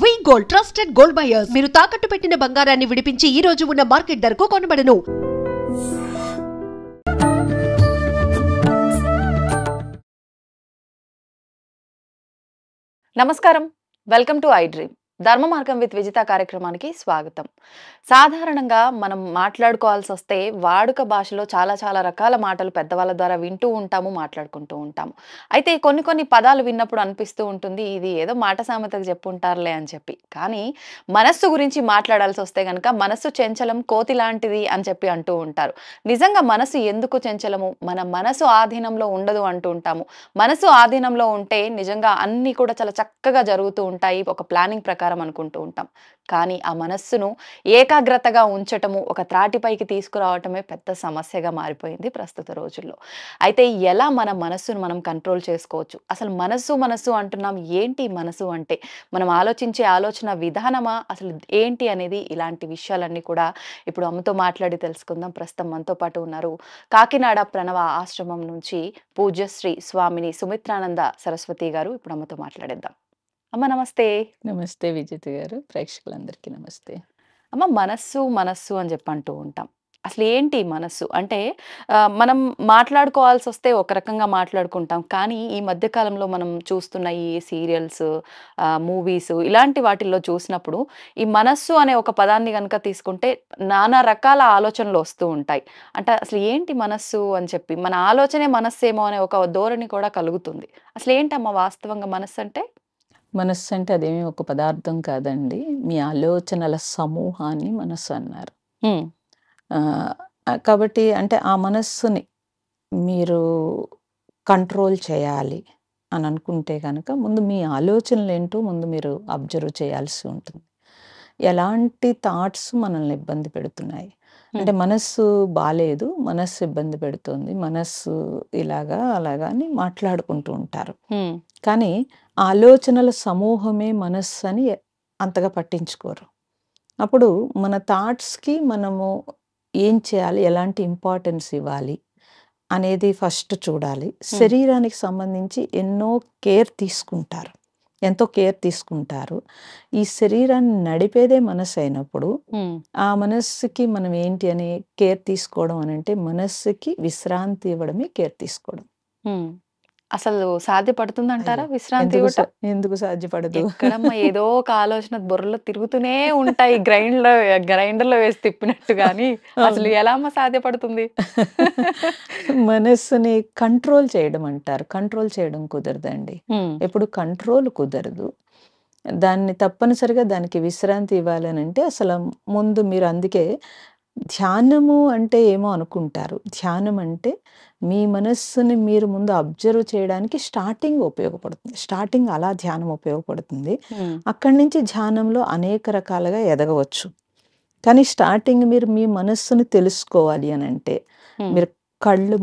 వి gold trusted gold buyers మీరు తాకట్టు పెట్టిన బంగారాన్ని విడిపించి ఈ రోజు ఉన్న మార్కెట్ ధరకు కొనబడను. నమస్కారం, వెల్కమ్ టు ఐ డ్రీమ్. ధర్మ మార్గం విత్ విజిత కార్యక్రమానికి స్వాగతం. సాధారణంగా మనం మాట్లాడుకోవాల్సి వస్తే వాడుక భాషలో చాలా చాలా రకాల మాటలు పెద్దవాళ్ళ ద్వారా వింటూ ఉంటాము, మాట్లాడుకుంటూ ఉంటాము. అయితే కొన్ని పదాలు విన్నప్పుడు అనిపిస్తూ ఉంటుంది, ఇది ఏదో మాట సామెతకు చెప్పుంటారులే అని చెప్పి. కానీ మనస్సు గురించి మాట్లాడాల్సి వస్తే కనుక మనస్సు చెంచలం కోతి లాంటిది అని చెప్పి అంటూ ఉంటారు. నిజంగా మనసు ఎందుకు చెంచలము? మన మనసు ఆధీనంలో ఉండదు అంటూ ఉంటాము. మనసు ఆధీనంలో ఉంటే నిజంగా అన్నీ కూడా చాలా చక్కగా జరుగుతూ ఉంటాయి, ఒక ప్లానింగ్ ప్రకారం అనుకుంటూ ఉంటాం. కానీ ఆ మనస్సును ఏకాగ్రతగా ఉంచటము, ఒక త్రాటిపైకి తీసుకురావటమే పెద్ద సమస్యగా మారిపోయింది ప్రస్తుత రోజుల్లో. అయితే ఎలా మన మనస్సును మనం కంట్రోల్ చేసుకోవచ్చు? అసలు మనస్సు అంటున్నాం, ఏంటి మనసు అంటే? మనం ఆలోచించే ఆలోచన విధానమా అసలు ఏంటి అనేది, ఇలాంటి విషయాలన్నీ కూడా ఇప్పుడు అమ్మతో మాట్లాడి తెలుసుకుందాం. ప్రస్తుతం మనతో పాటు ఉన్నారు కాకినాడ ప్రణవ ఆశ్రమం నుంచి పూజ్యశ్రీ స్వామిని సుమిత్రానంద సరస్వతి గారు. ఇప్పుడు అమ్మతో మాట్లాడేద్దాం. అమ్మ నమస్తే. నమస్తే విజిత గారు, ప్రేక్షకులందరికీ నమస్తే. అమ్మ, మనస్సు అని చెప్పి అంటూ ఉంటాం. అసలు ఏంటి మనస్సు అంటే? మనం మాట్లాడుకోవాల్సి వస్తే ఒక రకంగా మాట్లాడుకుంటాం. కానీ ఈ మధ్య కాలంలో మనం చూస్తున్న ఈ సీరియల్స్, మూవీస్ ఇలాంటి వాటిల్లో చూసినప్పుడు ఈ మనస్సు అనే ఒక పదాన్ని కనుక తీసుకుంటే నానా రకాల ఆలోచనలు వస్తూ ఉంటాయి. అంటే అసలు ఏంటి మనస్సు అని చెప్పి, మన ఆలోచనే మనస్సేమో అనే ఒక ధోరణి కూడా కలుగుతుంది. అసలు ఏంటమ్మా వాస్తవంగా మనస్సు అంటే? మనస్సు అంటే అదేమీ ఒక పదార్థం కాదండి, మీ ఆలోచనల సమూహాన్ని మనస్సు అన్నారు. హ్మ్. కాబట్టి అంటే ఆ మనస్సుని మీరు కంట్రోల్ చేయాలి అని అనుకుంటే కనుక ముందు మీ ఆలోచనలు ఏంటో ముందు మీరు అబ్జర్వ్ చేయాల్సి ఉంటుంది. ఎలాంటి థాట్స్ మనల్ని ఇబ్బంది పెడుతున్నాయి అంటే, మనస్సు బాలేదు, మనస్సు ఇబ్బంది పెడుతుంది, మనస్సు ఇలాగా అలాగా అని మాట్లాడుకుంటూ ఉంటారు. కానీ ఆలోచనల సమూహమే మనస్సు అని అంతగా పట్టించుకోరు. అప్పుడు మన థాట్స్కి మనము ఏం చేయాలి, ఎలాంటి ఇంపార్టెన్స్ ఇవ్వాలి అనేది ఫస్ట్ చూడాలి. శరీరానికి సంబంధించి ఎంతో కేర్ తీసుకుంటారు. ఈ శరీరాన్ని నడిపేదే మనస్సు అయినప్పుడు ఆ మనస్సుకి మనం ఏంటి అని కేర్ తీసుకోవడం అని అంటే, మనస్సుకి విశ్రాంతి ఇవ్వడమే కేర్ తీసుకోవడం. అసలు సాధ్యపడుతుందంటారా విశ్రాంతి ఇవ్వటం? ఎందుకు సాధ్యపడదు? ఎక్కడమ్మా, ఏదో ఒక ఆలోచన బుర్రలో తిరుగుతూనే ఉంటాయి, గ్రైండర్లో వేసి తిప్పినట్టు. కానీ అసలు ఎలా అమ్మా సాధ్యపడుతుంది? మనస్సుని కంట్రోల్ చేయడం అంటారు. కంట్రోల్ చేయడం కుదరదండి. ఎప్పుడు కంట్రోల్ కుదరదు. దాన్ని తప్పనిసరిగా దానికి విశ్రాంతి ఇవ్వాలని అంటే, అసలు ముందు మీరు అందుకే ధ్యానము అంటే ఏమో అనుకుంటారు. ధ్యానం అంటే మీ మనస్సుని మీరు ముందు అబ్జర్వ్ చేయడానికి స్టార్టింగ్ ఉపయోగపడుతుంది. స్టార్టింగ్ అలా ధ్యానం ఉపయోగపడుతుంది. అక్కడి నుంచి ధ్యానంలో అనేక రకాలుగా ఎదగవచ్చు. కానీ స్టార్టింగ్ మీరు మీ మనస్సుని తెలుసుకోవాలి అని అంటే, మీరు కళ్ళు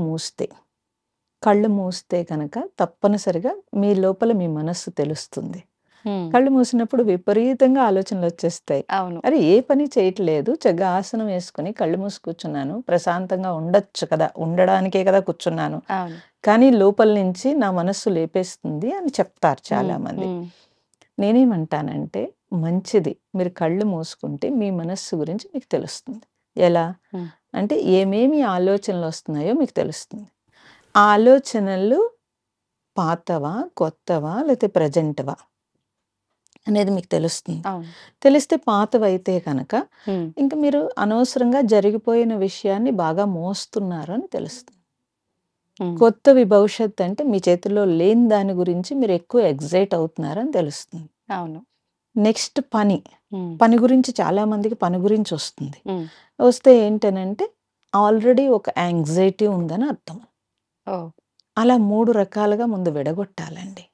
మూస్తే కనుక తప్పనిసరిగా మీ లోపల మీ మనస్సు తెలుస్తుంది. కళ్ళు మూసినప్పుడు విపరీతంగా ఆలోచనలు వచ్చేస్తాయి. అరే ఏ పని చేయట్లేదు, చక్కగా ఆసనం వేసుకుని కళ్ళు మూసి కూర్చున్నాను, ప్రశాంతంగా ఉండొచ్చు కదా, ఉండడానికే కదా కూర్చున్నాను, కానీ లోపల నుంచి నా మనస్సు లేపేస్తుంది అని చెప్తారు చాలా మంది. నేనేమంటానంటే, మంచిది, మీరు కళ్ళు మూసుకుంటే మీ మనస్సు గురించి మీకు తెలుస్తుంది. ఎలా అంటే, ఏమేమి ఆలోచనలు వస్తున్నాయో మీకు తెలుస్తుంది. ఆ ఆలోచనలు పాతవా, కొత్తవా, లేకపోతే ప్రజెంట్వా అనేది మీకు తెలుస్తుంది. తెలిస్తే పాతవైతే కనుక ఇంకా మీరు అనవసరంగా జరిగిపోయిన విషయాన్ని బాగా మోస్తున్నారు అని తెలుస్తుంది. కొత్తవి భవిష్యత్తు అంటే మీ చేతుల్లో లేని దాని గురించి మీరు ఎక్కువ ఎగ్జైట్ అవుతున్నారని తెలుస్తుంది. నెక్స్ట్ పని గురించి చాలా మందికి పని గురించి వస్తుంది. వస్తే ఏంటనంటే ఆల్రెడీ ఒక యాంగ్జైటీ ఉందని అర్థం. అలా 3 రకాలుగా ముందు విడగొట్టాలండి.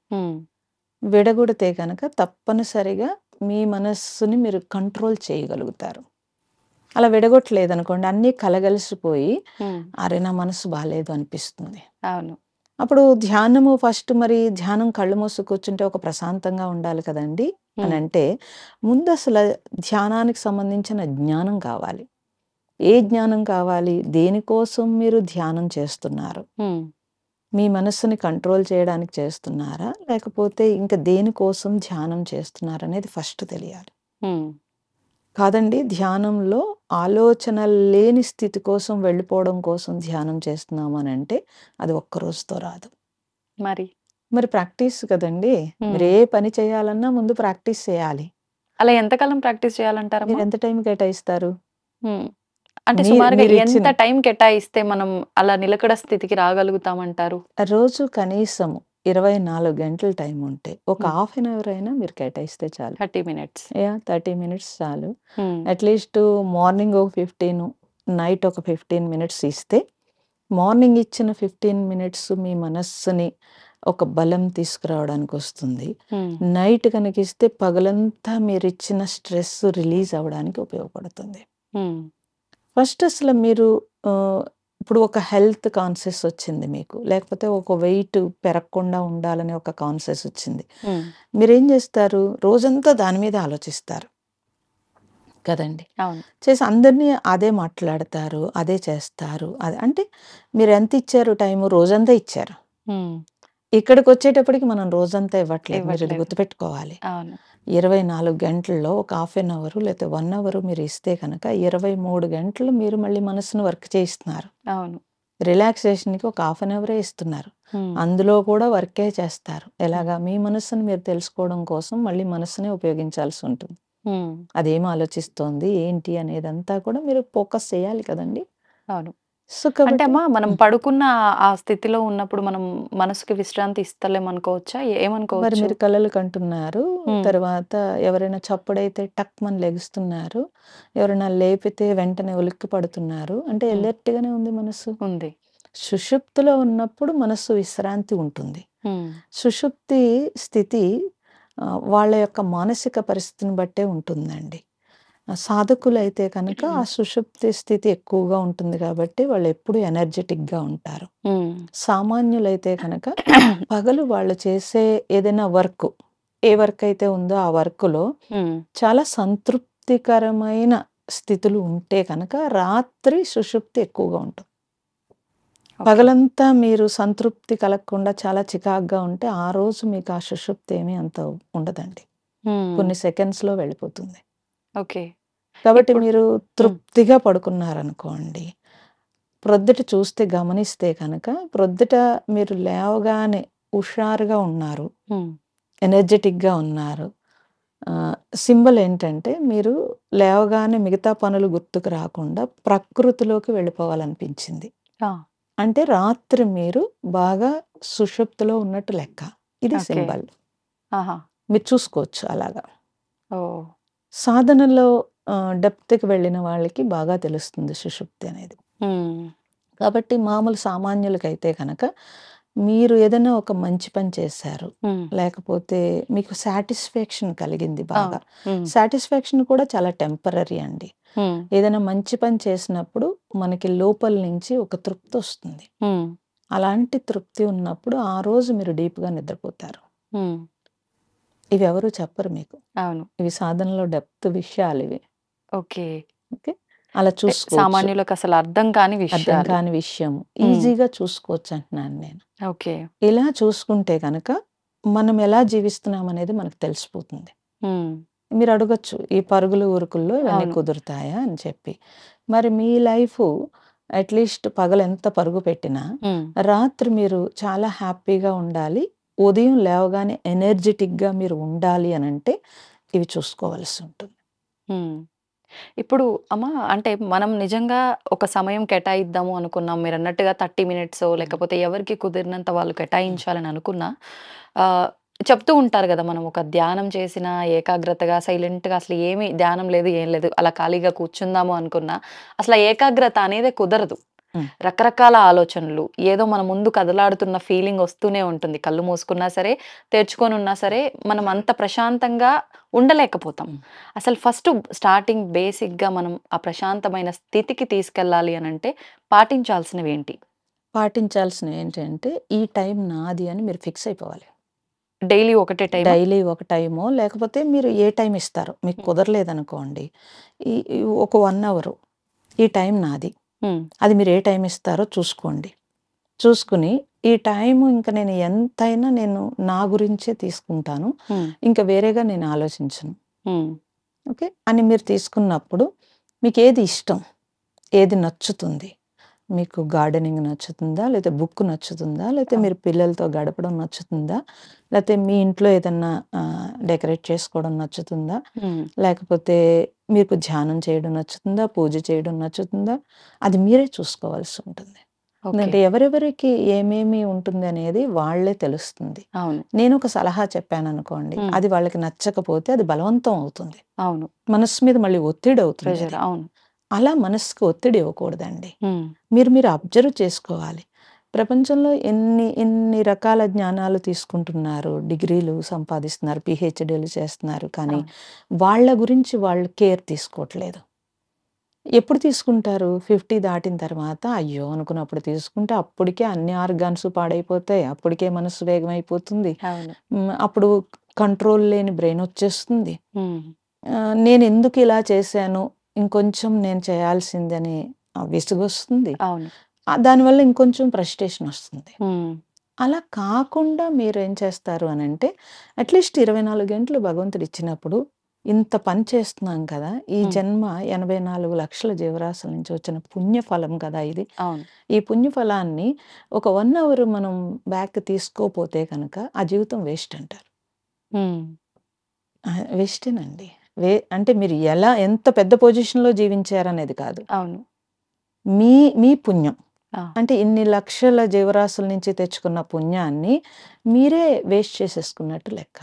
విడగొడితే కనుక తప్పనిసరిగా మీ మనస్సుని మీరు కంట్రోల్ చేయగలుగుతారు. అలా విడగొట్టలేదనుకోండి, అన్నీ కలగలిసిపోయి అరే నా మనసు బాగాలేదు అనిపిస్తుంది. అప్పుడు ధ్యానము ఫస్ట్, మరి ధ్యానం కళ్ళు మూసి కూర్చుంటే ఒక ప్రశాంతంగా ఉండాలి కదండి అని అంటే, ముందు అసలు ధ్యానానికి సంబంధించిన జ్ఞానం కావాలి. ఏ జ్ఞానం కావాలి? దేనికోసం మీరు ధ్యానం చేస్తున్నారు, మీ మనస్సుని కంట్రోల్ చేయడానికి చేస్తున్నారా? లేకపోతే ఇంకా దేనికోసం ధ్యానం చేస్తున్నారనేది ఫస్ట్ తెలియాలి. కాదండి, ధ్యానంలో ఆలోచన లేని స్థితి కోసం వెళ్ళిపోవడం కోసం ధ్యానం చేస్తున్నాము అనంటే అది ఒక్క రోజుతో రాదు. మరి ప్రాక్టీస్ కదండీ! మీరు ఏ పని చేయాలన్నా ముందు ప్రాక్టీస్ చేయాలి. అలా ఎంతకాలం ప్రాక్టీస్ చేయాలంటారమ్మా? మీరు ఎంత టైం కేటాయిస్తారు? అంటే సుమారుగా ఎంత టైం కేటాయిస్తే మనం అలా నిలకడ స్థితికి రాగలుగుతామంటారు? రోజు కనీసం 24 గంటల టైం ఉంటే ఒక హాఫ్ అన్ అవర్ అయినా మీరు కేటాయిస్తే చాలు. 30 మినిట్స్. 30 మినిట్స్ చాలు. అట్లీస్ట్ మార్నింగ్ ఒక 15, నైట్ ఒక 15 మినిట్స్ ఇస్తే మార్నింగ్ ఇచ్చిన 15 మినిట్స్ మీ మనస్సుని ఒక బలం తీసుకురావడానికి వస్తుంది. నైట్ కనుక ఇస్తే పగలంతా మీరు ఇచ్చిన స్ట్రెస్ రిలీజ్ అవ్వడానికి ఉపయోగపడుతుంది. ఫస్ట్ అసలు మీరు ఇప్పుడు ఒక హెల్త్ కాన్షియస్ వచ్చింది మీకు, లేకపోతే ఒక వెయిట్ పెరగకుండా ఉండాలనే ఒక కాన్షియస్ వచ్చింది. మీరేం చేస్తారు? రోజంతా దాని మీద ఆలోచిస్తారు కదండి. చేసి అందరినీ అదే మాట్లాడతారు, అదే చేస్తారు. అది అంటే మీరు ఎంత ఇచ్చారు టైము? రోజంతా ఇచ్చారు. ఇక్కడికి వచ్చేటప్పటికి మనం రోజంతా ఇవ్వట్లేదు. మీరు ఇది గుర్తుపెట్టుకోవాలి. 24 గంటల్లో ఒక హాఫ్ అన్ అవర్ లేకపోతే 1 అవర్ మీరు ఇస్తే కనుక 23 గంటలు మీరు మళ్ళీ మనసును వర్క్ చేయిస్తున్నారు. రిలాక్సేషన్కి ఒక హాఫ్ అన్ అవరే ఇస్తున్నారు. అందులో కూడా వర్కే చేస్తారు. ఎలాగా? మీ మనస్సును మీరు తెలుసుకోవడం కోసం మళ్ళీ మనస్సునే ఉపయోగించాల్సి ఉంటుంది. అదేం ఆలోచిస్తోంది ఏంటి అనేదంతా కూడా మీరు ఫోకస్ చేయాలి కదండి. అంటే అమ్మా, మనం పడుకున్న ఆ స్థితిలో ఉన్నప్పుడు మనం మనసుకి విశ్రాంతి ఇస్తలేమనుకోవచ్చా? మరి ఏమనుకోవచ్చు? మీరు కలలు కంటున్నారు, తర్వాత ఎవరైనా చప్పుడైతే టక్మని లెగుస్తున్నారు, ఎవరైనా లేపితే వెంటనే ఉలిక్కి పడుతున్నారు అంటే ఎలర్ట్గానే ఉంది మనసు. ఉంది. సుషుప్తిలో ఉన్నప్పుడు మనస్సు విశ్రాంతి ఉంటుంది. సుషుప్తి స్థితి వాళ్ళ యొక్క మానసిక పరిస్థితిని బట్టే ఉంటుందండి. సాధకులైతే కనుక ఆ సుషుప్తి స్థితి ఎక్కువగా ఉంటుంది కాబట్టి వాళ్ళు ఎప్పుడు ఎనర్జెటిక్గా ఉంటారు. సామాన్యులైతే కనుక పగలు వాళ్ళు చేసే ఏదైనా వర్క్, ఏ వర్క్ అయితే ఉందో ఆ వర్క్లో చాలా సంతృప్తికరమైన స్థితులు ఉంటే కనుక రాత్రి సుషుప్తి ఎక్కువగా ఉంటుంది. పగలంతా మీరు సంతృప్తి కలగకుండా చాలా చికాగ్గా ఉంటే ఆ రోజు మీకు ఆ సుషుప్తి ఏమీ అంత ఉండదండి. కొన్ని సెకండ్స్లో వెళ్ళిపోతుంది. కాబట్టి మీరు తృప్తిగా పడుకున్నారనుకోండి, ప్రొద్దుట చూస్తే గమనిస్తే కనుక ప్రొద్దుట మీరు లేవగానే హుషారుగా ఉన్నారు, ఎనర్జెటిక్గా ఉన్నారు. సింబల్ ఏంటంటే మీరు లేవగానే మిగతా పనులు గుర్తుకు రాకుండా ప్రకృతిలోకి వెళ్ళిపోవాలనిపించింది. అంటే రాత్రి మీరు బాగా సుషుప్తిలో ఉన్నట్టు లెక్క. ఇది సింబల్. మీరు చూసుకోవచ్చు అలాగా. సాధనలో డెప్త్కి వెళ్ళిన వాళ్ళకి బాగా తెలుస్తుంది సుషుప్తి అనేది. కాబట్టి మామూలు సామాన్యులకైతే కనుక మీరు ఏదైనా ఒక మంచి పని చేశారు, లేకపోతే మీకు సాటిస్ఫాక్షన్ కలిగింది బాగా. సాటిస్ఫాక్షన్ కూడా చాలా టెంపరరీ అండి. ఏదైనా మంచి పని చేసినప్పుడు మనకి లోపల నుంచి ఒక తృప్తి వస్తుంది. అలాంటి తృప్తి ఉన్నప్పుడు ఆ రోజు మీరు డీప్గా నిద్రపోతారు. ఇవి ఎవరు చెప్పరు మీకు. ఇవి సాధనలో డెప్త్ విషయాలు ఇవి. ఓకే, అలా చూసుకో. సామాన్యులకు అసలు అర్థం కాని విషయం ఈజీగా చూసుకోవచ్చు అంటున్నాను నేను. ఇలా చూసుకుంటే కనుక మనం ఎలా జీవిస్తున్నాం అనేది మనకు తెలిసిపోతుంది. మీరు అడగచ్చు, ఈ పరుగులు ఊరుకుల్లో ఇవన్నీ కుదురుతాయా అని చెప్పి. మరి మీ లైఫ్ అట్లీస్ట్ పగలు ఎంత పరుగు పెట్టినా రాత్రి మీరు చాలా హ్యాపీగా ఉండాలి, ఉదయం లేవగానే ఎనర్జెటిక్గా మీరు ఉండాలి అని అంటే ఇవి చూసుకోవాల్సి ఉంటుంది. ఇప్పుడు అమ్మ, అంటే మనం నిజంగా ఒక సమయం కేటాయిద్దాము అనుకున్నాం, మీరు అన్నట్టుగా 30 మినిట్స్ లేకపోతే ఎవరికి కుదిరినంత వాళ్ళు కేటాయించాలని అనుకున్నా చెప్తూ ఉంటారు కదా, మనం ఒక ధ్యానం చేసిన ఏకాగ్రతగా సైలెంట్గా అసలు ఏమీ ధ్యానం లేదు ఏం లేదు అలా ఖాళీగా కూర్చుందాము అనుకున్నా అసలు ఏకాగ్రత అనేది కుదరదు. రకరకాల ఆలోచనలు, ఏదో మన ముందు కదలాడుతున్న ఫీలింగ్ వస్తూనే ఉంటుంది. కళ్ళు మూసుకున్నా సరే, తెరుచుకొని ఉన్నా సరే మనం అంత ప్రశాంతంగా ఉండలేకపోతాం. అసలు ఫస్ట్ స్టార్టింగ్ బేసిక్గా మనం ఆ ప్రశాంతమైన స్థితికి తీసుకెళ్ళాలి అని అంటే పాటించాల్సినవి ఏంటంటే ఈ టైం నాది అని మీరు ఫిక్స్ అయిపోవాలి. డైలీ ఒకటే టైం, డైలీ ఒక టైమో లేకపోతే మీరు ఏ టైం ఇస్తారో మీకు కుదరలేదనుకోండి, ఒక 1 అవర్ ఈ టైం నాది, అది మీరు ఏ టైం ఇస్తారో చూసుకోండి. చూసుకుని ఈ టైము ఇంకా నేను ఎంతైనా నేను నా గురించే తీసుకుంటాను. ఇంకా వేరేగా నేను ఆలోచించను. ఓకే. అని మీరు తీసుకున్నప్పుడు మీకేది ఇష్టం? ఏది నచ్చుతుంది? మీకు గార్డెనింగ్ నచ్చుతుందా? లేతే బుక్ నచ్చుతుందా? లేతే మీరు పిల్లలతో గడపడం నచ్చుతుందా? లేతే మీ ఇంట్లో ఏదన్నా డెకరేట్ చేసుకోవడం నచ్చుతుందా? లేకపోతే మీకు ధ్యానం చేయడం నచ్చుతుందా? పూజ చేయడం నచ్చుతుందా? అది మీరే చూసుకోవాల్సి ఉంటుంది. ఎందుకంటే ఎవరెవరికి ఏమేమి ఉంటుంది అనేది వాళ్ళే తెలుస్తుంది. నేను ఒక సలహా చెప్పాననుకోండి, అది వాళ్ళకి నచ్చకపోతే అది బలవంతం అవుతుంది. మనస్సు మీద మళ్ళీ ఒత్తిడి అవుతుంది. అలా మనసుకు ఒత్తిడి ఇవ్వకూడదండి. మీరు అబ్జర్వ్ చేసుకోవాలి. ప్రపంచంలో ఎన్ని రకాల జ్ఞానాలు తీసుకుంటున్నారు, డిగ్రీలు సంపాదిస్తున్నారు, పిహెచ్డీలు చేస్తున్నారు. కానీ వాళ్ళ గురించి వాళ్ళు కేర్ తీసుకోవట్లేదు. ఎప్పుడు తీసుకుంటారు? 50 దాటిన తర్వాత అయ్యో అనుకున్నప్పుడు తీసుకుంటే అప్పటికే అన్ని ఆర్గాన్స్ పాడైపోతాయి. అప్పటికే మనసు వేగం అయిపోతుంది. అప్పుడు కంట్రోల్ లేని బ్రెయిన్ వచ్చేస్తుంది. నేను ఎందుకు ఇలా చేశాను, ఇంకొంచెం నేను చేయాల్సిందని విసుగొస్తుంది. దానివల్ల ఇంకొంచెం ఫ్రస్ట్రేషన్ వస్తుంది. అలా కాకుండా మీరేం చేస్తారు అనంటే, అట్లీస్ట్ 24 గంటలు భగవంతుడు ఇచ్చినప్పుడు ఇంత పని చేస్తున్నాం కదా, ఈ జన్మ 84 లక్షల జీవరాశుల నుంచి వచ్చిన పుణ్యఫలం కదా ఇది. ఈ పుణ్యఫలాన్ని ఒక 1 అవర్ మనం బ్యాక్ తీసుకోపోతే కనుక ఆ జీవితం వేస్ట్ అంటారు. వేస్టేనండి. అంటే మీరు ఎంత పెద్ద పొజిషన్‌లో జీవించారనేది కాదు. మీ పుణ్యం. అంటే ఇన్ని లక్షల జీవరాశుల నుంచి తెచ్చుకున్న పుణ్యాన్ని మీరే వేస్ట్ చేసేసుకున్నట్టు లెక్క.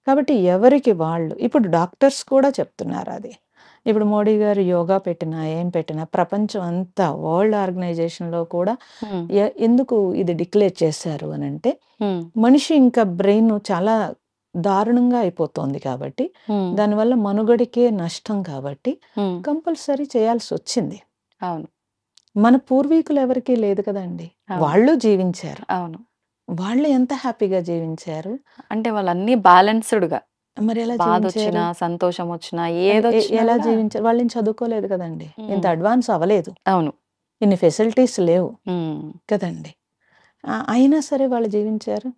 కాబట్టి ఎవరికి వాళ్ళు ఇప్పుడు డాక్టర్స్ కూడా చెప్తున్నారు అది. ఇప్పుడు మోడీ గారు యోగా పెట్టినా, ఏం పెట్టినా ప్రపంచం అంతా వరల్డ్ ఆర్గనైజేషన్‌లో కూడా ఎందుకు ఇది డిక్లేర్ చేశారు అనంటే, మనిషి ఇంకా బ్రెయిన్ చాలా దారుణంగా అయిపోతోంది కాబట్టి, దానివల్ల మనుగడకే నష్టం కాబట్టి కంపల్సరీ చేయాల్సొచ్చింది. మన పూర్వీకులు ఎవరికీ లేదు కదండీ. వాళ్ళు జీవించారు. వాళ్ళు ఎంత హ్యాపీగా జీవించారు. అంటే వాళ్ళన్నీ బ్యాలెన్స్‌డ్‌గా. మరి ఎలా బాధొచ్చినా, సంతోషం వచ్చినా, ఏదొచ్చినా ఎలా జీవించారు? వాళ్ళేం చదువుకోలేదు కదండీ. ఇంత అడ్వాన్స్ అవ్వలేదు. ఇన్ని ఫెసిలిటీస్ లేవు కదండీ. అయినా సరే వాళ్ళు జీవించారు.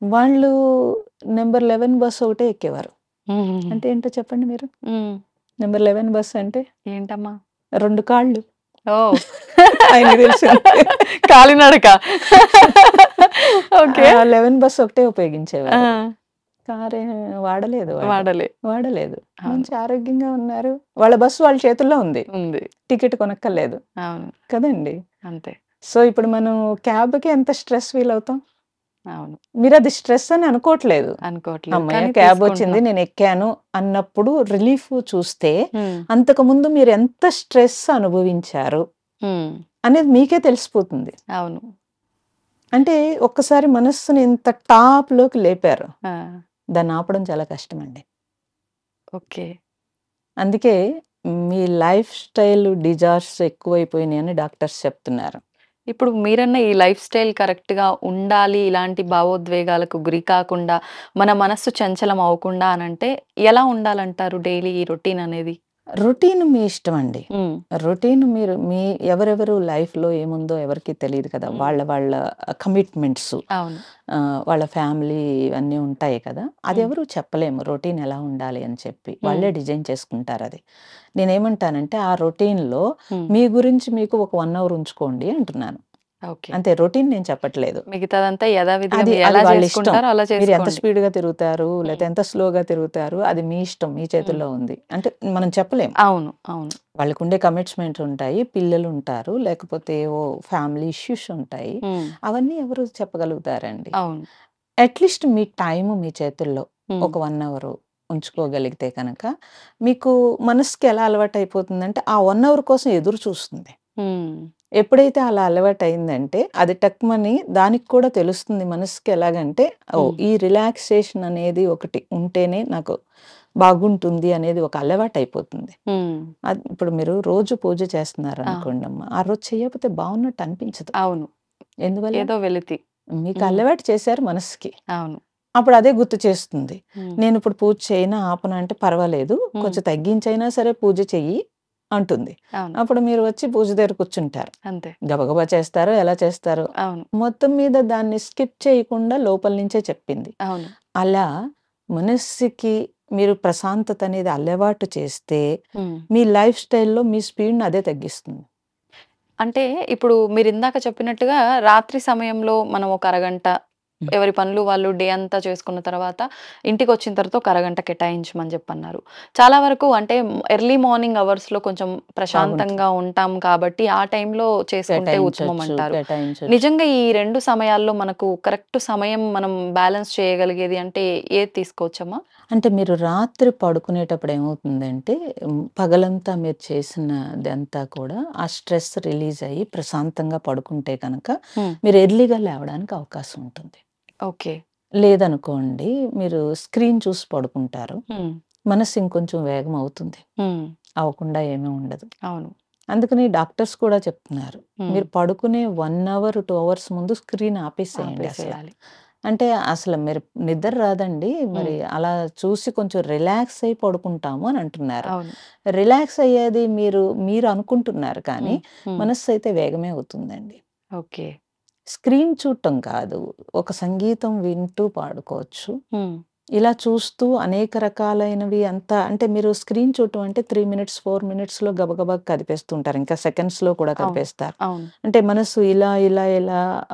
వాళ్ళు నెంబర్ 11 బస్ ఒకటే ఎక్కేవారు. అంటే ఏంటో చెప్పండి మీరు? నెంబర్ 11 బస్ అంటే ఏంటమ్మా? 2 కాళ్ళు. ఆయనకి తెలుసు. కాలినడక. ఓకే. 11 బస్ ఒకటే ఉపయోగించేవారు. కారే వాడలేదు. మంచి ఆరోగ్యంగా ఉన్నారు. వాళ్ళ బస్సు వాళ్ళ చేతుల్లో ఉంది. టికెట్ కొనక్కర్లేదు కదండి. అంతే. సో ఇప్పుడు మనం క్యాబ్‌కి ఎంత స్ట్రెస్ ఫీల్ అవుతాం. మీరు అది స్ట్రెస్ అని అనుకోవట్లేదు. అమ్మయ్య క్యాబ్ వచ్చింది, నేను ఎక్కాను అన్నప్పుడు రిలీఫ్ చూస్తే, అంతకుముందు మీరు ఎంత స్ట్రెస్ అనుభవించారు అనేది మీకే తెలిసిపోతుంది. అంటే ఒక్కసారి మనస్సుని ఇంత టాప్ లోకి లేపారు, దాన్ని ఆపడం చాలా కష్టం అండి. అందుకే మీ లైఫ్ స్టైల్ డిజార్స్ ఎక్కువైపోయినాయి అని డాక్టర్స్ చెప్తున్నారు. ఇప్పుడు మీరన్న ఈ లైఫ్ స్టైల్ కరెక్ట్‌గా ఉండాలి, ఇలాంటి భావోద్వేగాలకు గురి కాకుండా, మన మనస్సు చంచలం అవ్వకుండా అనంటే ఎలా ఉండాలంటారు డైలీ ఈ రొటీన్ అనేది? రొటీన్ మీ ఇష్టం అండి. రొటీన్ మీరు ఎవరెవరు లైఫ్‌లో ఏముందో ఎవరికీ తెలీదు కదా. వాళ్ళ కమిట్మెంట్స్, వాళ్ళ ఫ్యామిలీ ఇవన్నీ ఉంటాయి కదా. అది ఎవరు చెప్పలేము రొటీన్ ఎలా ఉండాలి అని చెప్పి. వాళ్ళే డిజైన్ చేసుకుంటారు అది. నేనేమంటానంటే ఆ రొటీన్‌లో మీ గురించి మీకు ఒక 1 అవర్ ఉంచుకోండి అంటున్నాను. అంతే, రొటీన్ నేను చెప్పట్లేదు. మిగతాదంతా యథావిధిగా అది ఎలా వాళ్ళ ఇష్టం. చేసుకుంటారో అలా మీరు ఎంత చేసుకోండి. స్పీడ్‌గా తిరుగుతారు, లేతే ఎంత స్లోగా తిరుగుతారు, అది మీ ఇష్టం, మీ చేతుల్లో ఉంది. అంటే మనం చెప్పలేం. అవును. వాళ్ళకుండే కమిట్మెంట్స్ ఉంటాయి, పిల్లలు ఉంటారు, లేకపోతే ఫ్యామిలీ ఇష్యూస్ ఉంటాయి. అవన్నీ ఎవరు చెప్పగలుగుతారండి. అట్లీస్ట్ మీ టైం మీ చేతుల్లో ఒక 1 అవర్ ఉంచుకోగలిగితే కనుక మీకు మనసుకి ఎలా అలవాటు అయిపోతుందంటే ఆ 1 అవర్ కోసం ఎదురు చూస్తుంది. ఎప్పుడైతే అలా అలవాటు అయిందంటే అది టక్మని దానికి కూడా తెలుస్తుంది మనసుకి. ఎలాగంటే ఈ రిలాక్సేషన్ అనేది ఒకటి ఉంటేనే నాకు బాగుంటుంది అనేది ఒక అలవాటు అయిపోతుంది. ఇప్పుడు మీరు రోజు పూజ చేస్తున్నారు అనుకోండి అమ్మ, ఆ రోజు చేయకపోతే బాగున్నట్టు అనిపించదు. ఎందువల్ల? ఏదో వెలితి. మీకు అలవాటు చేశారు మనసుకి. అప్పుడు అదే గుర్తు చేస్తుంది. నేను ఇప్పుడు పూజ చేయనా ఆపనా అంటే పర్వాలేదు, కొంచెం తగ్గించైనా సరే పూజ చెయ్యి అంటుంది. అవును. అప్పుడు మీరు వచ్చి పూజ దగ్గర కూర్చుంటారు. అంతే. గబగబా చేస్తారో, ఎలా చేస్తారో. అవును. మొత్తం మీద దాన్ని స్కిప్ చేయకుండా లోపల నుంచే చెప్పింది. అవును. అలా మనస్సుకి మీరు ప్రశాంతత అనేది అలవాటు చేస్తే హ్మ్. మీ లైఫ్ స్టైల్‌లో మీ స్పీడ్‌ని అదే తగ్గిస్తుంది. అంటే ఇప్పుడు మీరిందాక చెప్పినట్టుగా రాత్రి సమయంలో మనం ఒక అరగంట హ్మ్. ఎవరి పనులు వాళ్ళు డే అంతా చేసుకున్న తర్వాత ఇంటికొచ్చిన తర్వాత ఒక అరగంట కేటాయించమని చెప్పన్నారు. చాలా వరకు అంటే ఎర్లీ మార్నింగ్ అవర్స్‌లో కొంచెం బాగుంటుంది. ప్రశాంతంగా ఉంటాం కాబట్టి ఆ టైంలో చేసుకుంటే ఉత్తమం అంటారు. కేటాయించొచ్చు. నిజంగా ఈ 2 సమయాల్లో మనకు కరెక్ట్ సమయం మనం బ్యాలెన్స్ చేయగలిగేది అంటే ఏది తీసుకోవచ్చమ్మా? అంటే మీరు రాత్రి పడుకునేటప్పుడు ఏమవుతుందంటే పగలంతా మీరు చేసినదంతా కూడా ఆ స్ట్రెస్ రిలీజ్ అయ్యి ప్రశాంతంగా పడుకుంటే కనుక హ్మ్. మీరు ఎర్లీగా లేవడానికి అవకాశం ఉంటుంది. ఓకే. లేదనుకోండి మీరు స్క్రీన్ చూసి పడుకుంటారు. హ్మ్. మనస్సు ఇంకొంచెం వేగం అవుతుంది. హ్మ్. అవ్వకుండా ఏమీ ఉండదు. అవును. అందుకని డాక్టర్స్ కూడా చెప్తున్నారు. హ్మ్. మీరు పడుకునే 1 అవర్, 2 అవర్స్ ముందు స్క్రీన్ ఆపేసేయండి అసల. ఆపేసేయాలి. అంటే అసలు మీరు నిద్ర రాదండి. మరి అలా చూసి కొంచెం రిలాక్స్ అయ్యి పడుకుంటాము అని అంటున్నారు. అవును. రిలాక్స్ అయ్యేది మీరు అనుకుంటున్నారు కానీ హ్మ్. మనస్సు అయితే వేగమే అవుతుందండి. ఓకే. స్క్రీన్ చూడటం కాదు. ఒక సంగీతం వింటూ పాడుకోవచ్చు. హ్మ్. ఇలా చూస్తూ అనేక రకాలైనవి అంతా అంటే మీరు స్క్రీన్ చూడటం అంటే 3 మినిట్స్, 4 మినిట్స్‌లో గబగబా కదిపేస్తూ ఉంటారు. ఇంకా సెకండ్స్‌లో కూడా అవును. కదిపేస్తారు. అవును. అంటే మనసు ఇలా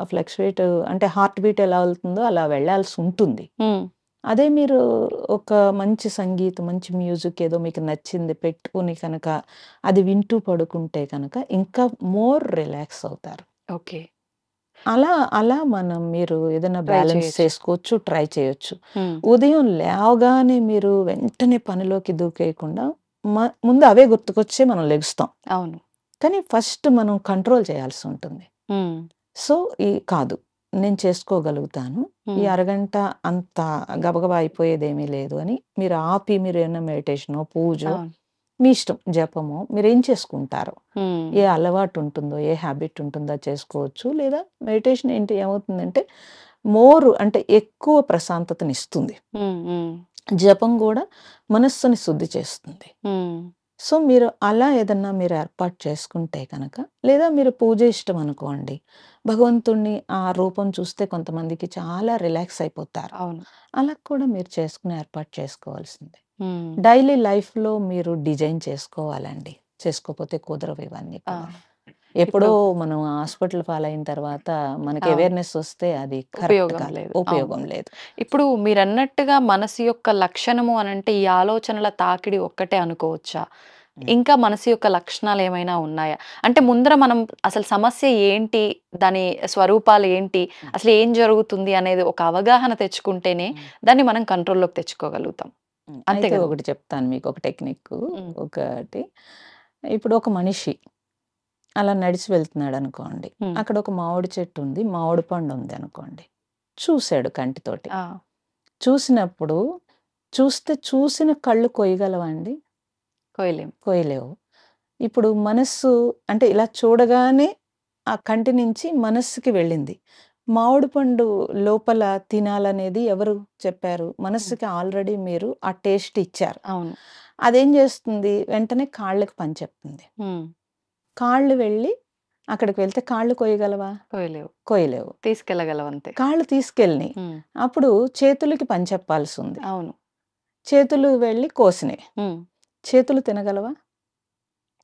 ఫ్లక్చుయేట్ అంటే హార్ట్ బీట్ ఎలా వెళ్తుందో అలా వెళ్ళాల్సి ఉంటుంది. హ్మ్. అదే మీరు ఒక మంచి సంగీతం, మంచి మ్యూజిక్ ఏదో మీకు నచ్చింది పెట్టుకొని కనుక అది వింటూ పడుకుంటే కనుక ఇంకా మోర్ రిలాక్స్ అవుతారు. ఓకే. అలా మీరు ఏదైనా ట్రై బ్యాలెన్స్ చేయొచ్చు. చేసుకోవచ్చు, ట్రై చేయొచ్చు. హ్మ్. ఉదయం లేవగానే మీరు వెంటనే పనిలోకి దూకేయకుండా ముందు అవే గుర్తుకొచ్చే మనం లెగుస్తాం. అవును. కానీ ఫస్ట్ మనం కంట్రోల్ చేయాల్సి ఉంటుంది. హ్మ్. సో, కాదు నేను చేసుకోగలుగుతాను. ఈ హ్మ్. అరగంట అంత గబగబా అయిపోయేదేమీ లేదు అని మీరు ఆపి మీరేమన్నా మెడిటేషనో, పూజో అవును. మీ ఇష్టం జపమో మీరేం చేసుకుంటారో. హ్మ్. ఏ అలవాటు ఉంటుందో, ఏ హ్యాబిట్ ఉంటుందో అది చేసుకోవచ్చు. లేదా మెడిటేషన్ ఏమవుతుందంటే అంటే ఎక్కువ ప్రశాంతతనిస్తుంది. హ్మ్. హ్మ్. జపం గూడా మనస్సుని శుద్ధి చేస్తుంది. హ్మ్. సో, మీరు అలా ఏదన్నా మీరు ఏర్పాటు చేసుకుంటే కనుక లేదా మీరు పూజ ఇష్టం అనుకోండి. భగవంతుడిని ఆ రూపం చూస్తే కొంతమందికి చాలా రిలాక్స్ అయిపోతారు. అవును. అలా కూడా మీరు చేసుకుని ఏర్పాటు చేసుకోవాల్సిందే. హ్మ్. డైలీ లైఫ్‌లో మీరు డిజైన్ చేసుకోవాలండి. చేసుకోకపోతే కుదరవు ఇవన్నీ ఆ! కూడా. ఎప్పుడో ఇప్పుడు మనం హాస్పిటల్ పాలైన తర్వాత మనకి అవును. అవేర్‌నెస్ వస్తే అది కరెక్ట్ ఉపయోగం కాదు. లేదు. అవును. ఉపయోగం లేదు. ఇప్పుడు మీరన్నట్టుగా మనసు యొక్క లక్షణము అనంటే ఈ ఆలోచనల తాకిడి ఒక్కటే అనుకోవచ్చా? హ్మ్. ఇంకా మనసు యొక్క లక్షణాలేమైనా ఉన్నాయా? అంటే ముందర మనం అసలు సమస్య ఏంటి? దాని స్వరూపాలు ఏంటి? హ్మ్. అసలు ఏం జరుగుతుంది అనేది ఒక అవగాహన తెచ్చుకుంటేనే హ్మ్. దాన్ని మనం కంట్రోల్‌లోకి తెచ్చుకోగలుగుతాం. అంతే అయితే గదా! ఒకటి చెప్తాను మీకొక టెక్నిక్కు. హ్మ్. ఒకటి ఇప్పుడు ఒక మనిషి అలా నడిచి వెళ్తున్నాడనుకోండి. హ్మ్. అక్కడ ఒక మామిడి చెట్టు ఉంది. మామిడి పండు ఉందనుకోండి. చూసాడు కంటితోటి. ఆ! చూసినప్పుడు చూసిన కళ్ళు కొయ్యగలవా అండి? కోయలేం. కొయ్యలేవు. ఇప్పుడు మనస్సు అంటే ఇలా చూడగానే ఆ కంటి నుంచి మనస్సుకి వెళ్ళింది. మామిడి పండు లోపల తినాలనేది ఎవరు చెప్పారు? హ్మ్. మనస్సుకి ఆల్రెడీ మీరు ఆ టేస్ట్ ఇచ్చారు. అవును. అదేం చేస్తుంది? వెంటనే కాళ్ళకి పని చెప్తుంది. హ్మ్. కాళ్ళు వెళ్ళి అక్కడికి వెళ్తే కాళ్ళు కొయ్యగలవా? కోయలేవు. కొయ్యలేవు. తీసుకెళ్ళగలవంతే. కాళ్ళు తీసుకెళ్ళినియి. హ్మ్. అప్పుడు చేతులకి పని చెప్పాల్సుంది. అవును. చేతులు వెళ్ళి కోసినియి. హ్మ్. చేతులు తినగలవా?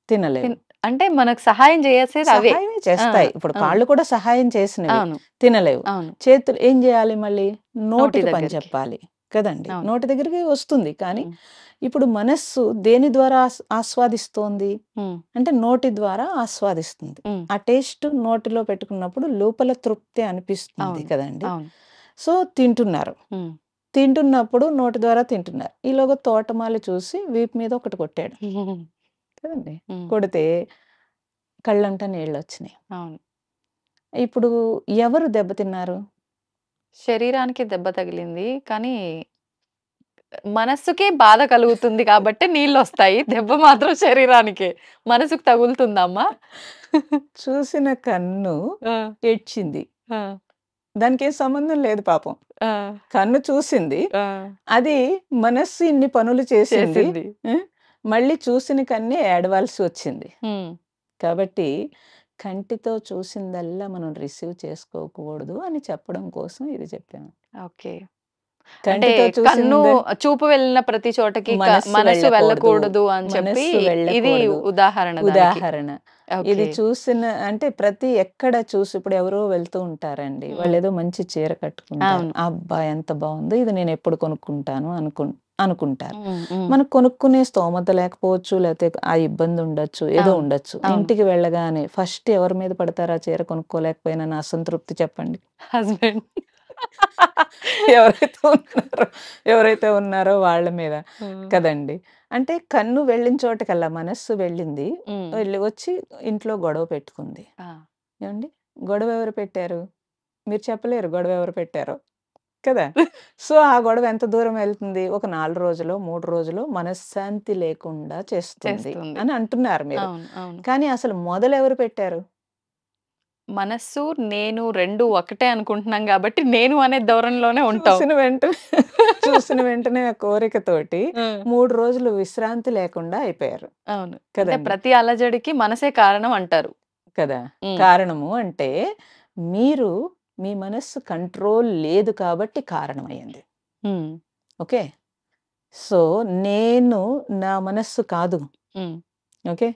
తినలేవు. తిన్ అంటే మనకు సహాయం చేసేది అవే. సహాయమే ఆ! చేస్తాయి. ఇప్పుడు ఆ! కాళ్ళు కూడా సహాయం చేసినవి. అవును. తినలేవు. అవును. చేతులు ఏం జేయాలి మళ్ళీ? నోటి నోటికి పని దగ్గరికి. చెప్పాలి. కదండీ! అవును. నోటి దగ్గరికి వస్తుంది. కానీ హ్మ్. ఇప్పుడు మనస్సు దేని ద్వారా ఆస్వాదిస్తోంది? హ్మ్. అంటే నోటి ద్వారా ఆస్వాదిస్తుంది. హ్మ్. ఆ టేస్ట్ నోటిలో పెట్టుకున్నప్పుడు లోపల తృప్తి అనిపిస్తుంది అవును. కదండీ! అవును. సో, తింటున్నారు. హ్మ్. తింటున్నప్పుడు నోటి ద్వారా తింటున్నారు. ఈలోగా తోటమాలి చూసి వీపు మీద ఒకటి కొట్టాడు. కదండీ! హ్మ్. కొడితే కళ్ళంట నీళ్లొచ్చినాయి. అవును. ఇప్పుడు ఎవరు దెబ్బతిన్నారు? శరీరానికి దెబ్బ తగిలింది. కానీ మనస్సుకే బాధ కలుగుతుంది కాబట్టి నీళ్ళొస్తాయి. దెబ్బ మాత్రం శరీరానికే. మనసుకు తగులుతుందా అమ్మా? చూసిన కన్ను ఆ! ఏడ్చింది. ఆ! దానికేం సంబంధం లేదు పాపం. ఆ! కన్ను చూసింది. ఆ! అది మనస్సు ఇన్ని పనులు చేసింది. చేసింది. హ్మ్. మళ్ళీ చూసిన కన్నే ఏడవాల్సి వచ్చింది. కాబట్టి కంటితో చూసిందల్లా మనం రిసీవ్ చేసుకోకూడదు అని చెప్పడం కోసం ఇది చెప్పాను. ఓకే. అంటే కంటితో కన్ను చూసింది చూపు వెళ్ళిన ప్రతి చోటకి మనస్సు మనసు వెళ్ళకూడదు. వెళ్ళకూడదు అని చెప్పి మనస్సు ఇది వెళ్ళకూడదు. ఉదాహరణ దానికి. ఉదాహరణ. ఇది ఓకే. చూసిన అంటే ప్రతి ఎక్కడ చూసి ఇప్పుడు ఎవరో వెళ్తూ ఉంటారండి. ఉమ్. వాళ్ళేదో మంచి చీర కట్టుకుంటారు. అవును. అబ్బా! ఎంత బావుందో ఇది నేను ఎప్పుడు కొనుక్కుంటాను అనుకుంటారు. ఉమ్, ఉమ్. మనకు కొనుక్కునే స్తోమత లేకపోవచ్చు, లేతే ఆ ఇబ్బంది ఉండొచ్చు, ఏదో అవును. ఉండొచ్చు. అవును. ఇంటికి వెళ్ళగానే ఫస్ట్ ఎవరి మీద పడతారు ఆ చీర కొనుక్కోలేకపోయినా నా అసంతృప్తి చెప్పండి? హస్బెండ్. ఎవరైతే ఉన్నారో వాళ్ళ మీద ఉమ్, కదండీ! అంటే కన్ను వెళ్ళిన చోటకల్లా మనస్సు వెళ్ళింది. ఉమ్. వచ్చి ఇంట్లో గొడవ పెట్టుకుంది. ఆ, ఏవండీ? గొడవ ఎవరు పెట్టారు? మీరు చెప్పలేరు గొడవ ఎవరు పెట్టారో. కదా! సో, ఆ గొడవ ఎంత దూరం వెళ్తుంది? ఒక 4 రోజులో, 3 రోజులో మనశ్శాంతి లేకుండా చేస్తుంది చేస్తుంది. అని అంటున్నారు మీరు. అవును. అవును. కానీ అసలు మొదలెవరు పెట్టారు? మనస్సు నేను రెండు ఒకటే అనుకుంటున్నాం కాబట్టి నేను అనే ధోరణిలోనే ఉంటాం. చూసిన వెంటనే ఆ కోరికతోటి ఉమ్. 3 రోజులు విశ్రాంతి లేకుండా అయిపోయారు. అవును. అంటే కదండీ! ప్రతి అలజడికి మనసే కారణం అంటారు. కదా! ఉమ్, కారణము అంటే మీరు మీ మనస్సు కంట్రోల్ లేదు కాబట్టి కారణమయ్యింది. ఉమ్, ఓకే. సో, నేను నా మనస్సు కాదు. ఉమ్, ఓకే.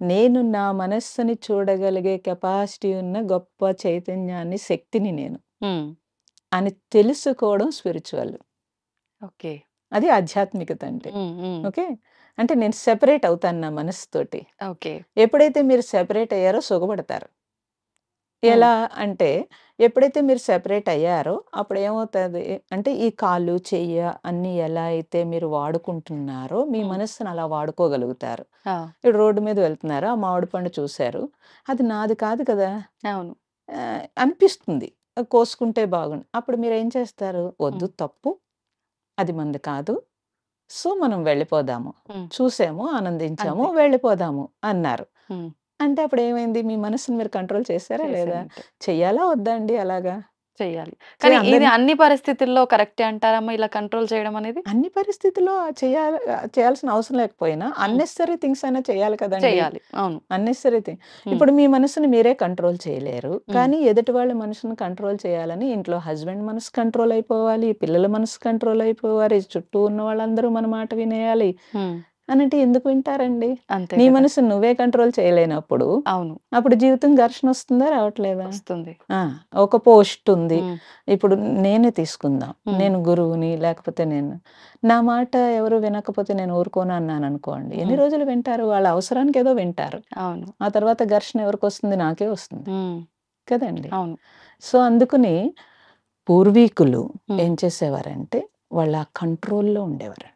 నేను నా మనస్సుని చూడగలిగే కెపాసిటీ ఉన్న గొప్ప చైతన్యాన్ని, శక్తిని నేను ఉమ్. అని తెలుసుకోవడం స్పిరిచువల్. ఓకే. అది ఆధ్యాత్మికత అంటే. ఉమ్, ఉమ్. ఓకే. అంటే నేను సెపరేట్ అవుతాను నా మనస్సుతోటి. ఓకే. ఎప్పుడైతే మీరు సెపరేట్ అయ్యారో సుఖపడతారు. ఉమ్, ఎలా అంటే ఎప్పుడైతే మీరు సెపరేట్ అయ్యారో అప్పుడేమవుతది అంటే ఈ కాలు, చెయ్య అన్నీ ఎలా అయితే మీరు వాడుకుంటున్నారో మీ ఉమ్. మనస్సుని అలా వాడుకోగలుగుతారు. ఆ, ఇప్పుడు రోడ్డు మీద వెళ్తున్నారు. ఆ మామిడి పండు చూసారు. అది నాది కాదు కదా! అవును. అనిపిస్తుంది. కోసుకుంటే బాగుండు. అప్పుడు మీరేం చేస్తారు? వద్దు ఉమ్, తప్పు. అది మనది కాదు. సో, మనం వెళ్ళిపోదాము. ఉమ్. చూసాము, ఆనందించాము, అంతే. వెళ్ళిపోదాము అన్నారు. ఉమ్. అంటే అప్పుడేమైంది? మీ మనసుని మీరు కంట్రోల్ చేసారా లేదా? చేసినట్టు చెయ్యాలా వద్దా అండి అలాగా? చెయ్యాలి. కానీ ఇది అందరిని అన్ని పరిస్థితుల్లో కరెక్టే అంటారమ్మా ఇలా కంట్రోల్ చేయడం అనేది? అన్ని పరిస్థితుల్లో చేయాల్సిన అవసరం లేకపోయినా హ్మ్. అన్నెసెసరీ థింగ్స్ అయినా చేయాలి కదండీ! చెయ్యాలి. అవును. Unnecessary thing. హ్మ్. ఇప్పుడు మీ మనసుని మీరే కంట్రోల్ చేయలేరు. హ్మ్. కానీ ఎదుటి వాళ్ళ మనసుని కంట్రోల్ చేయాలని ఇంట్లో హస్బెండ్ మనసు కంట్రోల్ అయిపోవాలి. పిల్లల మనసు కంట్రోల్ అయిపోవాలి. చుట్టూ ఉన్న వాళ్ళందరూ మన మాట వినేయాలి. హ్మ్. అనంటే ఎందుకు వింటారండి? అంతే నీ కదా! మనసుని నువ్వే కంట్రోల్ చేయలేనప్పుడు అవును. అప్పుడు జీవితం ఘర్షణ వస్తుందా? రావట్లేదా? వస్తుంది. ఆ! ఒక పోస్ట్ ఉంది. హ్మ్. ఇప్పుడు నేనే తీసుకుందాం. హ్మ్. నేను గురువుని లేకపోతే నా మాట ఎవరు వినకపోతే నేను ఊరుకోను అన్నాననుకోండి. ఎన్ని హ్మ్. రోజులు వింటారు? వాళ్ళ అవసరానికి ఏదో వింటారు. అవును. ఆ తర్వాత ఘర్షణ ఎవరికొస్తుంది? నాకే వస్తుంది. హ్మ్. కదండీ! అవును. సో, అందుకని పూర్వీకులు హ్మ్. ఏం చేసేవారంటే వాళ్ళ కంట్రోల్‌లో ఉండేవారండి.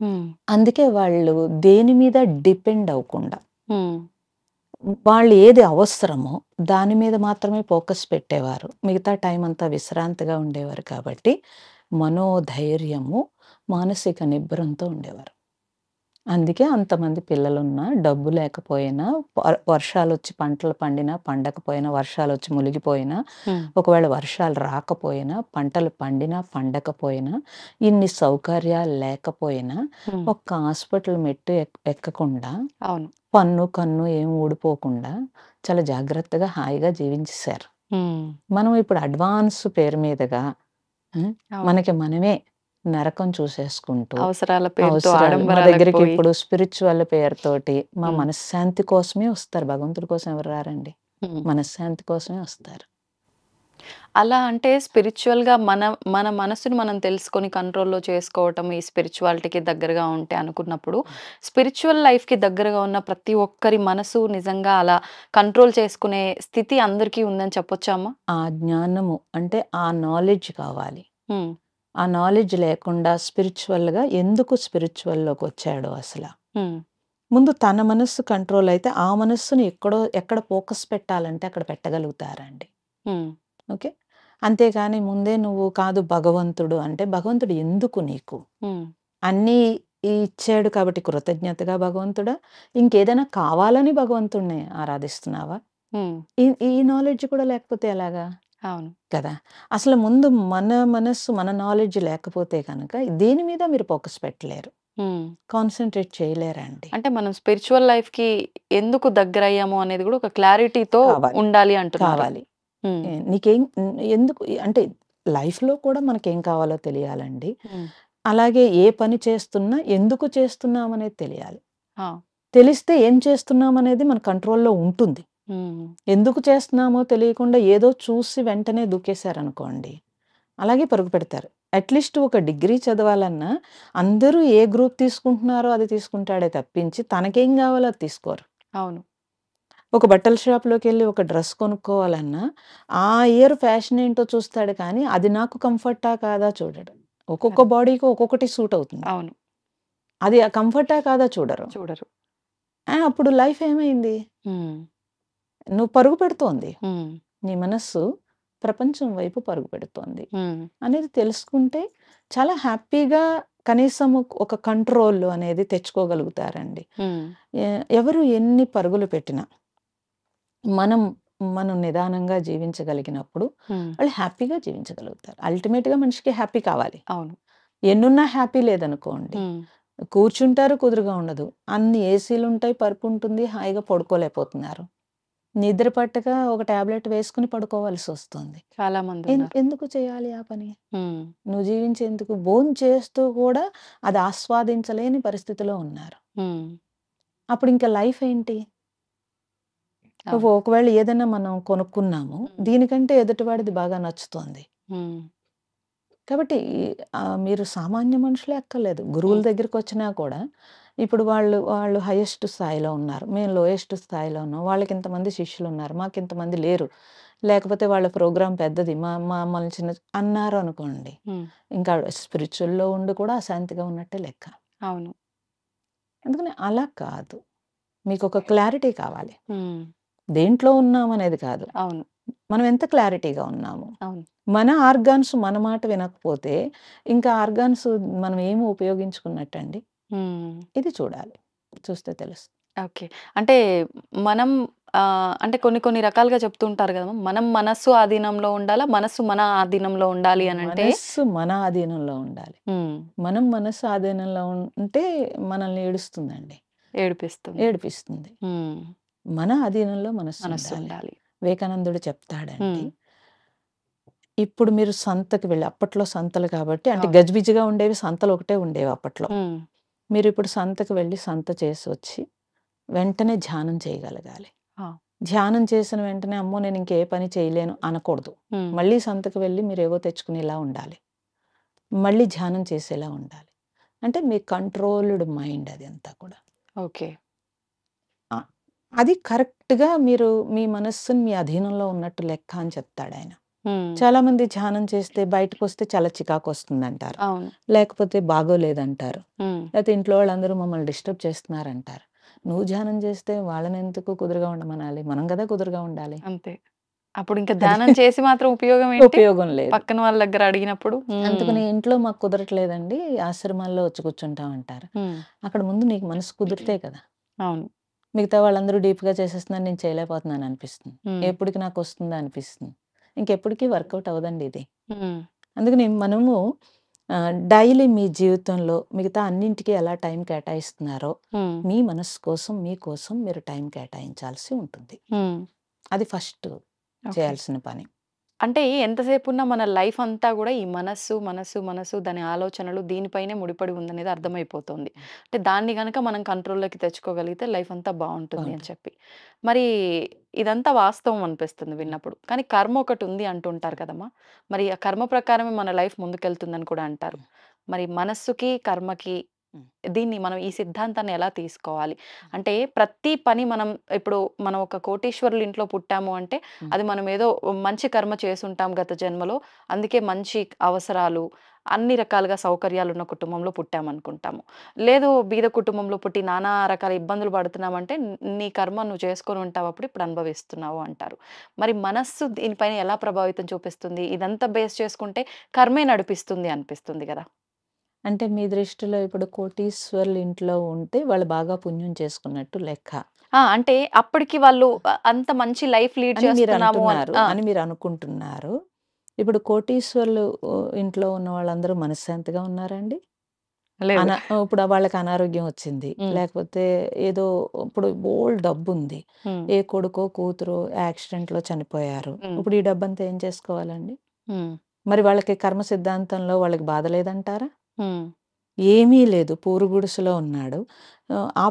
హ్మ్. అందుకే వాళ్ళు దేని మీద డిపెండ్ అవ్వకుండా హ్మ్. వాళ్ళు ఏది అవసరమో దాని మీద మాత్రమే ఫోకస్ పెట్టేవారు. మిగతా టైం అంతా విశ్రాంతిగా ఉండేవారు కాబట్టి మనోధైర్యము, మానసిక నిబ్బరంతో ఉండేవారు. అందుకే అంతమంది పిల్లలున్నా, డబ్బు లేకపోయినా, వర్షాలొచ్చి పంటలు పండినా, పండకపోయినా, వర్షాలొచ్చి మునిగిపోయినా, హ్మ్. ఒకవేళ వర్షాలు రాకపోయినా, పంటలు పండినా, పండకపోయినా, ఇన్ని సౌకర్యాలు లేకపోయినా, హ్మ్. ఒక్క హాస్పిటల్ మెట్టు ఎక్కకుండా, అవును. కన్ను ఏమి ఊడిపోకుండా, చాలా జాగ్రత్తగా, హాయిగా జీవించేశారు. హ్మ్. మనం ఇప్పుడు అడ్వాన్స్ పేరు మీదగా హ్మ్, అవును. మనకి మనమే నరకం చూసేసుకుంటూ అవసరాల పేరుతో అవసరాలు మా ఆడంబరాలకు దగ్గరికి పోయి. ఇప్పుడు స్పిరిచువల్ పేరుతోటి మా హ్మ్. మనశ్శాంతి కోసమే వస్తారు. భగవంతుడి కోసం ఎవరు రారండి. హ్మ్. మనశ్శాంతి కోసమే వస్తారు. అలా అంటే స్పిరిచువల్‌గా మన మనసుని మనం తెలుసుకొని కంట్రోల్‌లో చేసుకోవటం ఈ స్పిరిచువాలిటీకి దగ్గరగా ఉంటే అనుకున్నప్పుడు, స్పిరిచువల్ లైఫ్‌కి దగ్గరగా ఉన్న ప్రతి ఒక్కరి మనసు నిజంగా అలా కంట్రోల్ చేసుకునే స్థితి అందరికీ ఉందని చెప్పొచ్చా అమ్మా? ఆ జ్ఞానము అంటే ఆ నాలెడ్జ్ కావాలి. హ్మ్. ఆ నాలెడ్జ్ లేకుండా స్పిరిచువల్‌గా ఎందుకు స్పిరిచువల్‌లోకి వచ్చాడో అసల. హ్మ్. ముందు తన మనస్సు కంట్రోల్ అయితే ఆ మనస్సుని ఎక్కడ ఫోకస్ పెట్టాలంటే అక్కడ పెట్టగలుగుతారండి. హ్మ్. ఓకే. అంతేగాని ముందే నువ్వు కాదు భగవంతుడు అంటే భగవంతుడు ఎందుకు నీకు? హ్మ్. అన్నీ ఇచ్చాడు కాబట్టి కృతజ్ఞతగా భగవంతుడా? ఇంకేదైనా కావాలని భగవంతుడిని ఆరాధిస్తున్నావా? హ్మ్. ఈ ఈ నాలెడ్జ్ కూడా లేకపోతే ఎలాగా? అవును. కదా! అసలు ముందు మన మనస్సు, మన నాలెడ్జ్ లేకపోతే గనక దేని మీద మీరు ఫోకస్ పెట్టలేరు. కాన్సన్ట్రేట్ చేయలేరండి. అంటే మనం స్పిరిచువల్ లైఫ్ కి ఎందుకు దగ్గర అయ్యాము అనేది కూడా ఒక క్లారిటీతో ఉండాలి అంటున్నారు. కావాలి. నీకేం ఎందుకు అంటే లైఫ్లో కూడా మనకేం కావాలో తెలియాలండి. అలాగే ఏ పని చేస్తున్నా ఎందుకు చేస్తున్నాం అనేది తెలియాలి. తెలిస్తే ఏం చేస్తున్నాం అనేది మన కంట్రోల్లో ఉంటుంది. ఎందుకు చేస్తున్నామో తెలియకుండా ఏదో చూసి వెంటనే దూకేశారనుకోండి, అలాగే పరుగు పెడతారు. అట్లీస్ట్ ఒక డిగ్రీ చదవాలన్నా అందరూ ఏ గ్రూప్ తీసుకుంటున్నారో అది తీసుకుంటాడే తప్పించి తనకేం కావాలో అది తీసుకోరు. అవును. ఒక బట్టల షాప్లోకి వెళ్ళి ఒక డ్రెస్ కొనుక్కోవాలన్నా ఆ ఇయర్ ఫ్యాషన్ ఏంటో చూస్తాడు, కానీ అది నాకు కంఫర్టా కాదా చూడడు. ఒక్కొక్క బాడీకి ఒక్కొక్కటి సూట్ అవుతుంది. అవును. అది కంఫర్టా కాదా చూడరు. అప్పుడు లైఫ్ ఏమైంది? నువ్వు పరుగు పెడుతోంది, నీ మనస్సు ప్రపంచం వైపు పరుగు పెడుతోంది అనేది తెలుసుకుంటే చాలా హ్యాపీగా కనీసం ఒక కంట్రోల్ అనేది తెచ్చుకోగలుగుతారండి. ఎవరు ఎన్ని పరుగులు పెట్టినా మనం నిదానంగా జీవించగలిగినప్పుడు వాళ్ళు హ్యాపీగా జీవించగలుగుతారు. అల్టిమేట్గా మనిషికి హ్యాపీ కావాలి. అవును. ఎన్నున్నా హ్యాపీ లేదనుకోండి, కూర్చుంటారు, కుదురుగా ఉండదు. అన్ని ఏసీలు ఉంటాయి, పరుపు ఉంటుంది, హాయిగా పడుకోలేకపోతున్నారు. నిద్ర పట్టక ఒక టాబ్లెట్ వేసుకుని పడుకోవాల్సి వస్తుంది. చాలా మంది ఎందుకు చేయాలి ఆ పని? నువ్వు జీవించేందుకు భోజనం చేస్తూ కూడా అది ఆస్వాదించలేని పరిస్థితిలో ఉన్నారు. అప్పుడు ఇంకా లైఫ్ ఏంటి? ఒకవేళ ఏదైనా మనం కొనుక్కున్నాము, దీనికంటే ఎదుటివాడిది బాగా నచ్చుతోంది. కాబట్టి మీరు సామాన్య మనుషులే అక్కర్లేదు, గురువుల దగ్గరికి వచ్చినా కూడా ఇప్పుడు వాళ్ళు హైయెస్ట్ స్థాయిలో ఉన్నారు, మేము లోయెస్ట్ స్థాయిలో ఉన్నాం, వాళ్ళకి ఇంతమంది శిష్యులు ఉన్నారు, మాకు ఇంతమంది లేరు, లేకపోతే వాళ్ళ ప్రోగ్రాం పెద్దది, మమ్మల్ని చిన్న అన్నారు అనుకోండి, ఇంకా స్పిరిచువల్లో ఉండి కూడా అశాంతిగా ఉన్నట్టే లెక్క. అవును. అందుకని అలా కాదు, మీకు ఒక క్లారిటీ కావాలి. దేంట్లో ఉన్నాం అనేది కాదు, అవును, మనం ఎంత క్లారిటీగా ఉన్నాము. మన ఆర్గాన్స్ మన మాట వినకపోతే ఇంకా ఆర్గాన్స్ మనం ఏమి ఉపయోగించుకున్నట్టండి? ఇది చూడాలి, చూస్తే తెలుస్తుంది. ఓకే. అంటే మనం అంటే కొన్ని రకాలుగా చెప్తుంటారు కదా, మనం మనస్సు ఆధీనంలో ఉండాలా, మనస్సు మన ఆధీనంలో ఉండాలి అని అంటే? మనస్సు మన ఆధీనంలో ఉండాలి. మనం మనస్సు ఆధీనంలో ఉంటే మనల్ని ఏడుస్తుందండి, ఏడిపిస్తుంది. మన ఆధీనంలో మనస్సు ఉండాలి. వివేకానందుడు చెప్తాడండి, ఇప్పుడు మీరు సంతకి వెళ్ళి, అప్పట్లో సంతలు కాబట్టి అంటే గజిబిజిగా ఉండేవి, సంతలు ఒకటే ఉండేవి అప్పట్లో. మీరు ఇప్పుడు సంతకు వెళ్ళి సంత చేసి వచ్చి వెంటనే ధ్యానం చేయగలగాలి. ధ్యానం చేసిన వెంటనే అమ్మో నేను ఇంకే పని చేయలేను అనకూడదు. మళ్ళీ సంతకు వెళ్ళి మీరు ఏవో తెచ్చుకునేలా ఉండాలి, మళ్ళీ ధ్యానం చేసేలా ఉండాలి. అంటే మీ కంట్రోల్డ్ మైండ్ అది అంతా కూడా. ఓకే. అది కరెక్ట్గా మీరు మీ మనస్సుని మీ అధీనంలో ఉన్నట్టు లెక్క అని చెప్తాడు ఆయన. చాలా మంది ధ్యానం చేస్తే బయటకు వస్తే చాలా చికాకు వస్తుంది అంటారు, లేకపోతే బాగోలేదంటారు, లేకపోతే ఇంట్లో వాళ్ళందరూ మమ్మల్ని డిస్టర్బ్ చేస్తున్నారంటారు. నువ్వు ధ్యానం చేస్తే వాళ్ళని ఎందుకు కుదురుగా ఉండమనాలి, మనం కదా కుదురుగా ఉండాలి. అంతే. అప్పుడు ఇంకా ధ్యానం చేసి మాత్రం ఉపయోగం లేదు, పక్కన వాళ్ళ దగ్గర అడిగినప్పుడు. అందుకని ఇంట్లో మాకు కుదరట్లేదండి, ఆశ్రమాల్లో వచ్చి కూర్చుంటాం అంటారు. అక్కడ ముందు నీకు మనసు కుదిరితే కదా. అవును. మిగతా వాళ్ళందరూ డీప్గా చేసేస్తున్నారు, నేను చేయలేకపోతున్నాను అనిపిస్తుంది, ఎప్పటికి నాకు వస్తుందా అనిపిస్తుంది. ఇంకెప్పటికీ వర్కౌట్ అవ్వదండి ఇది. అందుకని మనము డైలీ మీ జీవితంలో మిగతా అన్నింటికి ఎలా టైం కేటాయిస్తున్నారో మీ మనసు కోసం మీకోసం మీరు టైం కేటాయించాల్సి ఉంటుంది. అది ఫస్ట్ చేయాల్సిన పని. అంటే ఎంతసేపు ఉన్నా మన లైఫ్ అంతా కూడా ఈ మనస్సు మనస్సు మనస్సు దాని ఆలోచనలు దీనిపైనే ముడిపడి ఉందనేది అర్థమైపోతుంది. అంటే దాన్ని గనక మనం కంట్రోల్లోకి తెచ్చుకోగలిగితే లైఫ్ అంతా బాగుంటుంది అని చెప్పి. మరి ఇదంతా వాస్తవం అనిపిస్తుంది విన్నప్పుడు, కానీ కర్మ ఒకటి ఉంది అంటుంటారు కదమ్మా, మరి ఆ కర్మ ప్రకారమే మన లైఫ్ ముందుకెళ్తుందని కూడా అంటారు. మరి మనస్సుకి కర్మకి దీన్ని మనం ఈ సిద్ధాంతాన్ని ఎలా తీసుకోవాలి? అంటే ప్రతి పని ఇప్పుడు మనం ఒక కోటీశ్వరుల ఇంట్లో పుట్టాము అంటే అది మనం ఏదో మంచి కర్మ చేసుంటాం గత జన్మలో, అందుకే మంచి అవసరాలు అన్ని రకాలుగా సౌకర్యాలు ఉన్న కుటుంబంలో పుట్టామనుకుంటాము. లేదు బీద కుటుంబంలో పుట్టి నానా రకాల ఇబ్బందులు పడుతున్నామంటే నీ కర్మ నువ్వు చేసుకొని ఉంటావు, అప్పుడు ఇప్పుడు అనుభవిస్తున్నావు అంటారు. మరి మనస్సు దీనిపైన ఎలా ప్రభావితం చూపిస్తుంది? ఇదంతా బేస్ చేసుకుంటే కర్మే నడిపిస్తుంది అనిపిస్తుంది కదా. అంటే మీ దృష్టిలో ఇప్పుడు కోటీశ్వర్లు ఇంట్లో ఉంటే వాళ్ళు బాగా పుణ్యం చేసుకున్నట్టు లెక్క. అంటే అప్పటికి వాళ్ళు అంత మంచి లైఫ్ లీడ్ చేస్తున్నాము అని మీరు అనుకుంటున్నారు. ఇప్పుడు కోటీశ్వర్లు ఇంట్లో ఉన్న వాళ్ళందరూ మనశ్శాంతిగా ఉన్నారండి? లేదు. ఇప్పుడు వాళ్ళకి అనారోగ్యం వచ్చింది. లేకపోతే ఏదో ఇప్పుడు బోలెడు డబ్బుంది. ఏ కొడుకో, కూతురో యాక్సిడెంట్‌లో చనిపోయారు. ఇప్పుడు ఈ డబ్బంతా ఏం చేసుకోవాలండి? మరి వాళ్ళకి కర్మ సిద్ధాంతంలో వాళ్ళకి బాధ లేదంటారా? ఏమీ లేదు. పూరుగుడిసెలో ఉన్నాడు. ఆ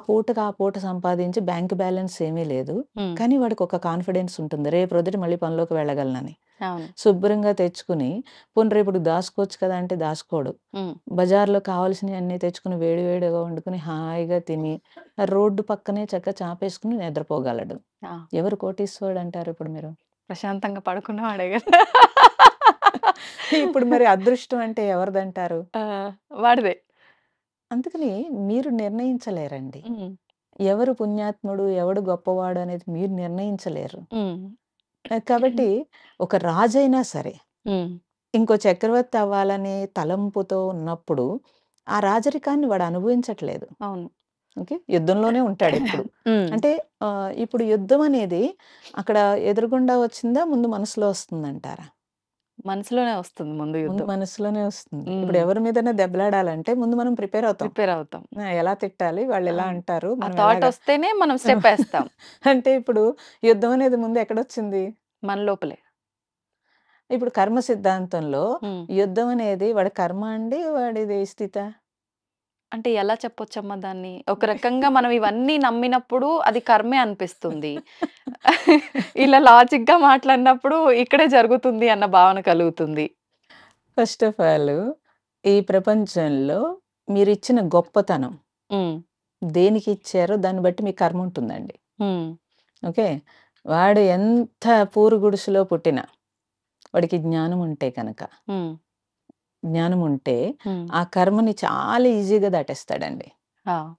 పూట సంపాదించి బ్యాంక్ బ్యాలెన్స్ ఏమీ లేదు. కానీ వాడికొక కాన్ఫిడెన్స్ ఉంటుంది. రేపొద్దుట మళ్ళీ పనిలోకి వెళ్ళగలనని. అవును. శుభ్రంగా తెచ్చుకుని పోనీ రేపటికి దాసుకోవచ్చు కదా అంటే దాసుకోడు. బజార్‌లో కావాల్సినయన్నీ తెచ్చుకుని వేడి వేడిగా వండుకొని హాయిగా తిని రోడ్డు పక్కనే చక్కగా చాపేసుకొని నిద్రపోగలడు. ఆ! ఎవరు కోటీశ్వరుడంటారు ఇప్పుడు మీరు? ప్రశాంతంగా పడుకున్నవాడే గదా! ఇప్పుడు మరి అదృష్టం అంటే ఎవరిదంటారు? వాడిదే. అందుకని మీరు నిర్ణయించలేరండి. హ్మ్. ఎవరు పుణ్యాత్ముడు, ఎవడు గొప్పవాడు అనేది మీరు నిర్ణయించలేరు. హ్మ్. కాబట్టి ఒక రాజైనా సరే, హ్మ్. ఇంకో చక్రవర్తి అవ్వాలనే తలంపుతో ఉన్నప్పుడు, ఆ రాజరికాన్ని వాడు అనుభవించట్లేదు. అవును. ఓకే. యుద్ధంలోనే ఉంటాడెప్పుడు. హ్మ్. అంటే ఇప్పుడు యుద్ధం అనేది అక్కడ ఎదురుగుండా వచ్చిందా? ముందు మనసులో వస్తుందంటారా? మనసులోనే వస్తుంది ముందు ముందు యుద్ధం. మనసులోనే వస్తుంది. ఇప్పుడు ఎవరి మీదైనా దెబ్బలాడాలంటే ముందు మనం ప్రిపేర్ అవుతాం. ప్రిపేర్ అవుతాం. ఎలా తిట్టాలి? వాళ్ళెలా అవును. అంటారు? ఆ మనం థాట్ ఎలాగా వస్తేనే మనం స్టెప్పేస్తాం. అంటే ఇప్పుడు యుద్ధం అనేది ముందు ఎక్కడొచ్చింది? మన లోపలే. ఇప్పుడు కర్మ సిద్ధాంతంలో హ్మ్. యుద్ధం అనేది వాడి కర్మ అండి? వాడిది స్థితా? అంటే ఎలా చెప్పొచ్చమ్మా దాన్ని? ఒక రకంగా మనం ఇవన్నీ నమ్మినప్పుడు అది కర్మే అనిపిస్తుంది. ఇలా లాజిక్‌గా మాట్లాడినప్పుడు ఇక్కడే జరుగుతుంది అన్న భావన కలుగుతుంది. ఫస్ట్ ఆఫ్ ఆల్ ఈ ప్రపంచంలో మీరిచ్చిన గొప్పతనం హ్మ్. దేనికిచ్చారో దాన్ని బట్టి మీ కర్మ ఉంటుందండి. హ్మ్. ఓకే. వాడు ఎంత పూరు గుడిసెలో పుట్టినా, వాడికి జ్ఞానం ఉంటే కనుక, హ్మ్. జ్ఞానం ఉంటే హ్మ్. ఆ కర్మని చాలా ఈజీగా దాటేస్తాడండి. ఆ!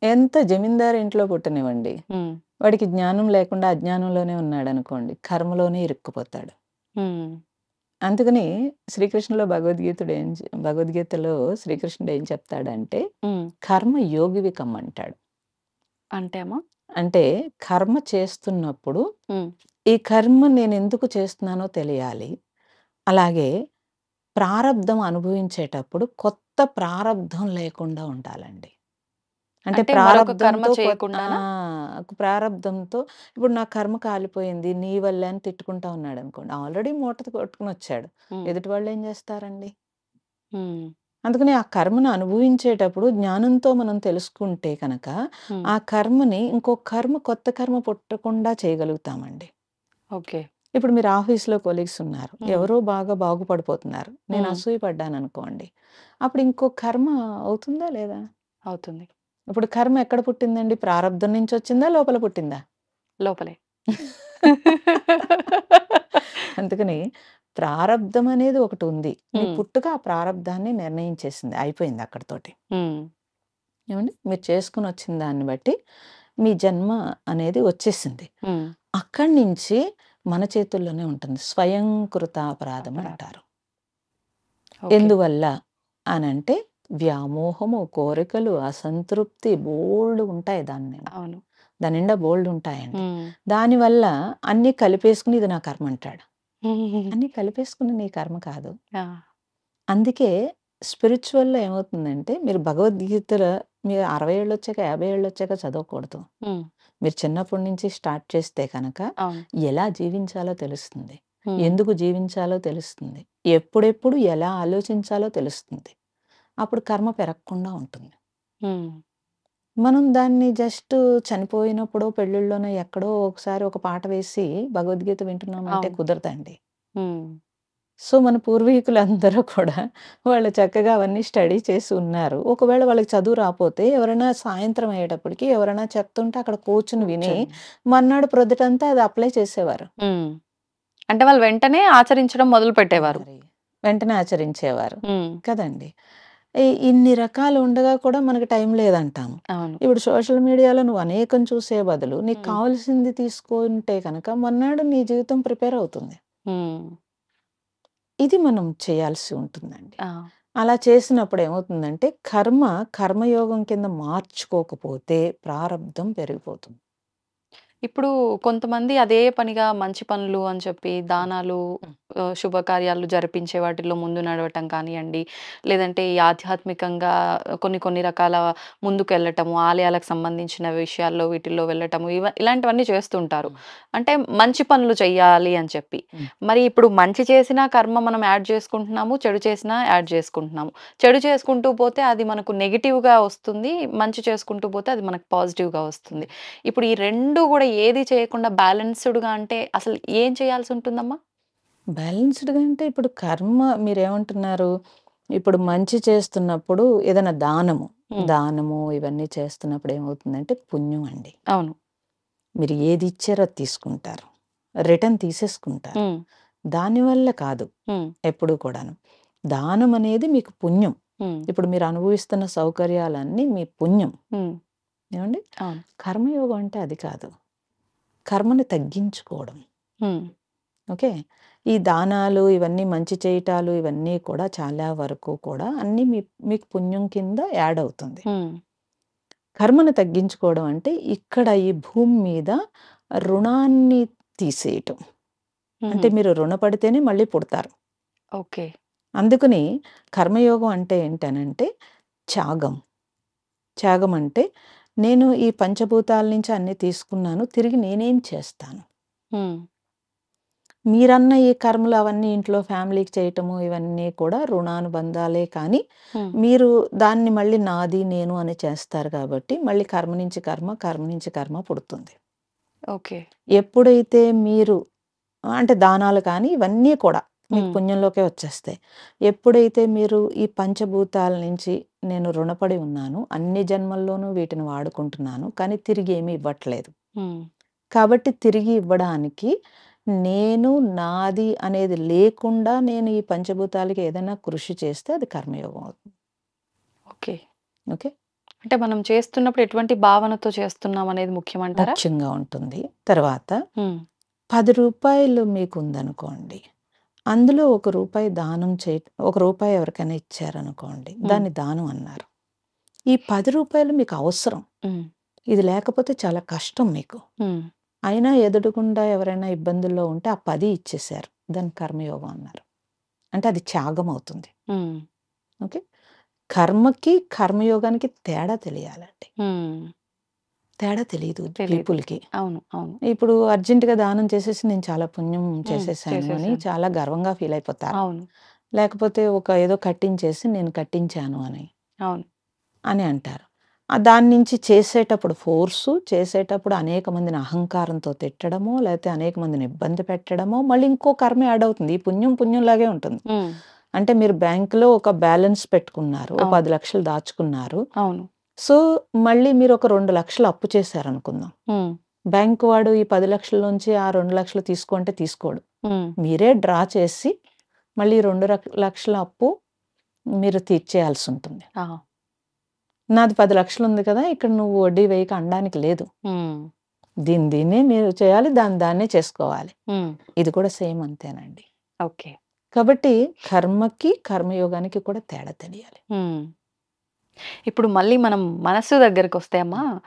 ఎంత జమీందారు ఇంట్లో పుట్టనివ్వండి. హ్మ్. వాడికి జ్ఞానం లేకుండా అజ్ఞానంలోనే ఉన్నాడనుకోండి, కర్మలోనే ఇరుక్కుపోతాడు. హ్మ్. అందుకని భగవద్గీతలో శ్రీకృష్ణుడు ఏం చెప్తాడంటే, హ్మ్. కర్మ యోగివి కమ్మంటాడు. అంటే అమ్మా? అంటే కర్మ చేస్తున్నప్పుడు, హ్మ్. ఈ కర్మ నేనెందుకు చేస్తున్నానో తెలియాలి. అలాగే ప్రారబ్ధం అనుభవించేటప్పుడు కొత్త ప్రారబ్ధం లేకుండా ఉండాలండి. అంటే అంటే మరొక కర్మ ప్రారబ్ధంతో చేయకుండానా? ప్రారబ్ధంతో ఇప్పుడు నా కర్మ కాలిపోయింది నీ వల్లే అని తిట్టుకుంటా ఉన్నాడనుకోండి. ఆల్రెడీ మూట కొట్టుకొనొచ్చాడు. హ్మ్. ఎదుటి వాళ్ళేం జేస్తారండి? హ్మ్. అందుకని ఆ కర్మను అనుభవించేటప్పుడు జ్ఞానంతో మనం తెలుసుకుంటే కనుక, హ్మ్. ఆ కర్మని ఇంకో కర్మ కొత్త కర్మ పుట్టకుండా చేయగలుగుతామండి. ఓకే. ఇప్పుడు మీరు ఆఫీస్‌లో కొలీగ్స్ ఉన్నారు. హ్మ్. ఎవరో బాగా బాగుపడిపోతున్నారు. నేను హ్మ్. అసూయ పడ్డాననుకోండి. అప్పుడు ఇంకో కర్మ అవుతుందా లేదా? అవుతుంది. ఇప్పుడు కర్మ ఎక్కడ పుట్టిందండి? ప్రారబ్ధం నుంచొచ్చిందా? లోపల పుట్టిందా? లోపలే. అందుకని ప్రారబ్ధం అనేది ఒకటుంది. మీ హ్మ్. పుట్టుక ఆ ప్రారబ్ధాన్ని నిర్ణయించేసింది. అయిపోయింది అక్కడితోటి. హ్మ్. ఏవండీ? మీరు చేసుకొనొచ్చిన దాన్ని బట్టి మీ జన్మ అనేది వచ్చేసింది. హ్మ్. అక్కడి నుంచి మన చేతుల్లోనే ఉంటుంది. స్వయంకృతాపరాధం అపరాధం. అంటారు. ఓకే. ఎందువల్ల అనంటే వ్యామోహము, కోరికలు, అసంతృప్తి బోలెడుంటాయి అవును. దాని నిండా బోలెడుంటాయండి. హ్మ్. దానివల్ల అన్నీ కలిపేసుకొని ఇది నా కర్మ అంటాడు. హ్మ్. అన్నీ కలిపేసుకుని నీ కర్మ కాదు. ఆ! అందుకే స్పిరిచ్యువల్‌లో ఏమవుతుందంటే మీరు భగవద్గీతలో మీరు 60 ఏళ్ళొచ్చాక, 50 ఏళ్ళొచ్చాక చదవకూడదు. హ్మ్. మీరు చిన్నప్పటి నుంచి స్టార్ట్ చేస్తే కనుక అవును. ఎలా జీవించాలో తెలుస్తుంది. హ్మ్. ఎందుకు జీవించాలో తెలుస్తుంది. ఎప్పుడెప్పుడు ఎలా ఆలోచించాలో తెలుస్తుంది. అప్పుడు కర్మ పెరగకుండా ఉంటుంది. హ్మ్. మనం దాన్ని జస్ట్ చనిపోయినప్పుడో, పెళ్ళిళ్ళలోనో ఎక్కడో ఒకసారి ఒక పాట వేసి భగవద్గీత వింటున్నామంటే అవును. కుదరదండి. హ్మ్. సో, మన పూర్వీకులందరూ కూడా వాళ్ళు చక్కగా అవన్నీ స్టడీ చేసి ఉన్నారు. ఒకవేళ వాళ్ళకి చదువు రాపోతే ఎవరైనా సాయంత్రం అయ్యేటప్పటికి ఎవరైనా చెప్తుంటే అక్కడ కూర్చొని విని కూర్చొని. మర్నాడు ప్రొద్దుటంతా అది అప్లై చేసేవారు. హ్మ్. అంటే వాళ్ళు వెంటనే ఆచరించడం మొదలుపెట్టేవారు. మరి వెంటనే ఆచరించేవారు. హ్మ్. కదండీ! ఇన్ని రకాలు ఉండగా కూడా మనకు టైం లేదంటాము. అవును. ఇప్పుడు సోషల్ మీడియాలో నువ్వు అనేకం చూసే బదులు నీకు హ్మ్. కావాల్సింది తీసుకుంటే కనుక మర్నాడు నీ జీవితం ప్రిపేర్ అవుతుంది. హ్మ్. ఇది మనం చేయాల్సి ఉంటుందండి. ఆ! అలా చేసినప్పుడు ఏమవుతుందంటే కర్మయోగం కింద మార్చుకోకపోతే ప్రారబ్ధం పెరిగిపోతుంది. ఇప్పుడు కొంతమంది అదే పనిగా మంచి పనులు అని చెప్పి దానాలు, హ్మ్. శుభకార్యాలు జరిపించే వాటిల్లో ముందు నడవటం కానియండి, లేదంటే ఈ ఆధ్యాత్మికంగా కొన్ని కొన్ని రకాల ముందుకెళ్ళటము, ఆలయాలకు సంబంధించిన విషయాల్లో వీటిల్లో వెళ్ళటము ఇలాంటివన్నీ చేస్తుంటారు. హ్మ్. అంటే మంచి పనులు చెయ్యాలి అని చెప్పి. హ్మ్. మరి ఇప్పుడు మంచి చేసినా కర్మ మనం యాడ్ చేసుకుంటున్నాము, చెడు చేసినా యాడ్ చేసుకుంటున్నాము. చెడు చేసుకుంటూ పోతే అది మనకు నెగెటివ్‌గా వస్తుంది. మంచి చేసుకుంటూ పోతే అది మనకు పాజిటివ్‌గా వస్తుంది. ఇప్పుడు ఈ 2 గూడా ఏది చేయకుండా బ్యాలెన్స్‌డ్‌గా అంటే అసలు ఏం చేయాల్సుంటుందమ్మా? బ్యాలెన్స్‌డ్‌గా అంటే ఇప్పుడు కర్మ మీరేమంటున్నారు? ఇప్పుడు మంచి చేస్తున్నప్పుడు ఏదైనా దానము, హ్మ్. దానము ఇవన్నీ చేస్తున్నప్పుడు ఏమవుతుందంటే పుణ్యం అండి. అవును. మీరు ఏది ఇచ్చారో అది తీసుకుంటారు. రిటర్న్ తీసేసుకుంటారు. హ్మ్. దానివల్ల కాదు హ్మ్. ఎప్పుడూ కూడాను. దానం అనేది మీకు పుణ్యం. హ్మ్. ఇప్పుడు మీరు అనుభవిస్తున్న సౌకర్యాలన్నీ మీ పుణ్యం. హ్మ్. ఏవండీ? అవును. కర్మయోగం అంటే అది కాదు. కర్మని తగ్గించుకోవడం. హ్మ్. ఓకే. ఈ దానాలు ఇవన్నీ మంచి చేయటాలు ఇవన్నీ కూడా చాలా వరకు కూడా అన్నీ మీకు పుణ్యం కింద యాడ్ అవుతుంది. హ్మ్. కర్మను తగ్గించుకోవడం అంటే ఇక్కడ ఈ భూమి మీద రుణాన్ని తీసేయటం. అంటే హుహు. మీరు రుణపడితేనే మళ్ళీ పుడతారు. ఓకే. అందుకని కర్మయోగం అంటే ఏంటనంటే త్యాగం. త్యాగం అంటే నేను ఈ పంచభూతాల నుంచి అన్నీ తీసుకున్నాను. తిరిగి నేనేం చేస్తాను? హ్మ్. మీరన్న ఈ కర్మలు అవన్నీ ఇంట్లో ఫ్యామిలీకి చేయటము ఇవన్నీ కూడా రుణానుబంధాలే కానీ, హ్మ్. మీరు దాన్ని మళ్ళీ నాది, నేను అని చేస్తారు కాబట్టి, మళ్ళీ కర్మ నుంచి కర్మ, కర్మ నుంచి కర్మ పుడుతుంది. ఓకే. ఎప్పుడైతే మీరు అంటే దానాలు కానీ ఇవన్నీ కూడా మీకు హ్మ్. పుణ్యంలోకే వచ్చేస్తాయి. ఎప్పుడైతే మీరు ఈ పంచభూతాల నుంచి నేను రుణపడి ఉన్నాను, అన్ని జన్మల్లోనూ వీటిని వాడుకుంటున్నాను, కానీ తిరిగి ఏమీ ఇవ్వట్లేదు. హ్మ్. కాబట్టి తిరిగి ఇవ్వడానికి నేను, నాది అనేది లేకుండా నేను ఈ పంచభూతాలకి ఏదైనా కృషి చేస్తే అది కర్మయోగం అవుతుంది. ఓకే. ఓకే. అంటే మనం చేస్తున్నప్పుడు ఎటువంటి భావనతో చేస్తున్నాం అనేది ముఖ్యమంటారా? ముఖ్యంగా ఉంటుంది. తర్వాత హ్మ్. రూ. 10 మీకుందనుకోండి. అందులో రూ. 1 దానం రూపాయి ఎవరికైనా ఇచ్చారనుకోండి. హ్మ్. దాన్ని దానం అన్నారు. ఈ రూ. 10 మీకు అవసరం. హ్మ్. ఇది లేకపోతే చాలా కష్టం మీకు. హ్మ్. అయినా ఎదురుగుండా ఎవరైనా ఇబ్బందుల్లో ఉంటే ఆ 10 ఇచ్చేశారు. దాన్ని కర్మయోగం అన్నారు. అంటే అది త్యాగం అవుతుంది. హ్మ్. ఓకే. కర్మకి, కర్మయోగానికి తేడా తెలియాలండి. హ్మ్. తేడా తెలీదు తెలీదు. పీపుల్‌కి. అవును. అవును. ఇప్పుడు అర్జెంట్‌గా దానం చేసేసి నేను చాలా పుణ్యం హ్మ్. చేసేసాను అని చేసేసాను. చాలా గర్వంగా ఫీల్ అయిపోతారు. అవును. లేకపోతే ఏదో కట్టించేసి నేను కట్టించాను అవును. అని అంటారు. దాని నుంచి చేసేటప్పుడు చేసేటప్పుడు అనేక మందిని అహంకారంతో తిట్టడమో, లేతే అనేక మందిని ఇబ్బంది పెట్టడమో, మళ్ళీ ఇంకో కర్మ యాడ్ అవుతుంది. ఈ పుణ్యం పుణ్యంలాగే ఉంటుంది. హ్మ్. అంటే మీరు బ్యాంక్‌లో ఒక బ్యాలెన్స్ పెట్టుకున్నారు. ఓ అవును. 10,00,000 దాచుకున్నారు. అవును. సో, మళ్ళీ మీరు ఒక 2,00,000 అప్పు చేశారనుకుందాం. హ్మ్. బ్యాంక్ వాడు ఈ 10,00,000 నుంచి ఆ 2,00,000 తీసుకో అంటే తీసుకోడు. హ్మ్. మీరే డ్రా చేసి మళ్ళీ 2,00,000 అప్పు మీరు తీర్చేయాల్సుంటుంది. ఆహా! నాది 10,00,000 ఉంది కదా! ఇక్కడ నువ్వు వడ్డీ వేయక అనడానికి లేదు. హ్మ్. దీన్నే మీరు చేయాలి. దాన్నే చేసుకోవాలి. హ్మ్. ఇది కూడా సేమ్ అంతేనండి. ఓకే. కాబట్టి కర్మకి, కర్మయోగానికి కూడా తేడా తెలియాలి. హ్మ్. ఇప్పుడు మళ్ళీ మనం మనస్సు దగ్గరకొస్తే అమ్మా,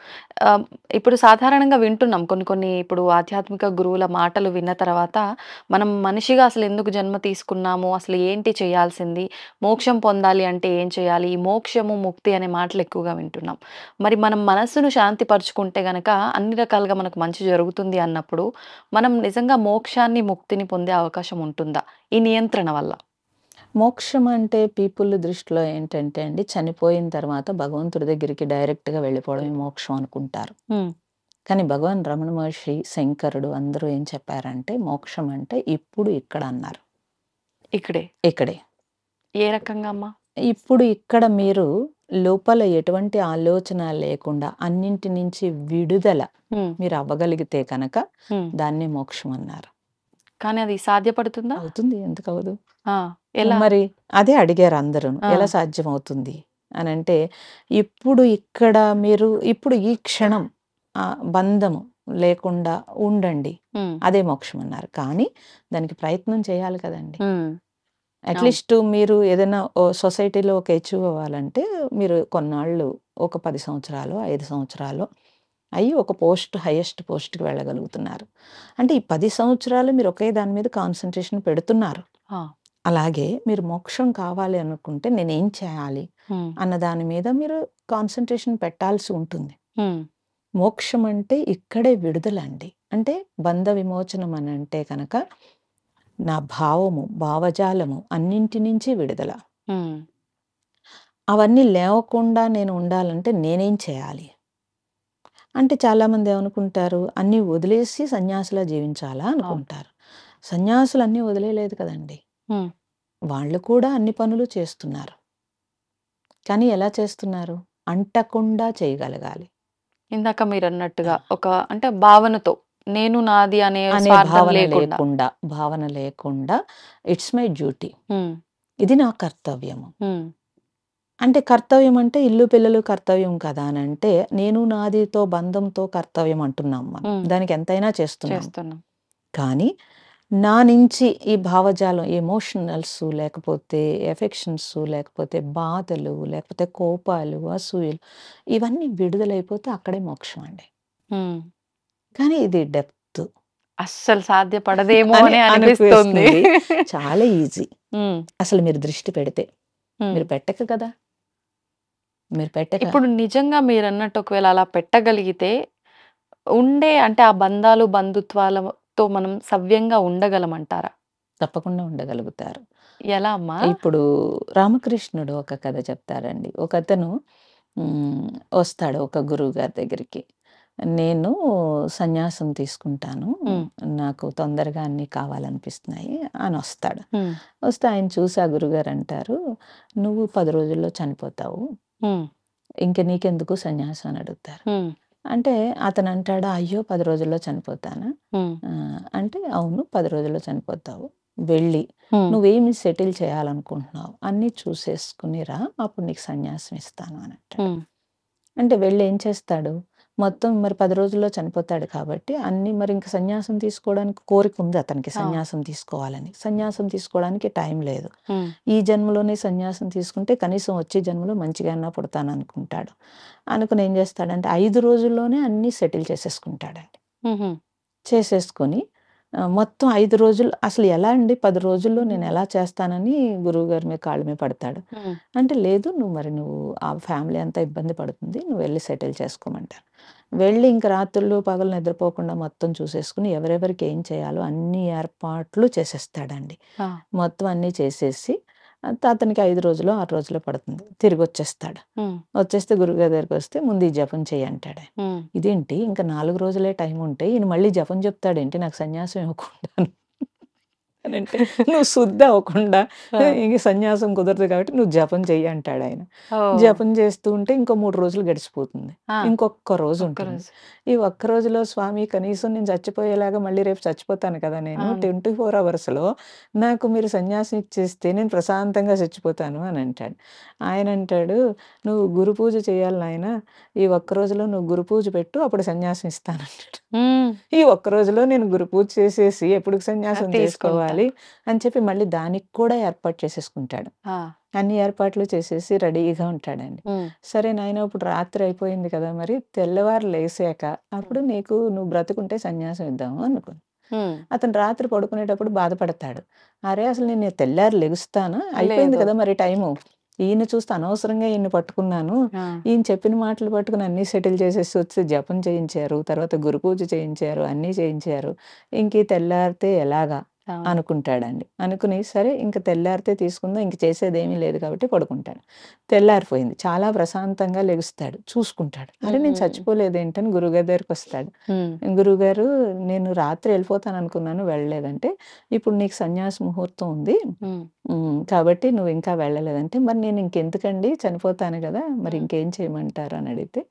ఆహ్, ఇప్పుడు సాధారణంగా వింటున్నాం కొన్ని కొన్ని ఇప్పుడు ఆధ్యాత్మిక గురువుల మాటలు విన్న తర్వాత, మనం మనిషిగా అసలెందుకు జన్మ తీసుకున్నాము? అసలు ఏంటి చేయాల్సింది? మోక్షం పొందాలి అంటే ఏం చేయాలి? ఈ మోక్షము, ముక్తి అనే మాటలు ఎక్కువగా వింటున్నాం. మరి మనం మనస్సును శాంతి పరుచుకుంటే గనక అన్ని రకాలుగా మనకు మంచి జరుగుతుంది అన్నప్పుడు, మనం నిజంగా మోక్షాన్ని, ముక్తిని పొందే అవకాశం ఉంటుందా? ఈ నియంత్రణ వల్ల? మోక్షం అంటే పీపుల్ దృష్టిలో ఏంటంటే అండి, చనిపోయిన తర్వాత భగవంతుడి దగ్గరికి డైరెక్ట్‌గా వెళ్ళిపోవడమే మోక్షం అనుకుంటారు. హ్మ్. కానీ భగవాన్ రమణ మహర్షి, శంకరుడు అందరూ ఏం చెప్పారంటే, మోక్షం అంటే ఇప్పుడు, ఇక్కడ అన్నారు. ఇక్కడే. ఇక్కడే. ఏ రకంగా అమ్మా? ఇప్పుడు ఇక్కడ మీరు లోపల ఎటువంటి ఆలోచన లేకుండా అన్నింటి నుంచి విడుదల హ్మ్. మీరు అవ్వగలిగితే కనుక హ్మ్. దాన్నే మోక్షం అన్నారు. కానీ అది సాధ్యపడుతుందా? అవుతుంది. ఎందుకవ్వదు? ఆ! ఎలా? మరి అదే అడిగారు అందరూను. ఆ! ఎలా సాధ్యమవుతుంది అనంటే, ఇప్పుడు ఇక్కడ మీరు ఇప్పుడు ఈ క్షణం బంధము లేకుండా ఉండండి. హ్మ్. అదే మోక్షం అన్నారు. కానీ దానికి ప్రయత్నం చేయాలి కదండీ! హ్మ్. అవును. అట్‌లీస్ట్ మీరు ఏదైనా సొసైటీలో ఒక అచీవ్ అవ్వాలంటే మీరు కొన్నాళ్ళు ఒక 10 సంవత్సరాలో, 5 సంవత్సరాలో అయ్యి ఒక పోస్ట్ హైయెస్ట్ పోస్ట్‌కి వెళ్ళగలుగుతున్నారు. అంటే ఈ 10 సంవత్సరాలు మీరు ఒకే దాని మీద కాన్సంట్రేషన్ పెడుతున్నారు. ఆ! అలాగే మీరు మోక్షం కావాలి అనుకుంటే నేనేం చేయాలి హ్మ్. అన్న దాని మీద మీరు కాన్సంట్రేషన్ పెట్టాల్సి ఉంటుంది. హ్మ్. మోక్షం అంటే ఇక్కడే విడుదలండి. అంటే బంధ విమోచనం అనంటే కనుక నా భావము, భావజాలము అన్నింటి నుంచి విడుదల. హ్మ్. అవన్నీ లేవకుండా నేను ఉండాలంటే నేనేం చేయాలి? అంటే చాలామంది ఏమనుకుంటారు, అన్నీ వదిలేసి సన్యాసిలా జీవించాలా అవును. అనుకుంటారు. సన్యాసులు అన్నీ వదిలేయలేదు కదండీ! హ్మ్. వాళ్ళు కూడా అన్ని పనులు చేస్తున్నారు. కానీ ఎలా చేస్తున్నారు? అంటకుండా చేయగలగాలి. ఇందాక మీరన్నట్టుగా ఒక అంటే భావనతో నేను నాది అనే అనే స్వార్థం లేకుండా. భావన లేకుండా ఇట్స్ మై డ్యూటీ. హ్మ్. ఇది నా కర్తవ్యము. హ్మ్. అంటే కర్తవ్యం అంటే ఇల్లు పిల్లలు కర్తవ్యం కదా అనంటే, నేను నాదితో బంధంతో కర్తవ్యం అంటున్నాం మనం. హ్మ్. దానికి ఎంతైనా చేస్తున్నాం. చేస్తున్నాం. కానీ నా నుంచి ఈ భావజాలం ఎమోషనల్స్ లేకపోతే ఎఫెక్షన్స్ లేకపోతే బాధలు లేకపోతే కోపాలు, అసూయలు ఇవన్నీ విడుదలైపోతే అక్కడే మోక్షం అండి. హ్మ్. కానీ ఇది డెప్త్ అస్సలు సాధ్యపడదేమో అని అని అనిపిస్తుంది. అనిపిస్తుంది. చాలా ఈజీ. హ్మ్. అసలు మీరు దృష్టి పెడితే. హ్మ్. మీరు పెట్టక కదా! మీరు పెట్టక ఇప్పుడు నిజంగా మీరన్నట్టు ఒకవేళ అలా పెట్టగలిగితే అంటే ఆ బంధాలు, బంధుత్వాలతో మనం సవ్యంగా ఉండగలమంటారా? తప్పకుండా ఉండగలుగుతారు. ఎలా అమ్మా? ఇప్పుడు రామకృష్ణుడు ఒక కథ చెప్తారండి. ఒకతను హ్మ్, వస్తాడు ఒక గురువుగారి దగ్గరికి. నేను సన్యాసం తీసుకుంటాను. హ్మ్. నాకు తొందరగా అన్నీ కావాలనిపిస్తున్నాయి అనొస్తాడు. హ్మ్. వస్తే ఆయన చూసి ఆ గురువుగారు అంటారు, "నువ్వు 10 రోజుల్లో చనిపోతావు. హ్మ్. ఇంక నీకెందుకు సన్యాసం" అని అడుగుతారు. హ్మ్. అంటే అతనంటాడు, "అయ్యో! 10 రోజుల్లో చనిపోతానా?" హ్మ్. అంటే "అవును 10 రోజుల్లో చనిపోతావు. వెళ్ళి హ్మ్. నువ్వేమి సెటిల్ చేయాలనుకుంటున్నావు అన్నీ చూసేసుకుని రా. అప్పుడు నీకు సన్యాసం ఇస్తాను" అని అంటాడు. హ్మ్. అంటే వెళ్ళి ఏం చేస్తాడు? మొత్తం మరి 10 రోజుల్లో చనిపోతాడు కాబట్టి అన్నీ మరి ఇంక సన్యాసం తీసుకోవడానికి కోరిక ఉంది అతనికి ఆ! సన్యాసం తీసుకోవాలని. సన్యాసం తీసుకోవడానికి టైం లేదు. హ్మ్. ఈ జన్మలోనే సన్యాసం తీసుకుంటే కనీసం వచ్చే జన్మలో మంచిగాన్నా పుడతాననుకుంటాడు. అనుకుని ఏం చేస్తాడంటే 5 రోజుల్లోనే అన్నీ సెటిల్ చేసేసుకుంటాడండి. హుహు. చేసేసుకొని మొత్తం 5 రోజులు అసలు ఎలా అండి 10 రోజుల్లో నేనెలా చేస్తానని గురువుగారి మీద కాళ్ళ మీద పడతాడు. హ్మ్. అంటే లేదు నువ్వు ఆ ఫ్యామిలీ అంతా ఇబ్బంది పడుతుంది. నువ్వు వెళ్లి సెటిల్ చేసుకోమంటారు. వెళ్ళి ఇంక రాత్రుళ్ళు, పగలు నిద్రపోకుండా మొత్తం చూసేసుకొని ఎవరెవరికి ఏం చేయాలో అన్ని ఏర్పాట్లు చేసేస్తాడండి. ఆ! మొత్తం అన్నీ చేసేసి అతనికి 5 రోజులో, 6 రోజులో పడుతుంది. తిరిగొచ్చేస్తాడు. హ్మ్. వచ్చేస్తే గురువుగారి దగ్గరికొస్తే ముందు ఈ జపం చెయ్యి అంటాడు. హ్మ్. ఇదేంటి ఇంకా 4 రోజులే టైం ఉంటే ఈయన మళ్ళీ జపం చెప్తాడేంటి నాకు సన్యాసం ఇవ్వకుండాను అనంటే నువ్వు శుద్ధ అవ్వకుండా ఆ! ఇంక సన్యాసం కుదరదు కాబట్టి నువ్వు జపం చెయ్యి అంటాడాయన. ఓహ్! జపం చేస్తూ ఉంటే ఇంకో 3 రోజులు గడిచిపోతుంది. ఆ! ఇంకొక్క రోజు ఉంటుంది. ఒక్కరోజు. ఈ ఒక్క రోజులో స్వామి కనీసం నేను చచ్చిపోయేలాగా మళ్ళీ రేపు చచ్చిపోతాను కదా నేను. అవును. 24 అవర్స్‌లో నాకు మీరు సన్యాసం ఇచ్చేస్తే నేను ప్రశాంతంగా చచ్చిపోతాను అని అంటాడు. ఆయన అంటాడు, "నువ్వు గురు పూజ చేయాలి నాయనా. ఈ ఒక్క రోజులో నువ్వు గురు పూజ పెట్టు అప్పుడు సన్యాసం ఇస్తానంటాడు." హ్మ్. ఈ ఒక్క రోజులో నేను గురు పూజ చేసేసి ఎప్పుడు సన్యాసం తీసుకుంటా. చేసుకోవాలి అని చెప్పి మళ్ళీ దానికి కూడా ఏర్పాటు చేసేసుకుంటాడు. ఆ! అన్ని ఏర్పాట్లు చేసేసి రెడీగా ఉంటాడండి. హ్మ్. సరే నాయన ఇప్పుడు రాత్రి అయిపోయింది కదా! మరి తెల్లవారు లేసాక అప్పుడు నువ్వు బ్రతికుంటే సన్యాసం ఇద్దాము అనుకుని. హ్మ్. అతను రాత్రి పడుకునేటప్పుడు బాధపడతాడు. అరే! అసలు నేను తెల్లారి లెగుస్తానా? అయిపోయింది లేదు. కదా మరి టైము. ఈయన చూస్తే అనవసరంగా ఈయన్ని పట్టుకున్నాను. ఆ! ఈయన చెప్పిన మాటలు పట్టుకొని అన్నీ సెటిల్ చేసేసి వచ్చి జపం చేయించారు. తర్వాత గురు పూజ చేయించారు. అన్నీ చేయించారు. ఇంక ఈ తెల్లారితే ఎలాగా? అవును. అనుకుంటాడండి. అనుకుని సరే ఇంక తెల్లారితే తీసుకుందాం. ఇంక చేసేదేమీ లేదు కాబట్టి పడుకుంటాడు. తెల్లారిపోయింది. చాలా ప్రశాంతంగా లెగుస్తాడు. చూసుకుంటాడు. అరే! నేను హ్మ్. చచ్చిపోలేదేంటని గురువుగారి దగ్గరికొస్తాడు. హ్మ్. గురువుగారు నేను రాత్రి వెళ్ళిపోతాననుకున్నాను వెళ్ళలేదంటే, ఇప్పుడు నీకు సన్యాస ముహూర్తం ఉంది. హ్మ్. కాబట్టి నువ్వు ఇంకా వెళ్ళలేదంటే, మరి నేను ఇంకెందుకండి చనిపోతాను గదా! మరి హ్మ్. ఇంకేం చేయమంటారు అని అడిగితే,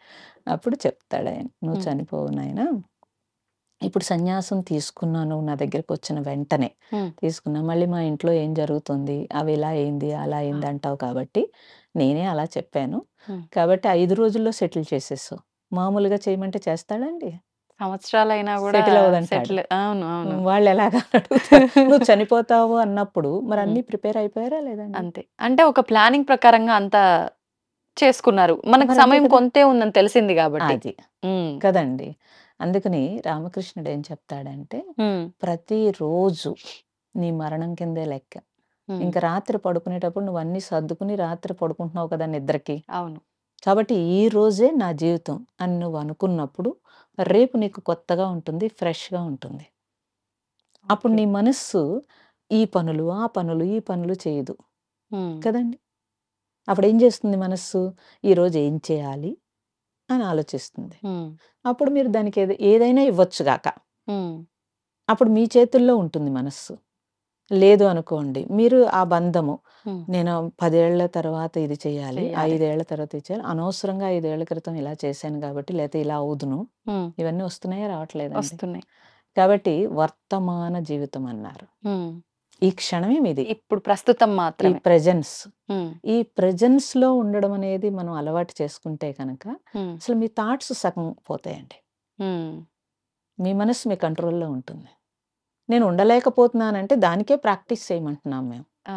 అప్పుడు చెప్తాడాయన. "నువ్వు హ్మ్. చనిపోవు నాయనా. ఇప్పుడు సన్యాసం తీసుకున్నాను నా దగ్గరకొచ్చిన వెంటనే. హ్మ్. తీసుకున్నా. మళ్ళీ మా ఇంట్లో ఏం జరుగుతుంది? అవి ఇలా అయింది, అలా ఆ! అయింది అంటావు కాబట్టి, నేనే అలా చెప్పాను. హ్మ్. కాబట్టి 5 రోజుల్లో సెటిల్ చేసేసావు. మామూలుగా చేయమంటే చేస్తాడండి? సంవత్సరాలైనా గూడా సెటిల్ అవ్వదంటాడు. సెటిల్ అవును. అవును. వాళ్ళెలాగా అని అడుగుతారు. నువ్వు చనిపోతావు అన్నప్పుడు మరి హ్మ్. అన్నీ ప్రిపేర్ అయిపోయారా లేదండి? అంతే. అంటే ఒక ప్లానింగ్ ప్రకారంగా అంతా చేసుకున్నారు. మనకు మరి అంతే సమయం కదా! కొంతే ఉందని తెలిసింది గాబట్టి. అది. హ్మ్. కదండీ! అందుకని రామకృష్ణుడు ఏం చెప్తాడంటే, హ్మ్. ప్రతిరోజు నీ మరణం కిందే లెక్క. హ్మ్. ఇంక రాత్రి పడుకునేటప్పుడు నువ్వన్నీ సర్దుకుని రాత్రి పడుకుంటున్నావు కదా నిద్రకి. అవును. కాబట్టి ఈ రోజే నా జీవితం అని నువ్వు అనుకున్నప్పుడు, రేపు నీకు కొత్తగా ఉంటుంది, ఫ్రెష్‌గా ఉంటుంది. అప్పుడు ఓకే. నీ మనస్సు ఈ పనులు, ఆ పనులు, ఈ పనులు చేయదు. హ్మ్. కదండీ! అప్పుడేం చేస్తుంది మనస్సు? ఈరోజు ఏం చేయాలి అని ఆలోచిస్తుంది. హ్మ్. అప్పుడు మీరు దానికి ఏదైనా ఇవ్వచ్చు గాక. హ్మ్. అప్పుడు మీ చేతుల్లో ఉంటుంది మనస్సు. లేదు అనుకోండి, మీరు ఆ బంధము హ్మ్. నేను 10 ఏళ్ల తర్వాత ఇది చేయాలి, చెయ్యాలి. 5 ఏళ్ల తర్వాత ఇది చేయాలి. అనవసరంగా 5 ఏళ్ల క్రితం ఇలా చేశాను కాబట్టి, లేతే ఇలా అవుదును. హ్మ్. ఇవన్నీ వస్తున్నాయా? రావట్లేదండి. వస్తున్నాయి. కాబట్టి వర్తమాన జీవితం అన్నారు. హ్మ్. ఈ క్షణమే మీది. ఇప్పుడు ప్రస్తుతం ఈ మాత్రమే. ప్రెజెన్స్. హ్మ్. ఈ ప్రెజెన్స్‌లో ఉండడం అనేది మనం అలవాటు చేసుకుంటే కనుక, హ్మ్. అసలు మీ థాట్స్ సగం పోతాయండి. హ్మ్. మీ మనస్సు మీ కంట్రోల్‌లో ఉంటుంది. నేను ఉండలేకపోతున్నానంటే దానికే ప్రాక్టీస్ చేయమంటున్నాం మేము. ఆ!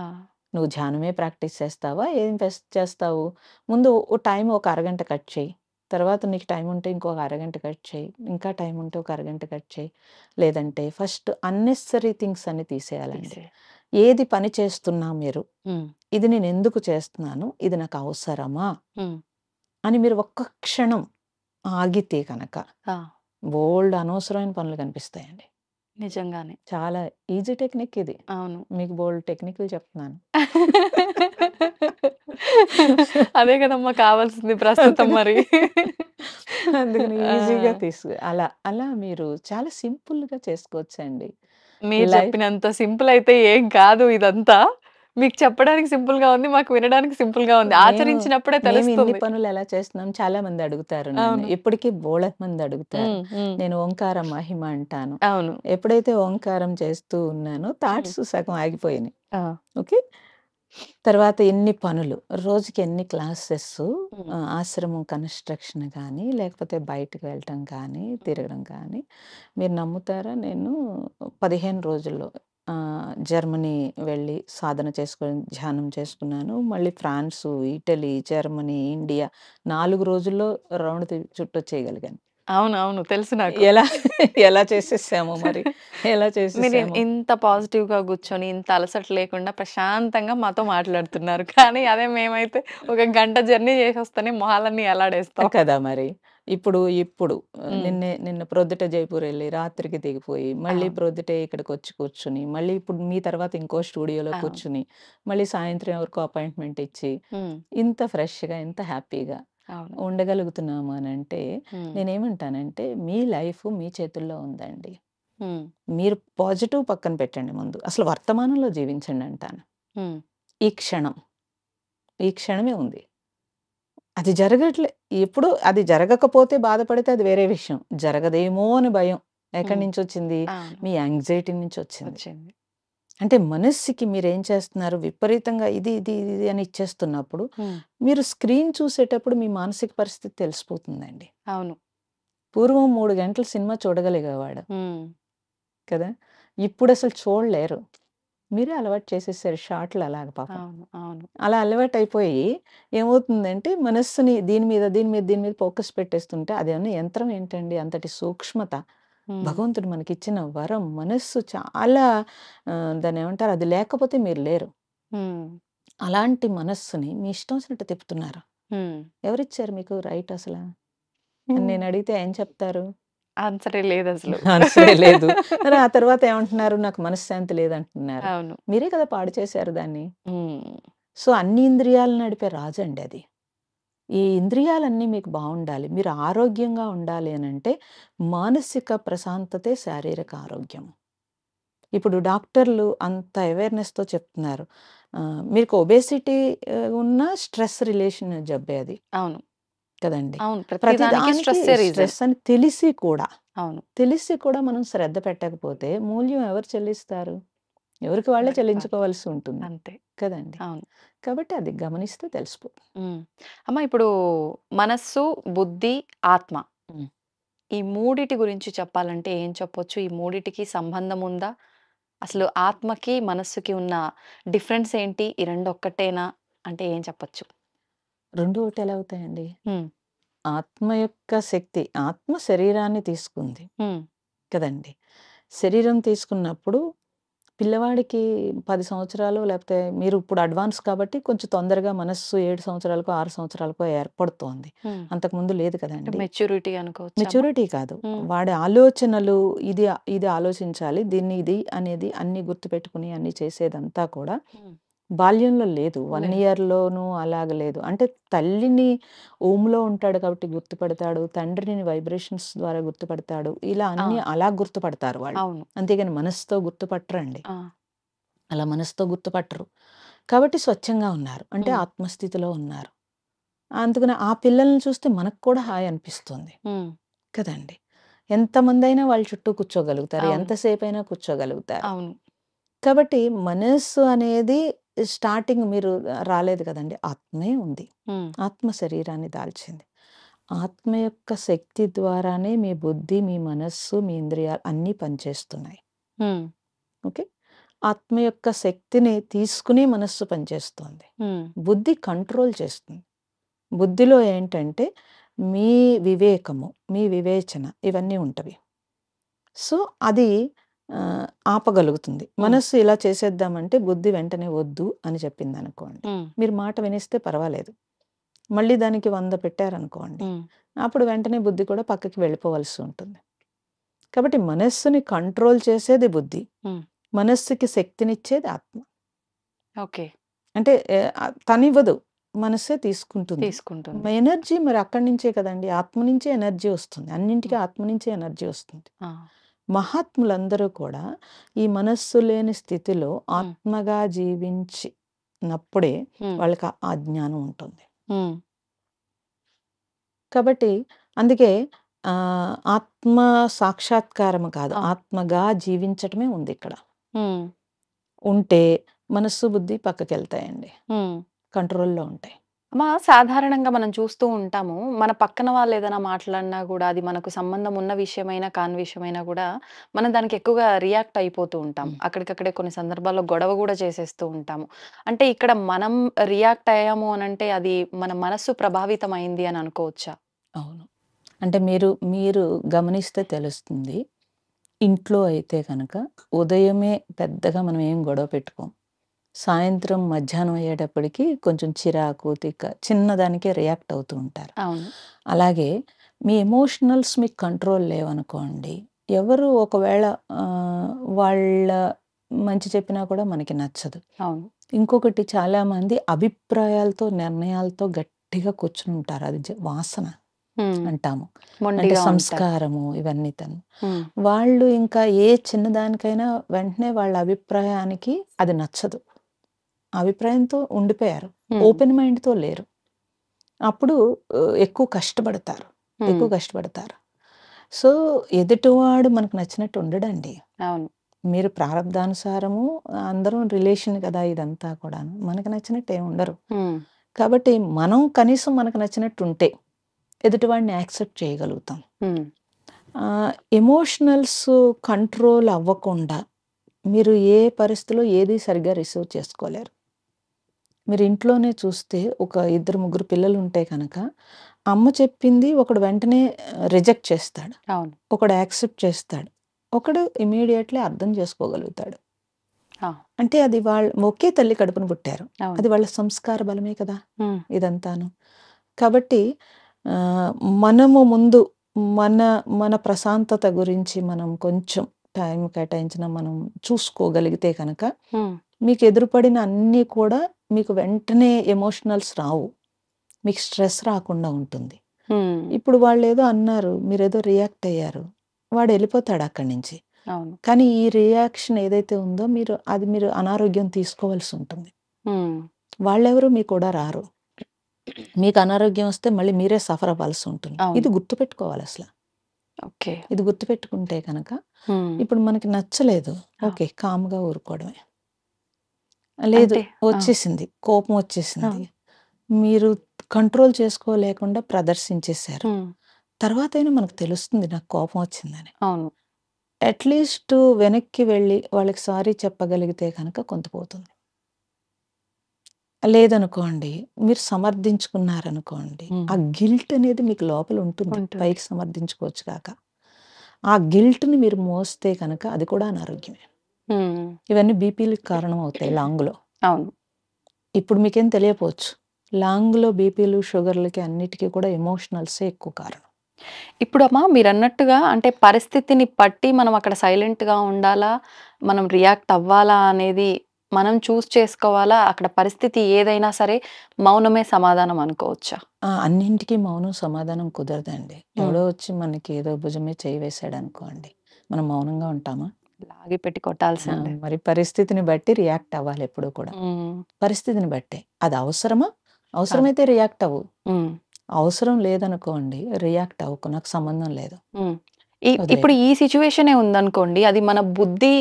నువ్వు ధ్యానమే ప్రాక్టీస్ చేస్తావా? ఏం చేస్తావు? ముందు టైం ఒక అరగంట కట్ చెయ్యి. తర్వాత నీకు టైం ఉంటే ఇంకొక అరగంట కట్ చెయ్యి. ఇంకా టైం ఉంటే ఒక అరగంట కట్ చెయ్యి. లేదంటే ఫస్ట్ అన్నెసెసరీ థింగ్స్ అన్నీ తీసేయాలండి. తీసే ఏది పని చేస్తున్నా మీరు, హ్మ్. ఇది నేను ఎందుకు చేస్తున్నాను? ఇది నాకు అవసరమా? హ్మ్. అని మీరు ఒక్క క్షణం ఆగితే కనుక ఆ! బోలెడు అనవసరమైన పనులు కనిపిస్తాయండి. నిజంగానే. చాలా ఈజీ టెక్నిక్ ఇది. అవును. మీకు బోలెడు టెక్నిక్‌లు చెప్తున్నాను. అదే కదమ్మా కావాల్సింది ప్రస్తుతం అందుకని మరి. అందుకని ఈజీగా ఆ! అలా మీరు చాలా సింపుల్‌గా చేసుకోవచ్చండి. మీరు లైఫ్ చెప్పినంత సింపుల్ అయితే ఏం కాదు ఇదంతా. మీకు చెప్పడానికి సింపుల్‌గా ఉంది. మాకు వినడానికి సింపుల్‌గా ఉంది. మేము ఆచరించినప్పుడే మేము ఇన్ని తెలుస్తుంది. పనులు ఎలా చేస్తున్నాం చాలా మంది అడుగుతారు నన్ను. అవును. ఇప్పటికి బోలెడు మంది అడుగుతారు. హ్మ్. హ్మ్. నేను ఓంకార మహిమ అంటాను. అవును. ఎప్పుడైతే ఓంకారం చేస్తూ ఉన్నానో హ్మ్. థాట్స్ సగం ఆగిపోయినాయి. ఆ! ఓకే. తర్వాత ఎన్ని పనులు, రోజుకి ఎన్ని క్లాసెస్సు, హ్మ్. ఆశ్రమం కన్‌స్ట్రక్షన్ గానీ, లేకపోతే బయటకి వెళ్ళటం కానీ, హ్మ్. తిరగడం కానీ, మీరు నమ్ముతారా నేను 15 రోజుల్లో జర్మనీ వెళ్ళి సాధన చేసుకొని ధ్యానం చేసుకున్నాను. మళ్ళీ ఫ్రాన్సు, ఇటలీ, జర్మనీ, ఇండియా 4 రోజుల్లో రౌండ్ చుట్టొచ్చేయగలిగాను. అవునవును. తెలుసు నాకు. ఎలా ఎలా చేసేసామో మరి. ఎలా మీరు చేసేసామో. ఇంత పాజిటివ్‌గా కూర్చొని, ఇంత అలసట లేకుండా ప్రశాంతంగా మాతో మాట్లాడుతున్నారు. కానీ అదే మేమైతే ఒక గంట జర్నీ చేసొస్తేనే మొహాలన్నీ అల్లాడేస్తాం. కదా మరి. ఇప్పుడు హ్మ్. నిన్న ప్రొద్దుట జైపూరెళ్ళి రాత్రికి దిగిపోయి, మళ్ళీ అవును. ప్రొద్దుటే ఇక్కడికొచ్చి కూర్చొని, మళ్ళీ ఇప్పుడు మీ తర్వాత ఇంకో స్టూడియోలో అవును. కూర్చొని, మళ్ళీ సాయంత్రం ఎవరికో అపాయింట్‌మెంట్ ఇచ్చి, హ్మ్. ఇంత ఫ్రెష్‌గా, ఇంత హ్యాపీగా అవును. ఉండగలుగుతున్నాము అనంటే, హ్మ్. నేనేమంటానంటే మీ లైఫ్ మీ చేతుల్లో ఉందండి. హ్మ్. మీరు పాజిటివ్ పక్కన పెట్టండి ముందు. అసలు వర్తమానంలో జీవించండి అంటాను. హ్మ్. ఈ క్షణం, ఈ క్షణమే ఉంది. అది ఎప్పుడు అది జరగకపోతే బాధపడితే అది వేరే విషయం. జరగదేమో అని భయం. ఎక్కడి హ్మ్. నుంచొచ్చింది? అవును. మీ యాంగ్జైటీ నుంచొచ్చింది. వచ్చింది. అంటే మనస్సుకి మీరేం చేస్తున్నారు? విపరీతంగా ఇది అని ఇచ్చేస్తున్నప్పుడు, హ్మ్. మీరు స్క్రీన్ చూసేటప్పుడు మీ మానసిక పరిస్థితి తెలిసిపోతుందండి. అవును. పూర్వం 3 గంటలు సినిమా చూడగలిగేవాడు హ్మ్. కదా! ఇప్పుడసలు చూడలేరు. మీరే అలవాటు చేసేసారు షార్ట్‌లు అలాగా పాపం. అవును. అవును. అలా అలవాటయిపోయి ఏమవుతుందంటే మనస్సుని దీని మీద ఫోకస్ పెట్టేస్తుంటే అదేమన్నా యంత్రం ఏంటండి? అంతటి సూక్ష్మత. హ్మ్. భగవంతుడు మనకిచ్చిన వరం. మనస్సు చాలా దాన్నేమంటారు? అది లేకపోతే మీరు లేరు. హ్మ్. అలాంటి మనస్సుని మీ ఇష్టం వచ్చినట్టు తిప్పుతున్నారు. హ్మ్. ఎవరిచ్చారు మీకు రైట్ అసల? అని హ్మ్. నేనడిగితే ఏం చెప్తారు? ఆన్సరే లేదసలు. ఆన్సరే లేదు. మరి ఆ తర్వాత ఏమంటున్నారు? నాకు మనశ్శాంతి లేదంటున్నారు. అవును. మీరే కదా పాడు చేశారు దాన్ని. హ్మ్. సో, అన్ని ఇంద్రియాలను నడిపే రాజండి అది. ఈ ఇంద్రియాలన్నీ మీకు బావుండాలి. మీరు ఆరోగ్యంగా ఉండాలి అనంటే, మానసిక ప్రశాంతతే శారీరక ఆరోగ్యం. ఇప్పుడు డాక్టర్లు అంత అవేర్‌నెస్‌తో చెప్తున్నారు. మీకు ఒబేసిటీ ఉన్న స్ట్రెస్ రిలేషన్ జబ్బే అది. అవును. కదండీ! అవును. ప్రతి దానికి ప్రతిదానికి స్ట్రెస్సే రీజన్. స్ట్రెస్ అని అవును. తెలిసి కూడా మనం శ్రద్ధ పెట్టకపోతే మూల్యం ఎవరు చెల్లిస్తారు? ఎవరికి వాళ్ళే ఎవరికి వాళ్ళు. చెల్లించుకోవాల్సి ఉంటుంది. అంతే. కదండీ! అవును. కాబట్టి అది గమనిస్తే తెలిసిపోతుంది. హ్మ్. అమ్మ ఇప్పుడు మనస్సు, బుద్ధి, ఆత్మ హ్మ్. ఈ మూడిటి గురించి చెప్పాలంటే ఏం చెప్పొచ్చు? ఈ మూడిటికి సంబంధం ఉందా? అసలు ఆత్మకి, మనస్సుకి ఉన్న డిఫరెన్స్ ఏంటి? ఈ 2 ఒక్కటేనా? అంటే ఏం చెప్పొచ్చు? రెండు ఒకటి ఎలా అవుతాయండి? హ్మ్. ఆత్మ యొక్క శక్తి, ఆత్మ శరీరాన్ని తీసుకుంది హ్మ్. కదండీ! శరీరం తీసుకున్నప్పుడు పిల్లవాడికి 10 సంవత్సరాలు లేకపోతే మీరు ఇప్పుడు అడ్వాన్స్ కాబట్టి కొంచెం తొందరగా మనస్సు 7 సంవత్సరాలకో, 6 సంవత్సరాలకో ఏర్పడుతోంది. హ్మ్. అంతకుముందు లేదు అంటే కదండీ! మెచ్యూరిటీ అనుకోవచ్చా? మెచ్యూరిటీ కాదు. హ్మ్. వాడి ఆలోచనలు ఇది ఇది ఆలోచించాలి. దీన్ని ఇది అనేది అన్నీ గుర్తుపెట్టుకుని అన్నీ చేసేదంతా కూడా హ్మ్. బాల్యంలో లేదు. 1 లేదు. ఇయర్‌లోనూ అలాగ లేదు. అంటే తల్లిని ఊమ్‌లో ఉంటాడు కాబట్టి గుర్తుపడతాడు. తండ్రిని వైబ్రేషన్స్ ద్వారా గుర్తుపడతాడు. ఇలా ఆ! అన్నీ అలా గుర్తుపడతారు వాళ్ళు. అవును. అంతేగాని మనసుతో గుర్తుపట్టరండి. ఆ! అలా మనసుతో గుర్తుపట్టరు. కాబట్టి స్వచ్ఛంగా ఉన్నారు. అంటే హ్మ్. ఆత్మస్థితిలో ఉన్నారు. అందుకని ఆ పిల్లల్ని చూస్తే మనకు కూడా హాయి అనిపిస్తుంది. హ్మ్. కదండీ! ఎంతమందైనా వాళ్ళ చుట్టూ కూర్చోగలుగుతారు. అవును. ఎంతసేపైనా కూర్చోగలుగుతారు. అవును. కాబట్టి మనస్సు అనేది స్టార్టింగ్ మీరు రాలేదు కదండీ! ఆత్మే ఉంది. హ్మ్. ఆత్మ శరీరాన్ని దాల్చింది. ఆత్మ యొక్క శక్తి ద్వారానే మీ బుద్ధి, మీ మనస్సు, మీ ఇంద్రియాలు అన్నీ పనిచేస్తున్నాయి. హ్మ్. ఓకే. ఆత్మ యొక్క శక్తిని తీసుకుని మనస్సు పనిచేస్తోంది. హ్మ్. బుద్ధి కంట్రోల్ చేస్తుంది. బుద్ధిలో ఏంటంటే మీ వివేకము, మీ వివేచన ఇవన్నీ ఉంటవి. సో, అది ఆపగలుగుతుంది. హ్మ్. మనస్సు ఇలా చేసేద్దామంటే బుద్ధి వెంటనే వద్దు అని చెప్పిందనుకోండి. హ్మ్. మీరు మాట వినిస్తే పర్వాలేదు. మళ్ళీ దానికి 100 పెట్టారనుకోండి. హ్మ్. అప్పుడు వెంటనే బుద్ధి కూడా పక్కకి వెళ్ళిపోవలసి ఉంటుంది. కాబట్టి మనస్సుని కంట్రోల్ చేసేది బుద్ధి. హ్మ్. మనస్సుకి శక్తినిచ్చేది ఆత్మ. ఓకే. అంటే తనివ్వదు. మనస్సే తీసుకుంటుంది. తీసుకుంటుంది. ఎనర్జీ మరి అక్కడి నుంచే కదండీ! ఆత్మ నుంచే ఎనర్జీ వస్తుంది. అన్నింటికి హ్మ్. ఆత్మ నుంచే ఎనర్జీ వస్తుంది. ఆ! మహాత్ములందరూ కూడా ఈ మనస్సు లేని స్థితిలో హ్మ్. ఆత్మగా జీవించినప్పుడే హ్మ్. వాళ్ళకి ఆ జ్ఞానం ఉంటుంది. హ్మ్. కాబట్టి అందుకే ఆత్మ సాక్షాత్కారం కాదు. అవును. ఆత్మగా జీవించటమే ఉందిక్కడ. హ్మ్. ఉంటే మనస్సు, బుద్ధి పక్కకెళ్తాయండి. హ్మ్. కంట్రోల్‌లో ఉంటాయి. సాధారణంగా మనం చూస్తూ ఉంటాము. మన పక్కన వాళ్ళు ఏదైనా మాట్లాడినా గూడా, అది మనకు సంబంధం ఉన్న విషయమైనా, కాని విషయమైనా గూడా, మనం దానికి ఎక్కువగా రియాక్ట్ అయిపోతూ ఉంటాం. హ్మ్. అక్కడికక్కడే కొన్ని సందర్భాల్లో గొడవ గూడా చేసేస్తూ ఉంటాము. అంటే ఇక్కడ మనం రియాక్ట్ అయ్యాము అనంటే, అది మన మనస్సు ప్రభావితం అయింది అని అనుకోవచ్చా? అవును. అంటే మీరు గమనిస్తే తెలుస్తుంది. ఇంట్లో అయితే గనక ఉదయమే పెద్దగా మనం ఏం గొడవ పెట్టుకోం. సాయంత్రం, మధ్యాహ్నం అయ్యేటప్పటికి కొంచెం చిరాకు, తిక్క చిన్నదానికే రియాక్ట్ అవుతూ ఉంటారు. అవును. అలాగే మీ ఎమోషనల్స్ మీకు కంట్రోల్ లేవనుకోండి, ఎవరు ఒకవేళ వాళ్ళ మంచి చెప్పినా కూడా మనకి నచ్చదు. అవును. ఇంకొకటి చాలామంది అభిప్రాయాలతో, నిర్ణయాలతో గట్టిగా కూర్చునుంటారు. అది వాసన హ్మ్. అంటాము. అంటే మొండిగా ఉంటారు. సంస్కారము ఇవన్నీ తను. హ్మ్. వాళ్ళు ఇంకా ఏ చిన్నదానికైనా వెంటనే వాళ్ళ అభిప్రాయానికి అది నచ్చదు. అభిప్రాయంతో ఉండిపోయారు. హ్మ్. ఓపెన్ మైండ్‌తో లేరు. అప్పుడు ఎక్కువ కష్టపడతారు. హ్మ్. ఎక్కువ కష్టపడతారు. సో, ఎదుటివాడు మనకు నచ్చినట్టు ఉండడండి. అవును. మీరు ప్రారబ్ధానుసారము అందరం రిలేషన్ కదా ఇదంతా కూడాను. మనకు నచ్చినట్టు ఏమి ఉండరు. హ్మ్. కాబట్టి మనం కనీసం మనకు నచ్చినట్టు ఉంటే ఎదుటివాడిని యాక్సెప్ట్ చేయగలుగుతాం. హ్మ్. ఎమోషనల్స్ కంట్రోల్ అవ్వకుండా మీరు ఏ పరిస్థితిలో ఏది సరిగ్గా రిసీవ్ చేసుకోలేరు. మీరు ఇంట్లోనే చూస్తే ఒక ఇద్దరు, ముగ్గురు పిల్లలుంటే కనుక అమ్మ చెప్పింది ఒకడు వెంటనే రిజెక్ట్ చేస్తాడు. అవును. ఒకడు యాక్సెప్ట్ చేస్తాడు. ఒకడు ఇమ్మీడియేట్‌లీ అర్థం చేసుకోగలుగుతాడు. ఆ! అంటే అది ఒకే తల్లి కడుపున పుట్టారు. అవును. అది వాళ్ళ సంస్కార బలమే కదా! హ్మ్. ఇదంతాను. కాబట్టి ఆహ్, మనము ముందు మన మన ప్రశాంతత గురించి మనం కొంచెం టైం కేటాయించిన మనం చూసుకోగలిగితే కనుక హ్మ్. మీకు ఎదురుపడిన అన్నీ కూడా మీకు వెంటనే ఎమోషనల్స్ రావు. మీకు స్ట్రెస్ రాకుండా ఉంటుంది. హ్మ్. ఇప్పుడు వాళ్ళేదో అన్నారు. మీరేదో రియాక్ట్ అయ్యారు. వాడెళ్ళిపోతాడు అక్కడి నుంచి. అవును. కానీ ఈ రియాక్షన్ ఏదైతే ఉందో మీరు అనారోగ్యం తీసుకోవాల్సుంటుంది. హ్మ్. వాళ్ళెవరు మీకు కూడా రారు. మీకు అనారోగ్యం వస్తే మళ్ళీ మీరే సఫర్ అవ్వాల్సుంటుంది. అవును. ఇది గుర్తుపెట్టుకోవాలసల. ఓకే. ఇది గుర్తుపెట్టుకుంటే కనుక హ్మ్. ఇప్పుడు మనకి నచ్చలేదు. ఆ! ఓకే. కామ్‌గా ఊరుకోవడమే. లేదు అంటే ఆ! వచ్చేసింది. కోపం వచ్చేసింది. ఆ! మీరు కంట్రోల్ చేసుకోలేకుండా ప్రదర్శించేశారు. హ్మ్. తర్వాతైనా మనకు తెలుస్తుంది నాకు కోపం వచ్చిందని. అవును. అట్‌లీస్ట్ వెనక్కి వెళ్ళి వాళ్ళకి సారీ చెప్పగలిగితే గనక కొంత పోతుంది. లేదనుకోండి, మీరు సమర్థించుకున్నారనుకోండి, ఆ గిల్ట్ అనేది మీకు లోపల ఉంటుంది. పైకి సమర్థించుకోవచ్చు కాక. ఆ గిల్ట్‌ని మీరు మోస్తే కనుక అది కూడా అనారోగ్యమే. ఇవన్నీ బీపీ‌లకి కారణం అవుతాయి లాంగ్‌లో. అవును. ఇప్పుడు మీకేం తెలియకపోవచ్చు. లాంగ్‌లో బీపీలు, షుగర్‌లకి అన్నిటికి కూడా ఎమోషనల్సే ఎక్కువ కారణం. ఇప్పుడమ్మా మీరన్నట్టుగా అంటే పరిస్థితిని బట్టి మనం అక్కడ సైలెంట్‌గా ఉండాలా? మనం రియాక్ట్ అవ్వాలా అనేది మనం చూజ్ చేసుకోవాలా? అక్కడ పరిస్థితి ఏదైనా సరే మౌనమే సమాధానం అనుకోవచ్చా? అన్నింటికి మౌనం సమాధానం కుదరదండి. ఎవడో వచ్చి మనకి ఏదో భుజం మీద చెయ్యి వేసాడనుకోండి, మనం మౌనంగా ఉంటామా? లాగి పెట్టి కొట్టాల్సిందే. మరి పరిస్థితిని బట్టి రియాక్ట్ అవ్వాలి ఎప్పుడూ కూడా. పరిస్థితిని బట్టే. అది అవసరమా? అవసరమైతే రియాక్ట్ అవ్వు. అవసరం లేదనుకోండి, రియాక్ట్ అవ్వకు. నాకు సంబంధం లేదు. ఇప్పుడు ఈ సిట్యుయేషనే ఉందనుకోండి. అది మన బుద్ధి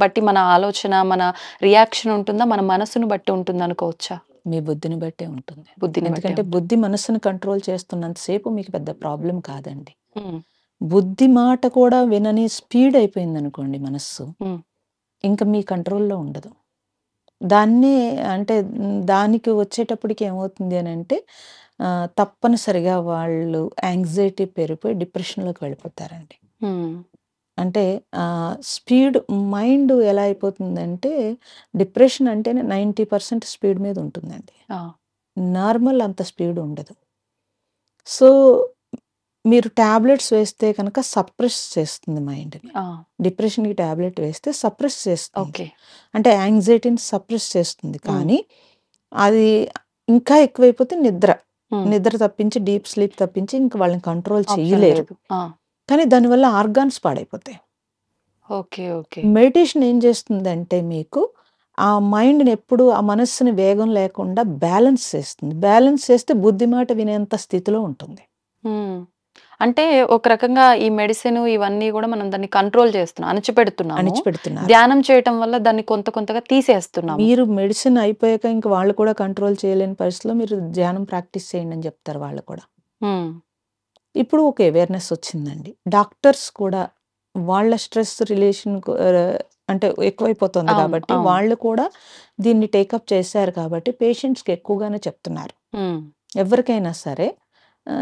బట్టి మన ఆలోచన, మన రియాక్షన్ ఉంటుందా? మన మనసును బట్టి ఉంటుందనుకోవచ్చా? మీ బుద్ధిని బట్టే ఉంటుంది. బుద్ధిని బట్టే ఎందుకంటే బుద్ధి మనస్సుని కంట్రోల్ చేస్తున్నంత సేపు మీకు పెద్ద ప్రాబ్లమ్ కాదండి. బుద్ధి మాట కూడా వినని స్పీడ్ అయిపోయిందనుకోండి మనస్సు, ఇంక మీ కంట్రోల్‌లో ఉండదు. దాన్నే అంటే దానికి వచ్చేటప్పటికి ఏమవుతుంది అనంటే తప్పనిసరిగా వాళ్ళు యాంగ్జైటీ పెరిగిపోయి డిప్రెషన్‌లోకి వెళ్ళిపోతారండి. అంటే స్పీడ్ మైండ్ ఎలా అయిపోతుందంటే డిప్రెషన్ అంటేనే 90% స్పీడ్ మీద ఉంటుందండి. నార్మల్ అంత స్పీడ్ ఉండదు. సో, మీరు టాబ్లెట్స్ వేస్తే కనుక సప్రెస్ చేస్తుంది మైండ్‌ని. డిప్రెషన్‌కి టాబ్లెట్ వేస్తే సప్రెస్ చేస్తుంది. అంటే యాంగ్జైటీని సప్రెస్ చేస్తుంది. కానీ అది ఇంకా ఎక్కువైపోతే నిద్ర తప్పించి డీప్ స్లీప్ తప్పించి ఇంక వాళ్ళని కంట్రోల్ చేయలేరు. కానీ దానివల్ల ఆర్గాన్స్ పాడైపోతాయి. మెడిటేషన్ ఏం చేస్తుందంటే మీకు ఆ మైండ్‌ని ఎప్పుడు ఆ మనస్సుని వేగం లేకుండా బ్యాలెన్స్ చేస్తుంది. బ్యాలెన్స్ చేస్తే బుద్ధి మాట వినేంత స్థితిలో ఉంటుంది. అంటే ఒక రకంగా ఈ మెడిసిన్ ఇవన్నీ కూడా మనం దాన్ని కంట్రోల్ చేస్తున్నాం, అణిచిపెడుతున్నాము. ధ్యానం చేయటం వల్ల దాన్ని కొంతగా తీసేస్తున్నాము. మీరు మెడిసిన్ అయిపోయాక ఇంక వాళ్ళు కూడా కంట్రోల్ చేయలేని పరిస్థితిలో మీరు ధ్యానం ప్రాక్టీస్ చేయండి అని చెప్తారు వాళ్ళు కూడా. ఇప్పుడు ఒక అవేర్‌నెస్ వచ్చిందండి. డాక్టర్స్ కూడా వాళ్ళ స్ట్రెస్ రిలేషన్ అంటే ఎక్కువైపోతుంది కాబట్టి వాళ్ళు కూడా దీన్ని టేకప్ చేశారు కాబట్టి పేషెంట్స్‌కి ఎక్కువగానే చెప్తున్నారు. ఎవరికైనా సరే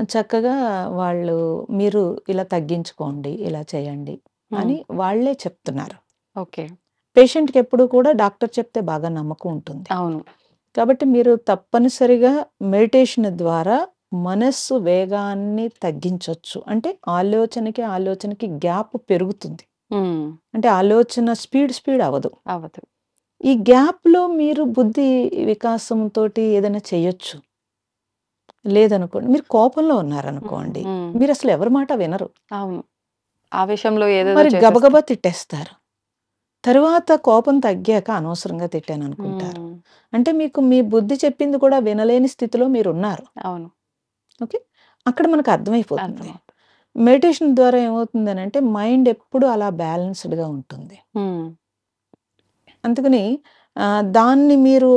చక్కగా వాళ్ళు మీరు ఇలా తగ్గించుకోండి, ఇలా చేయండి అని వాళ్ళే చెప్తున్నారు. పేషెంట్‌కి ఎప్పుడు కూడా డాక్టర్ చెప్తే బాగా నమ్మకం ఉంటుంది. కాబట్టి మీరు తప్పనిసరిగా మెడిటేషన్ ద్వారా మనస్సు వేగాన్ని తగ్గించొచ్చు. అంటే ఆలోచనకి గ్యాప్ పెరుగుతుంది. అంటే ఆలోచన స్పీడ్ అవ్వదు. ఈ గ్యాప్‌లో మీరు బుద్ధి వికాసంతోటి ఏదైనా చేయొచ్చు. లేదనుకోండి, మీరు కోపంలో ఉన్నారనుకోండి, మీరసలు ఎవరి మాట వినరు. ఆవేశంలో మరి గబగబా తిట్టేస్తారు. తరువాత కోపం తగ్గాక అనవసరంగా తిట్టాననుకుంటారు. అంటే మీకు మీ బుద్ధి చెప్పింది కూడా వినలేని స్థితిలో మీరున్నారు. ఓకే. అక్కడ మనకు అర్థమైపోతుంది. మెడిటేషన్ ద్వారా ఏమవుతుందనంటే మైండ్ ఎప్పుడు అలా బ్యాలెన్స్డ్‌గా ఉంటుంది. అందుకని దాన్ని మీరు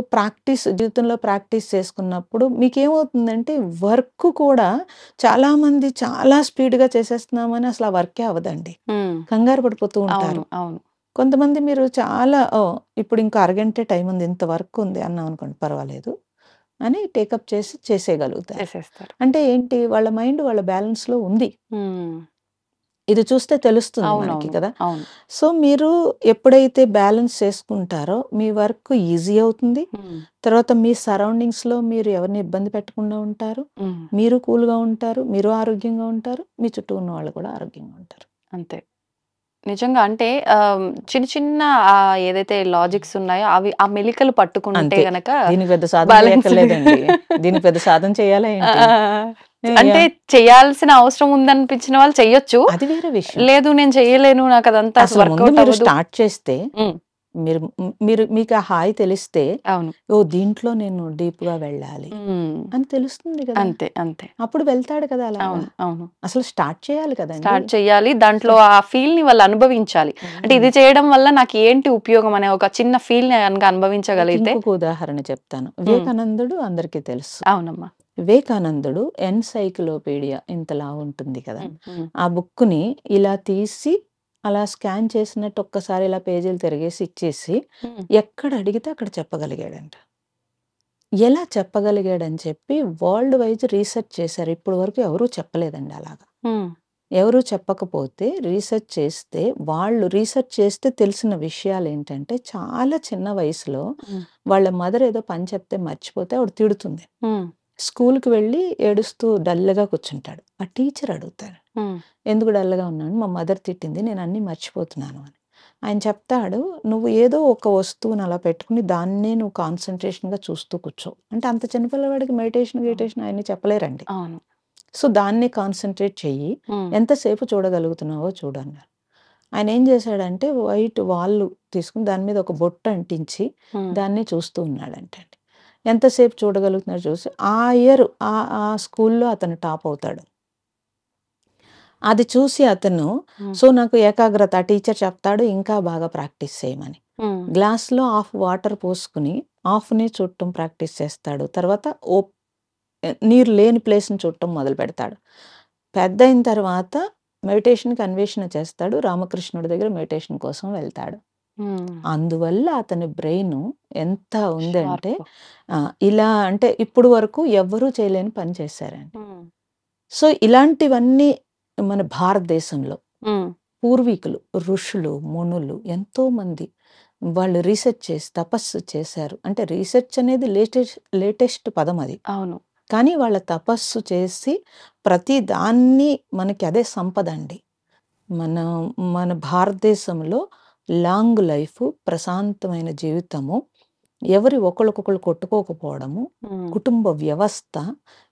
జీవితంలో ప్రాక్టీస్ చేసుకున్నప్పుడు మీకేమవుతుందంటే వర్క్ కూడా చాలామంది చాలా స్పీడ్‌గా చేసేస్తున్నామని అసలు ఆ వర్కే అవ్వదండి. కంగారు పడిపోతూ ఉంటారు. కొంతమంది మీరు చాలా ఇప్పుడు ఇంకా అరగంటే టైం ఉంది, ఇంత వర్క్ ఉంది అన్నాం అనుకోండి, పర్వాలేదు అని టేకప్ చేసి చేసేయగలుగుతారు. అంటే ఏంటి, వాళ్ళ మైండ్ వాళ్ళ బ్యాలెన్స్‌లో ఉంది. ఇది చూస్తే తెలుస్తుంది మనకి కదా. సో, మీరు ఎప్పుడైతే బ్యాలెన్స్ చేసుకుంటారో మీ వర్క్ ఈజీ అవుతుంది. తర్వాత మీ సరౌండింగ్స్‌లో మీరు ఎవరిని ఇబ్బంది పెట్టకుండా ఉంటారు. మీరు కూల్‌గా ఉంటారు. మీరు ఆరోగ్యంగా ఉంటారు. మీ చుట్టూ ఉన్న వాళ్ళు కూడా ఆరోగ్యంగా ఉంటారు. అంతే. నిజంగా అంటే చిన్న ఏదైతే లాజిక్స్ ఉన్నాయో అవి ఆ మెలికలు పట్టుకుంటే గనక దీనికి పెద్ద సాధన చేయక్కర్లేదండి. దీనికి పెద్ద సాధన చేయాలా ఏంటి? అంటే చేయాల్సిన అవసరం ఉందనిపించిన వాళ్ళు చెయ్యొచ్చు. అది వేరే విషయం. లేదు నేను చెయ్యలేను, నాకు అదంతా వర్కౌట్ అవ్వదు. స్టార్ట్ చేస్తే మీకు ఆ హాయి తెలిస్తే దీంట్లో నేను డీప్ గా వెళ్ళాలి అని తెలుస్తుంది కదా. అంతే అప్పుడు వెళ్తాడు కదా అలా. అసలు స్టార్ట్ చేయాలి కదా. స్టార్ట్ చేయాలి, దాంట్లో ఆ ఫీల్ ని వాళ్ళు అనుభవించాలి. అంటే ఇది చేయడం వల్ల నాకు ఏంటి ఉపయోగం అనే ఒక చిన్న ఫీల్ ని అనుభవించగలిగితే. ఇంకొక ఉదాహరణ చెప్తాను. వివేకానందుడు అందరికీ తెలుసు. అవునమ్మా. వివేకానందుడు ఎన్సైక్లోపీడియా ఇంతలా ఉంటుంది కదా, ఆ బుక్ ని ఇలా తీసి అలా స్కాన్ చేసినట్టు ఒక్కసారి ఇలా పేజీలు తిరిగేసి ఇచ్చేసి ఎక్కడ అడిగితే అక్కడ చెప్పగలిగాడంట. ఎలా చెప్పగలిగాడని చెప్పి వరల్డ్ వైజ్ రీసెర్చ్ చేశారు. ఇప్పటి వరకు ఎవరూ చెప్పలేదండి అలాగా. ఎవరు చెప్పకపోతే రీసెర్చ్ చేస్తే, వాళ్ళు రీసెర్చ్ చేస్తే తెలిసిన విషయాలేంటంటే, చాలా చిన్న వయసులో వాళ్ళ మదర్ ఏదో పని చెప్తే మర్చిపోతే ఆవిడ తిడుతుంది. స్కూల్‌కి వెళ్ళి ఏడుస్తూ డల్‌గా కూర్చుంటాడు. ఆ టీచర్ అడుగుతారు, "ఎందుకు డల్‌గా ఉన్నాను?" "మా మదర్ తిట్టింది. నేను అన్నీ మర్చిపోతున్నాను" అని. ఆయన చెప్తాడు, "నువ్వు ఏదో ఒక వస్తువుని అలా పెట్టుకుని దాన్నే నువ్వు కాన్సంట్రేషన్‌గా చూస్తూ కూర్చో." అంటే అంత చిన్న పిల్లవాడికి మెడిటేషన్ అయన్నీ చెప్పలేరండి. అవును. సో, దాన్నే కాన్సంట్రేట్ చెయ్యి. ఎంతసేపు చూడగలుగుతున్నావో చూడన్నారు. ఆయన ఏం చేశాడంటే వైట్ వాల్ తీసుకొని దాని మీద ఒక బొట్టు అంటించి దాన్ని చూస్తూ ఉన్నాడంటండి. ఎంతసేపు చూడగలుగుతున్నాడో చూసి ఆ ఇయర్ ఆ స్కూల్‌లో అతను టాప్ అవుతాడు. అది చూసి అతను సో, నాకు ఏకాగ్రత టీచర్ చెప్తాడు ఇంకా బాగా ప్రాక్టీస్ చేయమని. గ్లాస్‌లో హాఫ్ వాటర్ పోసుకొని హాఫ్‌ని చూడటం ప్రాక్టీస్ చేస్తాడు. తర్వాత నీరు లేని ప్లేస్‌ని చూడటం మొదలుపెడతాడు. పెద్దయిన తర్వాత మెడిటేషన్‌కి అన్వేషణ చేస్తాడు. రామకృష్ణుడి దగ్గర మెడిటేషన్ కోసం వెళ్తాడు. అందువల్ల అతని బ్రెయిను ఎంత ఉందంటే ఇలా అంటే ఇప్పుడు వరకు ఎవ్వరూ చేయలేని పని చేశారండి. సో, ఇలాంటివన్నీ మన భారతదేశంలో పూర్వీకులు, ఋషులు, మునులు ఎంతోమంది వాళ్ళు రీసెర్చ్ చేసి తపస్సు చేశారు. అంటే రీసెర్చ్ అనేది లేటెస్ట్ పదం అది. అవును. కానీ వాళ్ళ తపస్సు చేసి ప్రతి దాన్ని మనకి అదే సంపద అండి. మన భారతదేశంలో లాంగ్ లైఫ్, ప్రశాంతమైన జీవితము, ఎవరి ఒకళ్ళకొకళ్ళు కొట్టుకోకపోవడము, కుటుంబ వ్యవస్థ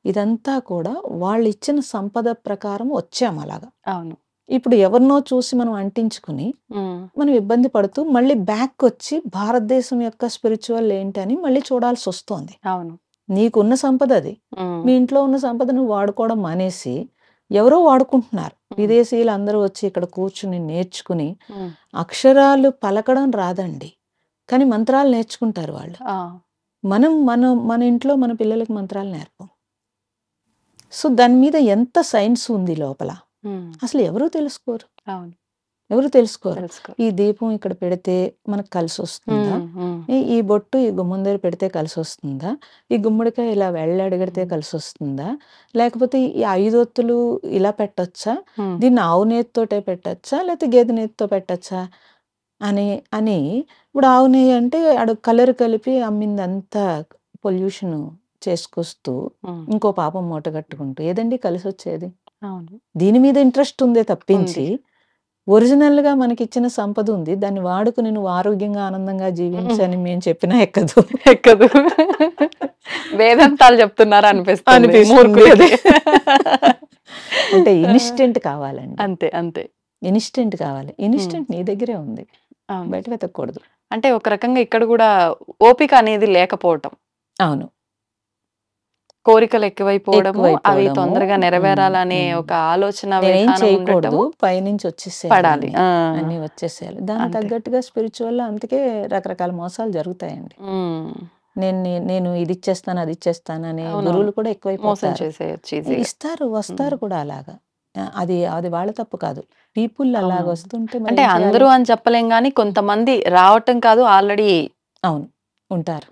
ఇదంతా కూడా వాళ్ళు ఇచ్చిన సంపద ప్రకారం వచ్చాము అలాగా. అవును. ఇప్పుడు ఎవరినో చూసి మనం అంటించుకుని మనం ఇబ్బంది పడుతూ మళ్ళీ బ్యాక్ వచ్చి భారతదేశం యొక్క స్పిరిచువల్ ఏంటని మళ్ళీ చూడాల్సి వస్తోంది. అవును. నీకున్న సంపద అది. మీ ఇంట్లో ఉన్న సంపదను వాడుకోవడం మానేసి ఎవరో వాడుకుంటున్నారు. విదేశీయులు అందరూ వచ్చి ఇక్కడ కూర్చుని నేర్చుకుని అక్షరాలు పలకడం రాదండి. కానీ మంత్రాలు నేర్చుకుంటారు వాళ్ళు. మన ఇంట్లో మన పిల్లలకి మంత్రాలు నేర్పం. సో, దాని మీద ఎంత సైన్స్ ఉంది లోపల అసలు ఎవరూ తెలుసుకోరు. ఎవరు తెలుసుకోరు. ఈ దీపం ఇక్కడ పెడితే మనకు కలిసొస్తుందా? ఈ బొట్టు ఈ గుమ్మం దగ్గర పెడితే కలిసొస్తుందా? ఈ గుమ్మడికాయ ఇలా వెళ్ళడిగడితే కలిసొస్తుందా? లేకపోతే ఈ 5 ఒత్తులు ఇలా పెట్టొచ్చా? దీన్ని ఆవు నేతితోటే పెట్టొచ్చా? లేకపోతే గేదె నేతితో పెట్టొచ్చా? అని ఇప్పుడు ఆవు నెయ్యి అంటే కలర్ కలిపి అమ్మిందంతా పొల్యూషన్ చేసుకొస్తూ ఇంకో పాపం మూట కట్టుకుంటూ ఏదండి కలిసొచ్చేది? దీని మీద ఇంట్రెస్ట్ ఉందే తప్పించి ఒరిజినల్‌గా మనకిచ్చిన సంపద ఉంది. దాన్ని వాడుకుని నువ్వు ఆరోగ్యంగా, ఆనందంగా జీవించని మేము చెప్పినా ఎక్కదు. ఎక్కదు. వేదాంతాలు చెప్తున్నారా అనిపిస్తుంది. అంటే ఇన్‌స్టంట్ కావాలండి. అంతే. అంతే. ఇన్‌స్టంట్ కావాలి. ఇన్‌స్టంట్ నీ దగ్గరే ఉంది. బయట వెతకూడదు. అంటే ఒక రకంగా ఇక్కడ కూడా ఓపిక అనేది లేకపోవటం. అవును. కోరికలు ఎక్కువైపోవడము, అవి తొందరగా నెరవేరాలనే ఒక ఆలోచన విధానం ఉండటము, పైనుంచి వచ్చేసేయాలి పడాలి. అన్నీ వచ్చేసేయాలి. దానికి తగ్గట్టుగా స్పిరిచువల్ అందుకే రకరకాల మోసాలు జరుగుతాయండి. నేను ఇది ఇచ్చేస్తాను, అది ఇచ్చేస్తాను అనే గురువులు కూడా ఎక్కువైపోతారు. ఇస్తారు, వస్తారు కూడా అలాగా. అది వాళ్ళ తప్పు కాదు. పీపుల్ అలాగ వస్తుంటే అంటే అందరూ అని చెప్పలేం గానీ కొంతమంది రావటం కాదు ఆల్రెడీ అవును ఉంటారు.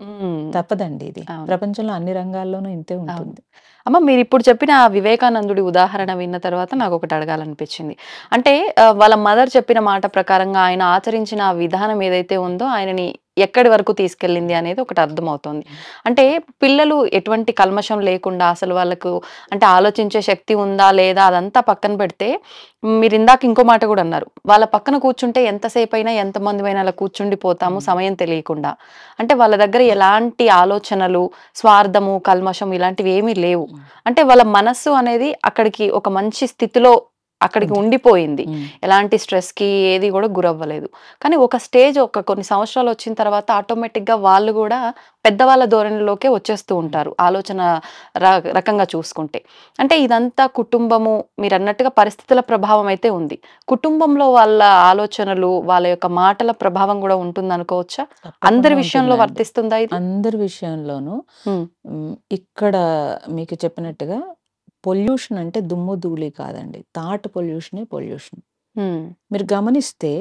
తప్పదండి ఇది. ప్రపంచంలో అన్ని రంగాల్లోనూ ఇంతే ఉంటుంది. అమ్మ మీరు ఇప్పుడు చెప్పిన వివేకానందుడి ఉదాహరణ విన్న తర్వాత నాకు ఒకటి అడగాలనిపించింది. అంటే వాళ్ళ మదర్ చెప్పిన మాట ప్రకారంగా ఆయన ఆచరించిన ఆ విధానం ఏదైతే ఉందో ఆయనని ఎక్కడి వరకు తీసుకెళ్ళింది అనేది ఒకటి అర్థమవుతుంది. అంటే పిల్లలు ఎటువంటి కల్మషం లేకుండా అసలు వాళ్ళకు అంటే ఆలోచించే శక్తి ఉందా లేదా అదంతా పక్కన పెడితే మీరు ఇందాక ఇంకో మాట కూడా అన్నారు. వాళ్ళ పక్కన కూర్చుంటే ఎంతసేపు అయినా ఎంతమంది అయినా అలా కూర్చుండిపోతాము సమయం తెలియకుండా. అంటే వాళ్ళ దగ్గర ఎలాంటి ఆలోచనలు, స్వార్థము, కల్మషం ఇలాంటివి ఏమీ లేవు. అంటే వాళ్ళ మనస్సు అనేది అక్కడికి ఒక మంచి స్థితిలో అక్కడికి ఉండిపోయింది. ఎలాంటి స్ట్రెస్‌కి ఏది కూడా గురవ్వలేదు. కానీ ఒక స్టేజ్ కొన్ని సంవత్సరాలు వచ్చిన తర్వాత ఆటోమేటిక్‌గా వాళ్ళు కూడా పెద్దవాళ్ళ ధోరణిలోకే వచ్చేస్తూ ఉంటారు. ఆలోచన రకంగా చూసుకుంటే. అంటే ఇదంతా కుటుంబము మీరన్నట్టుగా పరిస్థితుల ప్రభావం అయితే ఉంది. కుటుంబంలో వాళ్ళ ఆలోచనలు, వాళ్ళ యొక్క మాటల ప్రభావం కూడా ఉంటుందనుకోవచ్చా? అందరి విషయంలో వర్తిస్తుందా ఇది? అందరి విషయంలోనూ ఇక్కడ మీకు చెప్పినట్టుగా పొల్యూషన్ అంటే దుమ్ము ధూళి కాదండి. థాట్ పొల్యూషనే పొల్యూషన్. మీరు గమనిస్తే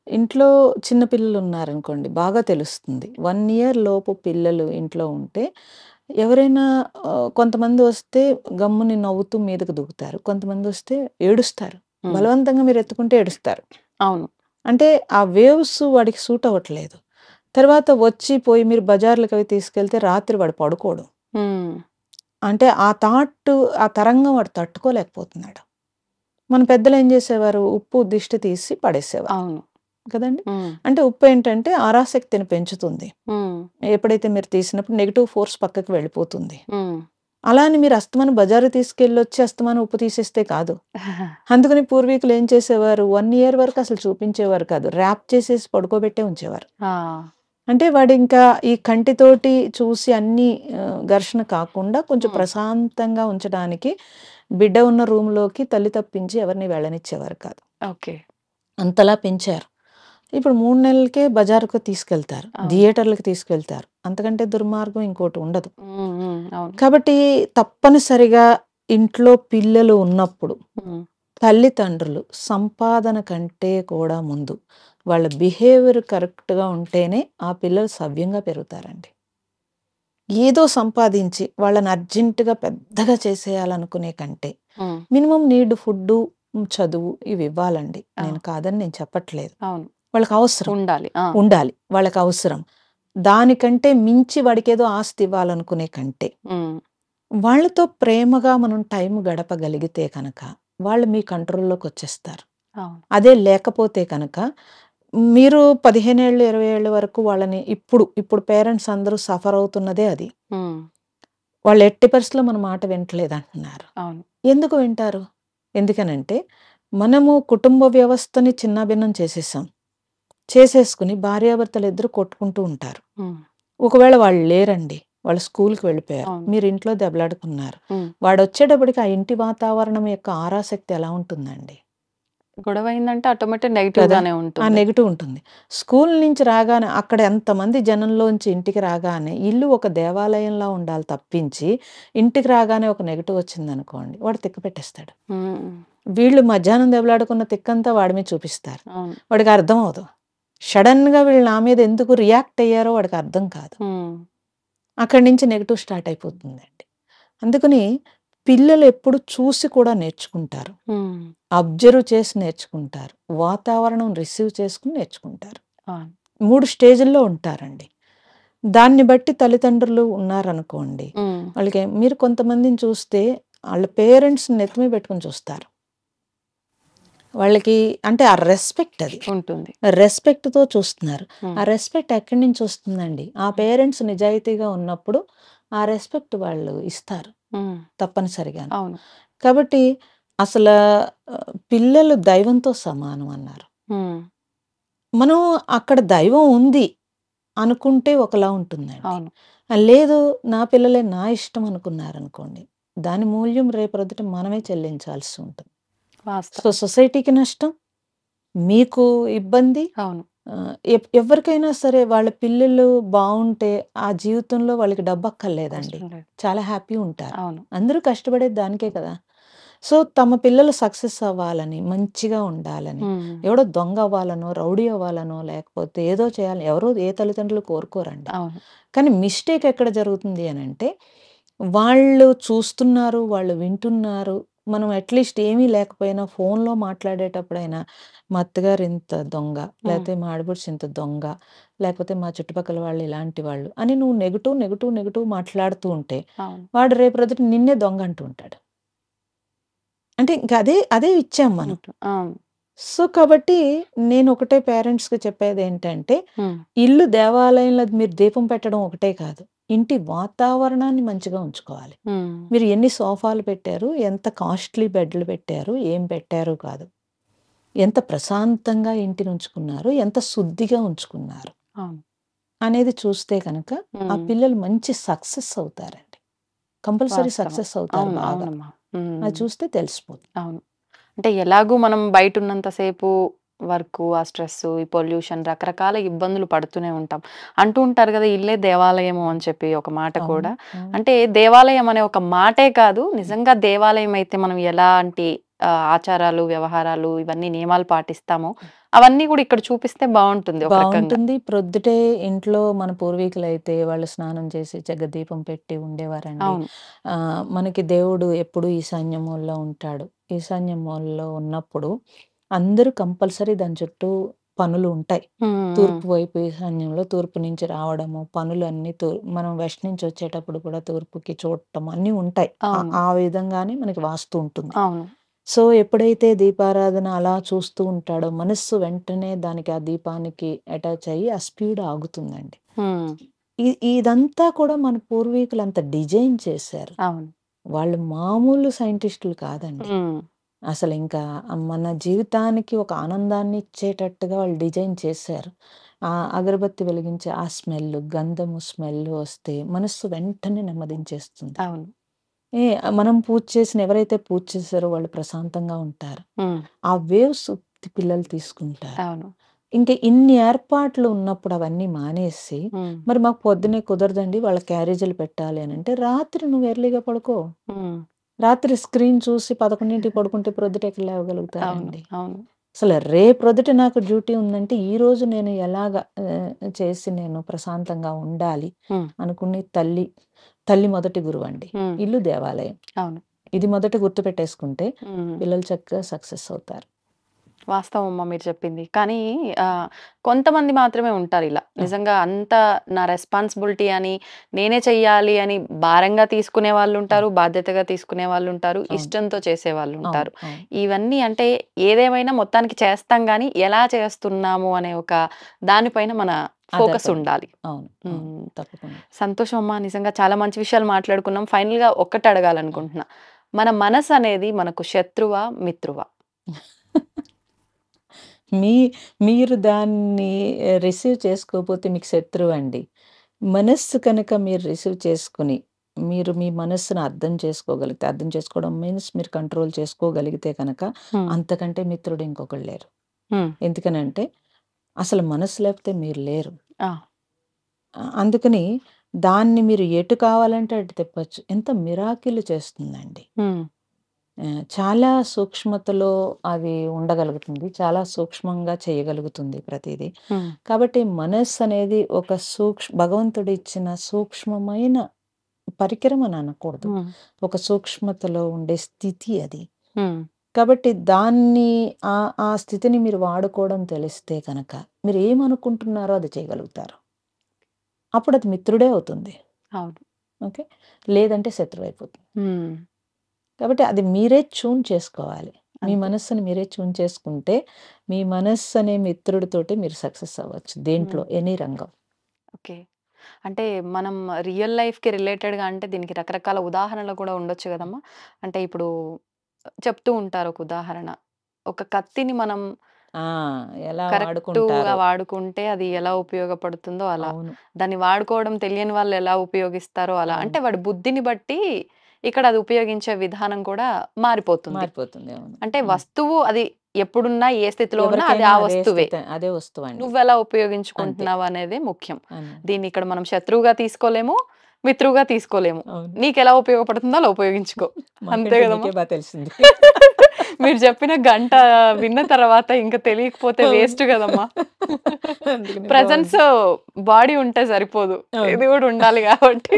ఇంట్లో చిన్న పిల్లలు ఉన్నారనుకోండి బాగా తెలుస్తుంది. 1 ఇయర్ లోపు పిల్లలు ఇంట్లో ఉంటే ఎవరైనా కొంతమంది వస్తే గమ్ముని నవ్వుతూ మీదకి దూకుతారు. కొంతమంది వస్తే ఏడుస్తారు. బలవంతంగా మీరు ఎత్తుకుంటే ఏడుస్తారు. అవును. అంటే ఆ వేవ్స్ వాడికి సూట్ అవ్వట్లేదు. తర్వాత వచ్చి పోయి మీరు బజార్‌లకవి తీసుకెళ్తే రాత్రి వాడు పడుకోడు. అంటే ఆ ఆ తరంగం వాడు తట్టుకోలేకపోతున్నాడు. మన పెద్దలేం జేసేవారు? ఉప్పు దిష్టి తీసి పడేసేవారు. అవును. కదండీ! అంటే ఉప్పు ఏంటంటే ఆరాశక్తిని పెంచుతుంది. ఎప్పుడైతే మీరు తీసినప్పుడు నెగెటివ్ ఫోర్స్ పక్కకి వెళ్ళిపోతుంది. అలా అని మీరు అస్తమానం బజారుకి తీసుకెళ్ళొచ్చి అస్తమానం ఉప్పు తీసేస్తే కాదు. అందుకని పూర్వీకులు ఏం చేసేవారు? 1 ఇయర్ వరకు అసలు చూపించేవారు కాదు. ర్యాప్ చేసేసి పడుకోబెట్టే ఉంచేవారు. అంటే వాడింకా ఈ కంటితోటి చూసి అన్నీ ఘర్షణ కాకుండా కొంచెం ప్రశాంతంగా ఉంచడానికి బిడ్డ ఉన్న రూమ్‌లోకి తల్లి తప్పించి ఎవరిని వెళ్ళనిచ్చేవారు కాదు. ఓకే. అంతలా పెంచారు. ఇప్పుడు 3 నెలలకే బజారుకు తీసుకెళ్తారు. థియేటర్‌లకి తీసుకెళ్తారు. అంతకంటే దుర్మార్గం ఇంకోటి ఉండదు. కాబట్టి తప్పనిసరిగా ఇంట్లో పిల్లలు ఉన్నప్పుడు తల్లిదండ్రులు సంపాదన కంటే కూడా ముందు వాళ్ళ బిహేవియర్ కరెక్ట్‌గా ఉంటేనే ఆ పిల్లలు సవ్యంగా పెరుగుతారండి. ఏదో సంపాదించి వాళ్ళని అర్జెంట్‌గా పెద్దగా చేసేయాలనుకునే కంటే మినిమమ్ నీడ్ ఫుడ్డు, చదువు ఇవి ఇవ్వాలండి. నేను కాదని నేను చెప్పట్లేదు. వాళ్ళకి అవసరం ఉండాలి. వాళ్ళకి అవసరం. దానికంటే మించి వాడికేదో ఆస్తి ఇవ్వాలనుకునే కంటే వాళ్ళతో ప్రేమగా మనం టైం గడపగలిగితే కనుక వాళ్ళు మీ కంట్రోల్‌లోకి వచ్చేస్తారు. అదే లేకపోతే కనుక మీరు 15 ఏళ్ళు, 20 ఏళ్ళ వరకు వాళ్ళని ఇప్పుడు పేరెంట్స్ అందరూ సఫర్ అవుతున్నదే అది. వాళ్ళు ఎట్టి పరిస్థితిలో మన మాట వింటలేదంటున్నారు. ఎందుకు వింటారు? ఎందుకనంటే మనము కుటుంబ వ్యవస్థని చిన్నాభిన్నం చేసేసుకుని భార్యాభర్తలిద్దరూ కొట్టుకుంటూ ఉంటారు. ఒకవేళ వాళ్ళు లేరండి. వాళ్ళు స్కూల్‌కి వెళ్ళిపోయారు. మీరు ఇంట్లో దెబ్బలాడుకున్నారు. వాడొచ్చేటప్పటికి ఆ ఇంటి వాతావరణం యొక్క ఆరాశక్తి ఎలా ఉంటుందండి? గొడవ అయిందంటే ఆటోమేటిక్ నెగెటివ్‌గానే ఉంటుంది. ఆ నెగెటివ్ ఉంటుంది. స్కూల్ నుంచి రాగానే అక్కడ ఎంతమంది జనంలోంచి ఇంటికి రాగానే ఇల్లు ఒక దేవాలయంలా ఉండాలి తప్పించి, ఇంటికి రాగానే ఒక నెగెటివ్ వచ్చిందనుకోండి వాడు తిక్క పెట్టేస్తాడు. వీళ్ళు మధ్యాహ్నం దెబ్బలాడుకున్న తిక్కంతా వాడి మీద చూపిస్తారు. వాడికి అర్థం అవ్వదు. సడన్‌గా వీళ్ళు నా మీద ఎందుకు రియాక్ట్ అయ్యారో వాడికి అర్థం కాదు. అక్కడి నుంచి నెగెటివ్ స్టార్ట్ అయిపోతుందండి. అందుకని పిల్లలు ఎప్పుడు చూసి కూడా నేర్చుకుంటారు. అబ్జర్వ్ చేసి నేర్చుకుంటారు. వాతావరణం రిసీవ్ చేసుకుని నేర్చుకుంటారు. 3 స్టేజ్‌ల్లో ఉంటారండి. దాన్ని బట్టి తల్లిదండ్రులు ఉన్నారనుకోండి. వాళ్ళకి మీరు కొంతమందిని చూస్తే వాళ్ళ పేరెంట్స్‌ని నెత్తి మీద పెట్టుకొని చూస్తారు. వాళ్ళకి అంటే ఆ రెస్పెక్ట్ అది ఉంటుంది. రెస్పెక్ట్‌తో చూస్తున్నారు. ఆ రెస్పెక్ట్ ఎక్కడి నుంచి వస్తుందండి? ఆ పేరెంట్స్ నిజాయితీగా ఉన్నప్పుడు ఆ రెస్పెక్ట్ వాళ్ళు ఇస్తారు. తప్పనిసరిగా. కాబట్టి అసలు పిల్లలు దైవంతో సమానం అన్నారు. మనం అక్కడ దైవం ఉంది అనుకుంటే ఒకలా ఉంటుందండి. లేదు నా పిల్లలే నా ఇష్టం అనుకున్నారనుకోండి. దాని మూల్యం రేపొద్దుట మనమే చెల్లించాల్సి ఉంటుంది. సో సొసైటీకి నష్టం, మీకు ఇబ్బంది. ఎవరికైనా సరే వాళ్ళ పిల్లలు బావుంటే ఆ జీవితంలో వాళ్ళకి డబ్బక్కర్లేదండి. చాలా హ్యాపీ ఉంటారు. అందరూ కష్టపడేది దానికే కదా! సో తమ పిల్లలు సక్సెస్ అవ్వాలని, మంచిగా ఉండాలని, ఎవడో దొంగ అవ్వాలనో, రౌడీ అవ్వాలనో, లేకపోతే ఏదో చేయాలని ఎవరో ఏ తల్లిదండ్రులు కోరుకోరండి. కానీ మిస్టేక్ ఎక్కడ జరుగుతుంది అనంటే వాళ్ళు చూస్తున్నారు, వాళ్ళు వింటున్నారు. మనం అట్‌లీస్ట్ ఏమీ లేకపోయినా ఫోన్‌లో మాట్లాడేటప్పుడైనా మా అత్తగారు ఇంత దొంగ, లేకపోతే మా ఆడపడుచు ఇంత దొంగ, లేకపోతే మా చుట్టుపక్కల వాళ్ళు ఇలాంటి వాళ్ళు అని నువ్వు నెగెటివ్ మాట్లాడుతూ ఉంటే వాడు రేపు రోజున నిన్నే దొంగ అంటూ ఉంటాడు. అంటే ఇంక అదే ఇచ్చాం మనం. సో కాబట్టి నేను ఒకటే పేరెంట్స్‌కి చెప్పేదేంటంటే ఇల్లు దేవాలయంలో మీరు దీపం పెట్టడం ఒకటే కాదు. ఇంటి వాతావరణాన్ని మంచిగా ఉంచుకోవాలి. మీరు ఎన్ని సోఫాలు పెట్టారు, ఎంత కాస్ట్‌లీ బెడ్‌లు పెట్టారు, ఏం పెట్టారు కాదు. ఎంత ప్రశాంతంగా ఇంటిని ఉంచుకున్నారు, ఎంత శుద్ధిగా ఉంచుకున్నారు అనేది చూస్తే కనుక ఆ పిల్లలు మంచి సక్సెస్ అవుతారండి. కంపల్సరీ సక్సెస్ అవుతారు బాగా. అది చూస్తే తెలిసిపోతుంది. అవును. అంటే ఎలాగూ మనం బయటున్నంత సేపు వర్కు, ఆ స్ట్రెస్సు, ఈ పొల్యూషన్ రకరకాల ఇబ్బందులు పడుతూనే ఉంటాం. అంటూ ఉంటారు గదా! ఇల్లే దేవాలయము అని చెప్పి ఒక మాట కూడా. అంటే దేవాలయం అనే ఒక మాటే కాదు, నిజంగా దేవాలయం అయితే మనం ఎలాంటి ఆచారాలు, వ్యవహారాలు ఇవన్నీ నియమాలు పాటిస్తామో అవన్నీ కూడా ఇక్కడ చూపిస్తే బాగుంటుంది. బాగుంటుంది. ప్రొద్దుటే ఇంట్లో మన పూర్వీకులు అయితే వాళ్ళు స్నానం చేసి జగదీపం పెట్టి ఉండేవారండి. మనకి దేవుడు ఎప్పుడు ఈశాన్య మూలలో ఉంటాడు. ఈశాన్య మూలలో ఉన్నప్పుడు అందరూ కంపల్సరీ దాని చుట్టూ పనులు ఉంటాయి. తూర్పు వైపు ఈశాన్యంలో తూర్పు నుంచి రావడము, పనులు అన్ని మనం వెస్ట్ నుంచి వచ్చేటప్పుడు కూడా తూర్పుకి చూడటం అన్ని ఉంటాయి. ఆ విధంగానే మనకి వాస్తు ఉంటుంది. సో ఎప్పుడైతే దీపారాధన అలా చూస్తూ ఉంటాడో మనస్సు వెంటనే దానికి ఆ దీపానికి అటాచ్ అయ్యి ఆ స్పీడ్ ఆగుతుందండి. ఇదంతా కూడా మన పూర్వీకులు అంత డిజైన్ చేశారు. వాళ్ళు మామూలు సైంటిస్టులు కాదండి. అసలు ఇంకా మన జీవితానికి ఒక ఆనందాన్ని ఇచ్చేటట్టుగా వాళ్ళు డిజైన్ చేశారు. ఆ అగరబత్తి వెలిగించే ఆ స్మెల్, గంధము స్మెల్ వస్తే మనస్సు వెంటనే నెమ్మదించేస్తుంది. మనం పూజ చేసిన ఎవరైతే పూజ చేశారో వాళ్ళు ప్రశాంతంగా ఉంటారు. ఆ వేవ్స్ పిల్లలు తీసుకుంటారు. ఇంకా ఇన్ని ఏర్పాట్లు ఉన్నప్పుడు అవన్నీ మానేసి మరి మాకు పొద్దునే కుదరదండి, వాళ్ళ క్యారేజీలు పెట్టాలి అని అంటే రాత్రి నువ్వు ఎర్లీగా పడుకో. రాత్రి స్క్రీన్ చూసి 11ంటికి పడుకుంటే ప్రొద్దుటెక్కడ లేవగలుగుతారండి? అసలు రేపొద్దుట నాకు డ్యూటీ ఉందంటే ఈ రోజు నేను ఎలాగ చేసి నేను ప్రశాంతంగా ఉండాలి అనుకుని తల్లి మొదటి గురువు అండి. ఇల్లు దేవాలయం. ఇది మొదట గుర్తు పెట్టేసుకుంటే పిల్లలు చక్కగా సక్సెస్ అవుతారు. వాస్తవం అమ్మ మీరు చెప్పింది. కానీ కొంతమంది మాత్రమే ఉంటారు ఇలా. నిజంగా అంత నా రెస్పాన్సిబిలిటీ అని, నేనే చెయ్యాలి అని భారంగా తీసుకునే వాళ్ళు ఉంటారు, బాధ్యతగా తీసుకునే వాళ్ళు ఉంటారు, ఇష్టంతో చేసే వాళ్ళు ఉంటారు. ఇవన్నీ అంటే ఏదేమైనా మొత్తానికి చేస్తాం కానీ ఎలా చేస్తున్నాము అనే ఒక దానిపైన మన ఫోకస్ ఉండాలి. సంతోషం అమ్మ, నిజంగా చాలా మంచి విషయాలు మాట్లాడుకున్నాం. ఫైనల్ గా ఒక్కటి అడగాలనుకుంటున్నా, మన మనసు అనేది మనకు శత్రువా మిత్రువా? మీరు దాన్ని రిసీవ్ చేసుకోకపోతే మీకు శత్రువు అండి. మనస్సు కనుక మీరు రిసీవ్ చేసుకుని మీరు మీ మనస్సును అర్థం చేసుకోగలిగితే, అర్థం చేసుకోవడం మీన్స్ మీరు కంట్రోల్ చేసుకోగలిగితే కనుక అంతకంటే మిత్రుడు ఇంకొకళ్ళు లేరు. ఎందుకనంటే అసలు మనస్సు లేకపోతే మీరు లేరు. అందుకని దాన్ని మీరు ఎటు కావాలంటే అటు తిప్పచ్చు. ఎంత మిరాకిల్ చేస్తుందండి. చాలా సూక్ష్మతలో అది ఉండగలుగుతుంది. చాలా సూక్ష్మంగా చేయగలుగుతుంది ప్రతిదీ. కాబట్టి మనస్సు అనేది ఒక భగవంతుడు ఇచ్చిన సూక్ష్మమైన పరికరం అని అనకూడదు. ఒక సూక్ష్మతలో ఉండే స్థితి అది. కాబట్టి దాన్ని ఆ స్థితిని మీరు వాడుకోవడం తెలిస్తే కనుక మీరు ఏమనుకుంటున్నారో అది చేయగలుగుతారు. అప్పుడు అది మిత్రుడే అవుతుంది. ఓకే, లేదంటే శత్రువు అయిపోతుంది. కాబట్టి అది మీరే ట్యూన్ చేసుకోవాలి. మీ మనస్సుని మీరే ట్యూన్ చేసుకుంటే మీ మనస్సు అనే మిత్రుడితోటి మీరు సక్సెస్ అవ్వచ్చు దేంట్లో, ఎనీ రంగం. ఓకే, అంటే మనం రియల్ లైఫ్కి రిలేటెడ్గా అంటే దీనికి రకరకాల ఉదాహరణలు కూడా ఉండొచ్చు కదమ్మా. అంటే ఇప్పుడు చెప్తూ ఉంటారు ఒక ఉదాహరణ, ఒక కత్తిని మనం ఎలా కరెక్ట్గా వాడుకుంటే అది ఎలా ఉపయోగపడుతుందో అలా, దాన్ని వాడుకోవడం తెలియని వాళ్ళు ఎలా ఉపయోగిస్తారో అలా. అంటే వాడి బుద్ధిని బట్టి ఇక్కడ అది ఉపయోగించే విధానం కూడా మారిపోతుంది. అంటే వస్తువు అది ఎప్పుడున్నా ఏ స్థితిలో ఉన్నా అది ఆ వస్తువే, అదే వస్తువు. నువ్వు ఎలా ఉపయోగించుకుంటున్నావు అనేది ముఖ్యం. దీన్ని ఇక్కడ మనం శత్రువుగా తీసుకోలేము, మిత్రువుగా తీసుకోలేము. నీకు ఎలా ఉపయోగపడుతుందో అలా ఉపయోగించుకో, అంతే కదమ్మా. తెలిసింది. మీరు చెప్పిన గంట విన్న తర్వాత ఇంకా తెలియకపోతే వేస్ట్ కదమ్మా. ప్రెజెన్స్ బాడీ ఉంటే సరిపోదు, ఇది కూడా ఉండాలి. కాబట్టి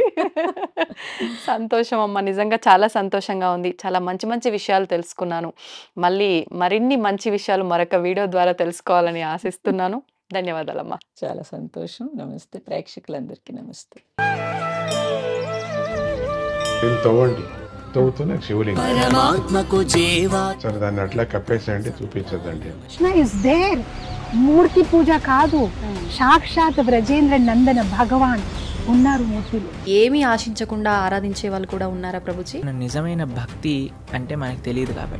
సంతోషం అమ్మ, నిజంగా చాలా సంతోషంగా ఉంది. చాలా మంచి మంచి విషయాలు తెలుసుకున్నాను. మళ్ళీ మరిన్ని మంచి విషయాలు మరొక వీడియో ద్వారా తెలుసుకోవాలని ఆశిస్తున్నాను. ధన్యవాదాలమ్మా. చాలా సంతోషం. నమస్తే ప్రేక్షకులందరికీ నమస్తే. తవ్వుతూనే శివలింగం సరే దాన్ని అట్లా కప్పేసేయండి, చూపించదండి. మూర్తి పూజ కాదు, సాక్షాత్ బ్రజేంద్ర నందన భగవాన్ ఉన్నారు మూర్తిలో. ఏమీ ఆశించకుండా ఆరాధించే వాళ్ళు కూడా ఉన్నారా ప్రభుజీ? నిజమైన భక్తి అంటే మనకు తెలియదు కాబట్టి